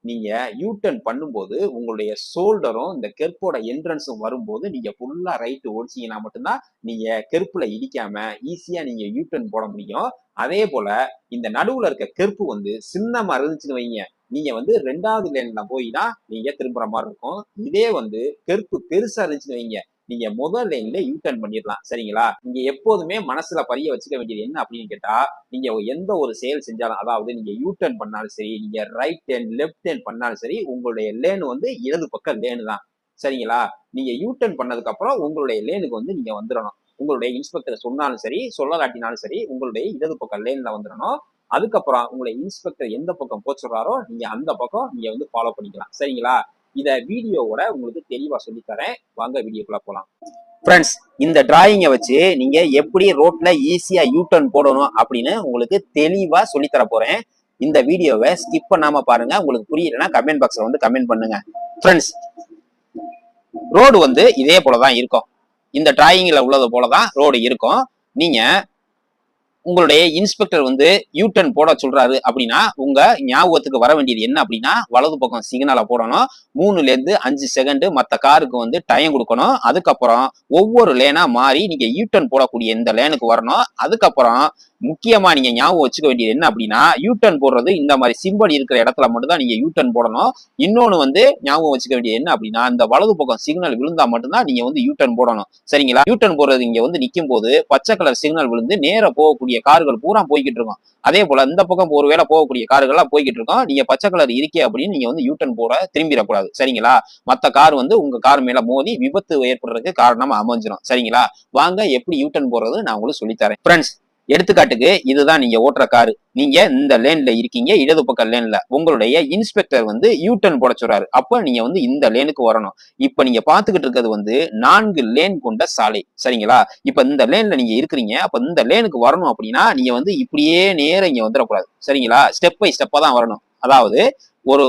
நீங்க யூ டர்ன் பண்ணும்போது உங்களுடைய ஷோல்டரும் இந்த கெர்ப்போட என்ட்ரன்ஸும் வரும்போது நீங்க ஃபுல்லா ரைட்டு ஓடிச்சீங்கன்னா மட்டும்தான் நீங்க கெர்ப்புல இடிக்காம ஈஸியா நீங்க யூ டர்ன் போட முடியும். அதே போல இந்த நடுவுல இருக்க கெர்ப்பு வந்து சின்னமா இருந்துச்சுன்னு வைங்க, நீங்க வந்து 2வது லேன்ல போய் தான் நீங்க திரும்புற மாதிரி இருக்கும். இதே வந்து கெர்ப்பு பெருசா இருந்துச்சுன்னு வைங்க, நீங்க முதல் லேன்ல யூ டர்ன் பண்ணிடலாம். சரிங்களா? நீங்க எப்போதுமே மனசுல பதிய வச்சுக்க வேண்டியது என்ன அப்படின்னு கேட்டா, நீங்க எந்த ஒரு செயல் செஞ்சாலும், அதாவது நீங்க யூ டர்ன் பண்ணாலும் சரி, நீங்க ரைட் டர்ன் லெஃப்ட் டர்ன் பண்ணாலும் சரி, உங்களுடைய லேன் வந்து இடது பக்கம் லேனு தான். சரிங்களா? நீங்க யூ டர்ன் பண்ணதுக்கு அப்புறம் உங்களுடைய லேனுக்கு வந்து நீங்க வந்துடணும். உங்களுடைய இன்ஸ்பெக்டர் சொன்னாலும் சரி சொல்லலாட்டினாலும் சரி உங்களுடைய இடது பக்கம் லேன்ல வந்துடணும். அதுக்கப்புறம் உங்களுடைய இன்ஸ்பெக்டர் எந்த பக்கம் போச்சுறாரோ நீங்க அந்த பக்கம் நீங்க வந்து ஃபாலோ பண்ணிக்கலாம். சரிங்களா? இத வீடியோவோட உங்களுக்கு தெளிவா சொல்லித்தரேன். வாங்க வீடியோக்குள்ள போலாம். ஃப்ரெண்ட்ஸ், இந்த டிராயிங்கை வச்சு நீங்க எப்படி ரோட்ல ஈஸியா யூ டர்ன் போடணும் அப்படின்னு உங்களுக்கு தெளிவா சொல்லித்தர போறேன். இந்த வீடியோவை ஸ்கிப் பண்ணாம பாருங்க. உங்களுக்கு புரியலன்னா கமெண்ட் பாக்ஸ்ல வந்து கமெண்ட் பண்ணுங்க. ஃப்ரெண்ட்ஸ், ரோடு வந்து இதே போலதான் இருக்கும். இந்த டிராயிங்ல உள்ளது போலதான் ரோடு இருக்கும். நீங்க உங்களுடைய இன்ஸ்பெக்டர் வந்து யூ டர்ன் போட சொல்றாரு அப்படின்னா உங்க ஞாபகத்துக்கு வர வேண்டியது என்ன அப்படின்னா வலது பக்கம் சிக்னலை போடணும். 3 to 5 செகண்ட் மற்ற காருக்கு வந்து டைம் கொடுக்கணும். அதுக்கப்புறம் ஒவ்வொரு லேனா மாறி நீங்க யூ டர்ன் போடக்கூடிய இந்த லேனுக்கு வரணும். அதுக்கப்புறம் முக்கியமா நீங்க ஞாபகம் வச்சுக்க வேண்டியது என்ன அப்படின்னா யூ டர்ன் போடுறது இந்த மாதிரி சிம்பிள் இருக்கிற இடத்துல மட்டும் தான் நீங்க யூ டர்ன் போடணும். இன்னொன்னு வந்து ஞாபகம் வச்சுக்க வேண்டியது என்ன அப்படின்னா இந்த வலது பக்கம் சிக்னல் விழுந்தா மட்டும்தான் நீங்க வந்து யூ டர்ன் போடணும். சரிங்களா? யூ டர்ன் போடுறது இங்க வந்து நிக்கும் போது பச்சை கலர் சிக்னல் விழுந்து நேர போகக்கூடிய கார்கள் பூரா போய்கிட்டு இருக்கும். அதே போல இந்த பக்கம் ஒருவேளை போகக்கூடிய கார்கள்லாம் போய்கிட்டு இருக்கும். நீங்க பச்சை கலர் இருக்கே அப்படின்னு நீங்க வந்து யூ டர்ன் போட திரும்பிடக்கூடாது. சரிங்களா? மத்த கார் வந்து உங்க கார் மேல மோதி விபத்து ஏற்படுறதுக்கு காரணமா அமைஞ்சிடும். சரிங்களா? வாங்க எப்படி யூ டர்ன் போடுறது நான் உங்களுக்கு சொல்லித்தரேன். ஃப்ரெண்ட்ஸ், எடுத்துக்காட்டுக்கு இதுதான் நீங்க ஓட்டுற காரு. நீங்க இந்த லேன்ல இருக்கீங்க, இடது பக்க லேன்ல. உங்களுடைய இன்ஸ்பெக்டர் வந்து யூ டர்ன் போட சொல்றாரு. அப்ப நீங்க வந்து இந்த லேனுக்கு வரணும். இப்ப நீங்க பாத்துக்கிட்டு இருக்கிறது வந்து 4 லேன் கொண்ட சாலை. சரிங்களா? இப்ப இந்த லேன்ல நீங்க இருக்கிறீங்க. அப்ப இந்த லேனுக்கு வரணும் அப்படின்னா நீங்க வந்து இப்படியே நேரம் இங்க வந்துடக்கூடாது. சரிங்களா? ஸ்டெப் பை ஸ்டெப்பா தான் வரணும். அதாவது ஒரு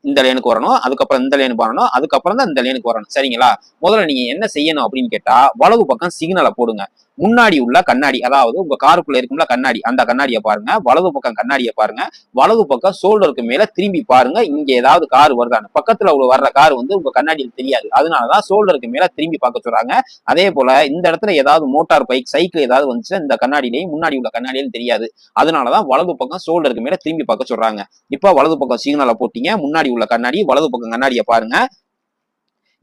இந்த லேனுக்கு வரணும், அதுக்கப்புறம் இந்த லேனுக்கு வரணும், அதுக்கப்புறம் தான் இந்த லேனுக்கு வரணும். சரிங்களா? முதல்ல நீங்க என்ன செய்யணும் அப்படின்னு கேட்டா வலது பக்கம் சிக்னலை போடுங்க. முன்னாடி உள்ள கண்ணாடி, அதாவது உங்க காருக்குள்ள இருக்கும்ல கண்ணாடி, அந்த கண்ணாடியை பாருங்க. வலது பக்கம் கண்ணாடியை பாருங்க. வலது பக்கம் ஷோல்டருக்கு மேல திரும்பி பாருங்க. இங்க ஏதாவது கார் வருதான்னு. பக்கத்துல வர்ற கார் வந்து உங்க கண்ணாடியில் தெரியாது. அதனாலதான் ஷோல்டருக்கு மேல திரும்பி பார்க்க சொல்றாங்க. அதே போல இந்த இடத்துல ஏதாவது மோட்டார் பைக், சைக்கிள் ஏதாவது வந்துச்சுன்னா இந்த கண்ணாடியிலையும் முன்னாடி உள்ள கண்ணாடியிலும் தெரியாது. அதனாலதான் வலது பக்கம் ஷோல்டருக்கு மேல திரும்பி பார்க்க சொல்றாங்க. இப்ப வலது பக்கம் சிக்னலை போட்டீங்க. முன்னாடி உள்ள கண்ணாடி, வலது பக்கம் கண்ணாடியை பாருங்க.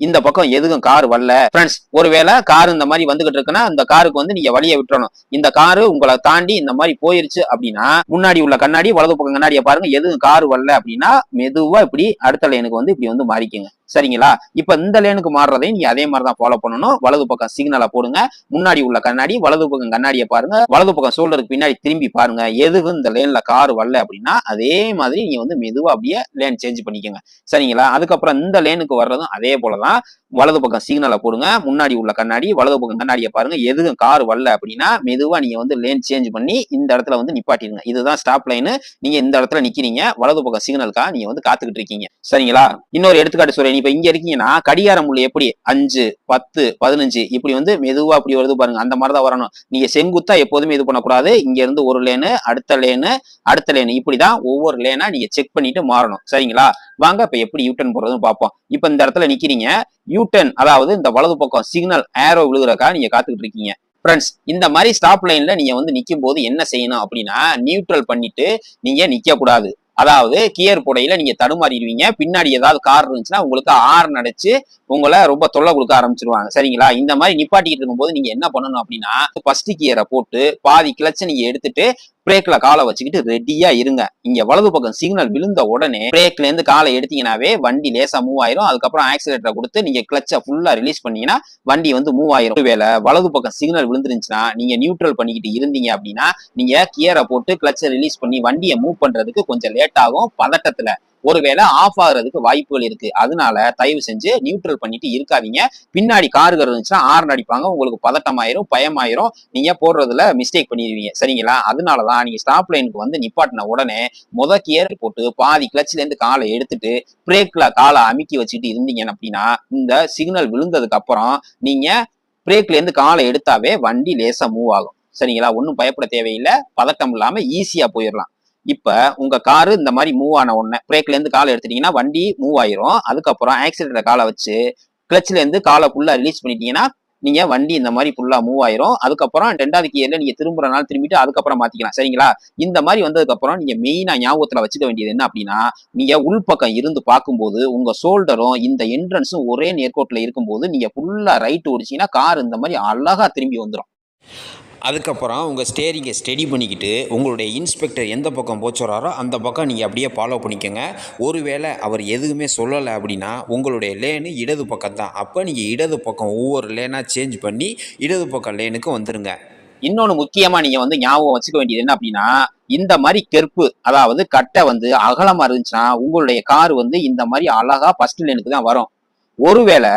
இந்த பக்கம் எதுவும் கார் வரல. ஃப்ரெண்ட்ஸ், ஒருவேளை கார் இந்த மாதிரி வந்துகிட்டு இருக்குன்னா அந்த காருக்கு வந்து நீங்க வழியை விட்டுறணும். இந்த காரு உங்களை தாண்டி இந்த மாதிரி போயிருச்சு அப்படின்னா முன்னாடி உள்ள கண்ணாடி, வலது பக்கம் கண்ணாடியை பாருங்க. எதுவும் கார் வரல அப்படின்னா மெதுவா இப்படி அடுத்த லேனுக்கு வந்து இப்படி வந்து மாறிக்குங்க. சரிங்களா? இப்ப இந்த லேனுக்கு மாறுறதையும் நீ அதே மாதிரிதான் ஃபாலோ பண்ணணும். வலது பக்கம் சிக்னலை போடுங்க. முன்னாடி உள்ள கண்ணாடி, வலது பக்கம் கண்ணாடியை பாருங்க. வலது பக்கம் ஷோல்டருக்கு பின்னாடி திரும்பி பாருங்க. எதுவும் இந்த லேன்ல கார் வரல அப்படின்னா அதே மாதிரி நீங்க வந்து மெதுவா அப்படியே லேன் சேஞ்ச் பண்ணிக்கோங்க. சரிங்களா? அதுக்கப்புறம் இந்த லேனுக்கு வர்றதும் அதே போலதான். வலது பக்கம் சிக்னலை போடுங்க. முன்னாடி உள்ள கண்ணாடி, வலது பக்கம் கண்ணாடியை பாருங்க. எதுவும் கார் வரல அப்படின்னா மெதுவா நீங்க வந்து லேன் சேஞ்ச் பண்ணி இந்த இடத்துல வந்து நிப்பாட்டிடுங்க. இதுதான் ஸ்டாப் லைனு. நீங்க இந்த இடத்துல நிக்கிறீங்க. வலது பக்கம் சிக்னலுக்காக நீங்க வந்து காத்துக்கிட்டு இருக்கீங்க. சரிங்களா? இன்னொரு எடுத்துக்காட்டு சொல்றேன். இப்ப இங்க இருக்கீங்கன்னா கடிகாரம் முள் எப்படி 5, 10, 15 இப்படி வந்து மெதுவா அப்படி வருது பாருங்க. அந்த மாதிரிதான் வரணும். நீங்க செங்குத்தா எப்போதுமே இது பண்ணக்கூடாது. இங்க இருந்து ஒரு லேனு, அடுத்த லேனு, அடுத்த லேனு, இப்படிதான் ஒவ்வொரு லேனா நீங்க செக் பண்ணிட்டு மாறணும். சரிங்களா? வாங்க இப்ப எப்படி யூ டர்ன் போடுறதுன்னு பார்ப்போம். இப்ப இந்த இடத்துல நிக்கிறீங்க. யூ டர்ன், அதாவது இந்த வலது பக்கம் சிக்னல் ஏரோ விழுகிறக்கா நீங்க காத்துக்கிட்டு இருக்கீங்க. ஃப்ரெண்ட்ஸ், இந்த மாதிரி ஸ்டாப் லைன்ல நீங்க வந்து நிக்கும் போது என்ன செய்யணும் அப்படின்னா நியூட்ரல் பண்ணிட்டு நீங்க நிக்க கூடாது. அதாவது கியர் போடையில நீங்க தடுமாறிடுவீங்க. பின்னாடி ஏதாவது கார் இருந்துச்சுன்னா உங்களுக்கு ஹார்ன் அடிச்சு உங்களை ரொம்ப தொல்லை கொடுக்க ஆரம்பிச்சிருவாங்க. சரிங்களா? இந்த மாதிரி நிப்பாட்டிக்கிட்டு இருக்கும்போது நீங்க என்ன பண்ணணும் அப்படின்னா ஃபர்ஸ்ட் கியரை போட்டு பாதி கிளச்சை நீங்க எடுத்துட்டு பிரேக்ல காலை வச்சுக்கிட்டு ரெடியா இருங்க. இங்க வலது பக்கம் சிக்னல் விழுந்த உடனே பிரேக்ல இருந்து காலை எடுத்தீங்கன்னாவே வண்டி லேசா மூவ் ஆயிரும். அதுக்கப்புறம் ஆக்சிலேட்டரை கொடுத்து நீங்க கிளச்சை ஃபுல்லா ரிலீஸ் பண்ணீங்கன்னா வண்டி வந்து மூவ் ஆயிரும். ஒருவேளை வலது பக்கம் சிக்னல் விழுந்துருந்துச்சுன்னா நீங்க நியூட்ரல் பண்ணிக்கிட்டு இருந்தீங்க அப்படின்னா நீங்க கியரை போட்டு கிளச்சை ரிலீஸ் பண்ணி வண்டியை மூவ் பண்றதுக்கு கொஞ்சம் லேட் ஆகும். பதட்டத்துல ஒருவேளை ஆஃப் ஆகுறதுக்கு வாய்ப்புகள் இருக்கு. அதனால தயவு செஞ்சு நியூட்ரல் பண்ணிட்டு இருக்காதீங்க. பின்னாடி கார்கள் இருந்துச்சுன்னா ஹார்ன் அடிப்பாங்க. உங்களுக்கு பதட்டமாயிரும், பயமாயிரும். நீங்க போடுறதுல மிஸ்டேக் பண்ணிடுவீங்க. சரிங்களா? அதனாலதான் நீங்க ஸ்டாப் லைனுக்கு வந்து நிப்பாட்டின உடனே கியர் போட்டு பாதி கிளச்ல இருந்து காலை எடுத்துட்டு பிரேக்ல காலை அமுக்கி வச்சுட்டு இருந்தீங்க அப்படின்னா இந்த சிக்னல் விழுந்ததுக்கு அப்புறம் நீங்க பிரேக்ல இருந்து காலை எடுத்தாவே வண்டி லேசா மூவ் ஆகும். சரிங்களா? ஒன்னும் பயப்பட தேவையில்லை. பதட்டம் இல்லாம ஈஸியா போயிடலாம். இப்ப உங்க காரு இந்த மாதிரி மூவ் ஆன உடனே பிரேக்ல இருந்து காலை எடுத்துட்டீங்கன்னா வண்டி மூவ் ஆயிரும். அதுக்கப்புறம் ஆக்சிலேட்டர் காலை வச்சு கிளச்ல இருந்து காலை ஃபுல்லா ரிலீஸ் பண்ணிட்டீங்கன்னா நீங்க வண்டி இந்த மாதிரி ஃபுல்லா மூவ் ஆயிரும். அதுக்கப்புறம் 2வது கியர்ல நீங்க திரும்புறனால திரும்பிட்டு அதுக்கப்புறம் மாத்திக்கலாம். சரிங்களா? இந்த மாதிரி வந்ததுக்கு அப்புறம் நீங்க மெயினா ஞாபகத்துல வச்சுக்க வேண்டியது என்ன அப்படின்னா நீங்க உள்பக்கம் இருந்து பார்க்கும்போது உங்க ஷோல்டரும் இந்த என்ட்ரன்ஸும் ஒரே நேர்கோட்டில் இருக்கும்போது நீங்க ஃபுல்லா ரைட் ஓடிச்சீங்கன்னா கார் இந்த மாதிரி அழகா திரும்பி வந்துடும். அதுக்கப்புறம் உங்கள் ஸ்டேரிங்கை ஸ்டெடி பண்ணிக்கிட்டு உங்களுடைய இன்ஸ்பெக்டர் எந்த பக்கம் போச்சுறாரோ அந்த பக்கம் நீங்கள் அப்படியே ஃபாலோ பண்ணிக்கோங்க. ஒருவேளை அவர் எதுவுமே சொல்லலை அப்படின்னா உங்களுடைய லேனு இடது பக்கம் தான். அப்போ நீங்கள் இடது பக்கம் ஒவ்வொரு லேனாக சேஞ்ச் பண்ணி இடது பக்கம் லேனுக்கு வந்துடுங்க. இன்னொன்னு முக்கியமா நீங்க வந்து ஞாபகம் வச்சுக்க வேண்டியது என்ன அப்படின்னா இந்த மாதிரி கெர்ப்பு, அதாவது கட்டை வந்து அகலமா இருந்துச்சுன்னா உங்களுடைய கார் வந்து இந்த மாதிரி அழகா ஃபர்ஸ்ட் லேனுக்கு தான் வரும். ஒருவேளை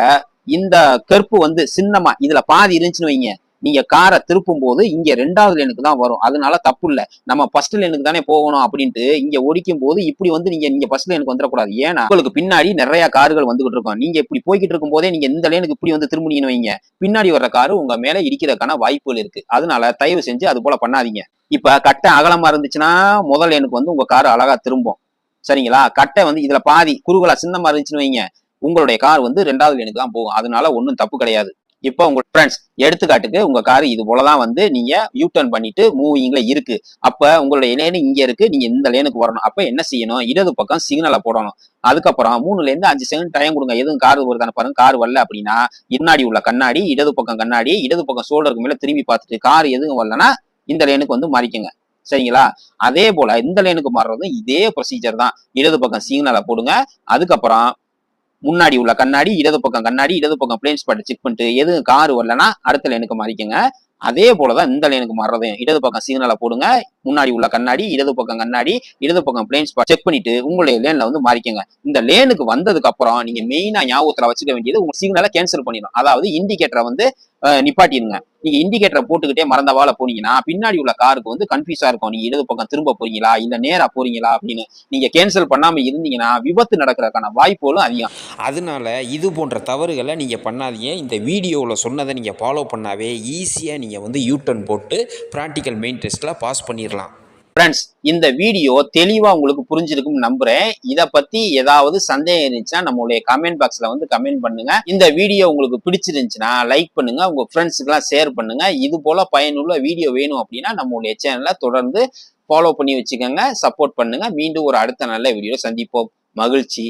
இந்த கெர்ப்பு வந்து சின்னமா இதுல பாதி இருந்துச்சுன்னு வைங்க, நீங்க காரை திருப்பும் போது இங்க 2வது லேனுக்கு தான் வரும். அதனால தப்பு இல்ல. நம்ம ஃபர்ஸ்ட் லேனுக்கு தானே போகணும் அப்படின்ட்டு இங்க ஓடிக்கும் போது இப்படி வந்து நீங்க ஃபர்ஸ்ட் லேனுக்கு வந்துடக்கூடாது. ஏன்னா உங்களுக்கு பின்னாடி நிறைய கார்கள் வந்துகிட்டு இருக்கும். நீங்க இப்படி போய்கிட்டு இருக்கும் போதே நீங்க இந்த லேனுக்கு இப்படி வந்து திரும்பினீங்கன்னு வைங்க, பின்னாடி வர்ற காரு உங்க மேல இடிக்கிறதுக்கான வாய்ப்புகள் இருக்கு. அதனால தயவு செஞ்சு அது போல பண்ணாதீங்க. இப்ப கட்டை அகலமா இருந்துச்சுன்னா முதல் லேனுக்கு வந்து உங்க கார் அழகா திரும்பும். சரிங்களா? கட்டை வந்து இதுல பாதி குறுகலா சின்னமா இருந்துச்சுன்னு வைங்க, உங்களுடைய கார் வந்து 2வது லேனுக்கு தான் போகும். அதனால ஒன்றும் தப்பு கிடையாது. இப்போ உங்க ஃப்ரெண்ட்ஸ் எடுத்துக்காட்டுக்கு உங்க கார் இது போலதான் வந்து நீங்க யூ டர்ன் பண்ணிட்டு மூவிங்ல இருக்கு. அப்ப உங்களுடைய லேன் இங்க இருக்கு, நீங்க இந்த லேனுக்கு வரணும். அப்ப என்ன செய்யணும்? இடது பக்கம் சிக்னலை போடணும். அதுக்கப்புறம் 3ல இருந்து 5 செகண்ட் டைம் கொடுங்க. எதுவும் கார் வருதான பாருங்க. கார் வரல அப்படின்னா முன்னாடி உள்ள கண்ணாடி, இடது பக்கம் கண்ணாடி, இடது பக்கம் ஷோல்டருக்கு மேல திரும்பி பார்த்துட்டு கார் எதுவும் வரலன்னா இந்த லேனுக்கு வந்து மாறிக்கங்க. சரிங்களா? அதே போல இந்த லேனுக்கு மாறுறதும் இதே ப்ரொசீஜர் தான். இடது பக்கம் சிக்னலை போடுங்க. அதுக்கப்புறம் முன்னாடி உள்ள கண்ணாடி, இடது பக்கம் கண்ணாடி, இடது பக்கம் பிளைண்ட் ஸ்பாட் செக் பண்ணிட்டு எதுவும் கார் வரலன்னா அடுத்த லேனுக்கு மாறிக்கங்க. அதே போலதான் இந்த லேனுக்கு மாறுறது. இடது பக்கம் சிக்னலை போடுங்க, முன்னாடி உள்ள கண்ணாடி, இடது பக்கம் கண்ணாடி, இடது பக்கம் பிளைண்ட் ஸ்பாட் செக் பண்ணிட்டு உங்களுடைய லேன்ல வந்து மாறிக்கங்க. இந்த லேனுக்கு வந்ததுக்கு அப்புறம் நீங்க மெயினா ஞாபகத்துல வச்சுக்க வேண்டியது உங்க சிக்னலை கேன்சல் பண்ணிடும். அதாவது இண்டிகேட்டரை வந்து நிப்பாட்டிடுங்க. நீங்க இண்டிகேட்டரை போட்டுக்கிட்டே மறந்தவால போனீங்கன்னா பின்னாடி உள்ள காருக்கு வந்து கன்ஃபியூஸா இருக்கும். நீங்க இடது பக்கம் திரும்ப போறீங்களா இல்ல நேரா போறீங்களா அப்படின்னு. நீங்க கேன்சல் பண்ணாம இருந்தீங்கன்னா விபத்து நடக்கிறதுக்கான வாய்ப்புகளும் அதிகம். அதனால இது போன்ற தவறுகளை நீங்கள் பண்ணாதீங்க. இந்த வீடியோவில் சொன்னதை நீங்கள் ஃபாலோ பண்ணாவே ஈஸியாக நீங்கள் வந்து யூ டர்ன் போட்டு ப்ராக்டிக்கல் மெயின் டெஸ்ட்டில் பாஸ் பண்ணிடலாம். ஃப்ரெண்ட்ஸ், இந்த வீடியோ தெளிவா உங்களுக்கு புரிஞ்சிருக்கும்னு நம்புறேன். இத பத்தி ஏதாவது சந்தேகம் இருந்துச்சுன்னா நம்மளுடைய கமெண்ட் பாக்ஸ்ல வந்து கமெண்ட் பண்ணுங்க. இந்த வீடியோ உங்களுக்கு பிடிச்சிருந்துச்சுன்னா லைக் பண்ணுங்க, உங்க ஃப்ரெண்ட்ஸுக்கு எல்லாம் ஷேர் பண்ணுங்க. இது போல பயனுள்ள வீடியோ வேணும் அப்படின்னா நம்மளுடைய சேனலை தொடர்ந்து ஃபாலோ பண்ணி வச்சுக்கோங்க, சப்போர்ட் பண்ணுங்க. மீண்டும் ஒரு அடுத்த நல்ல வீடியோ சந்திப்போம். மகிழ்ச்சி.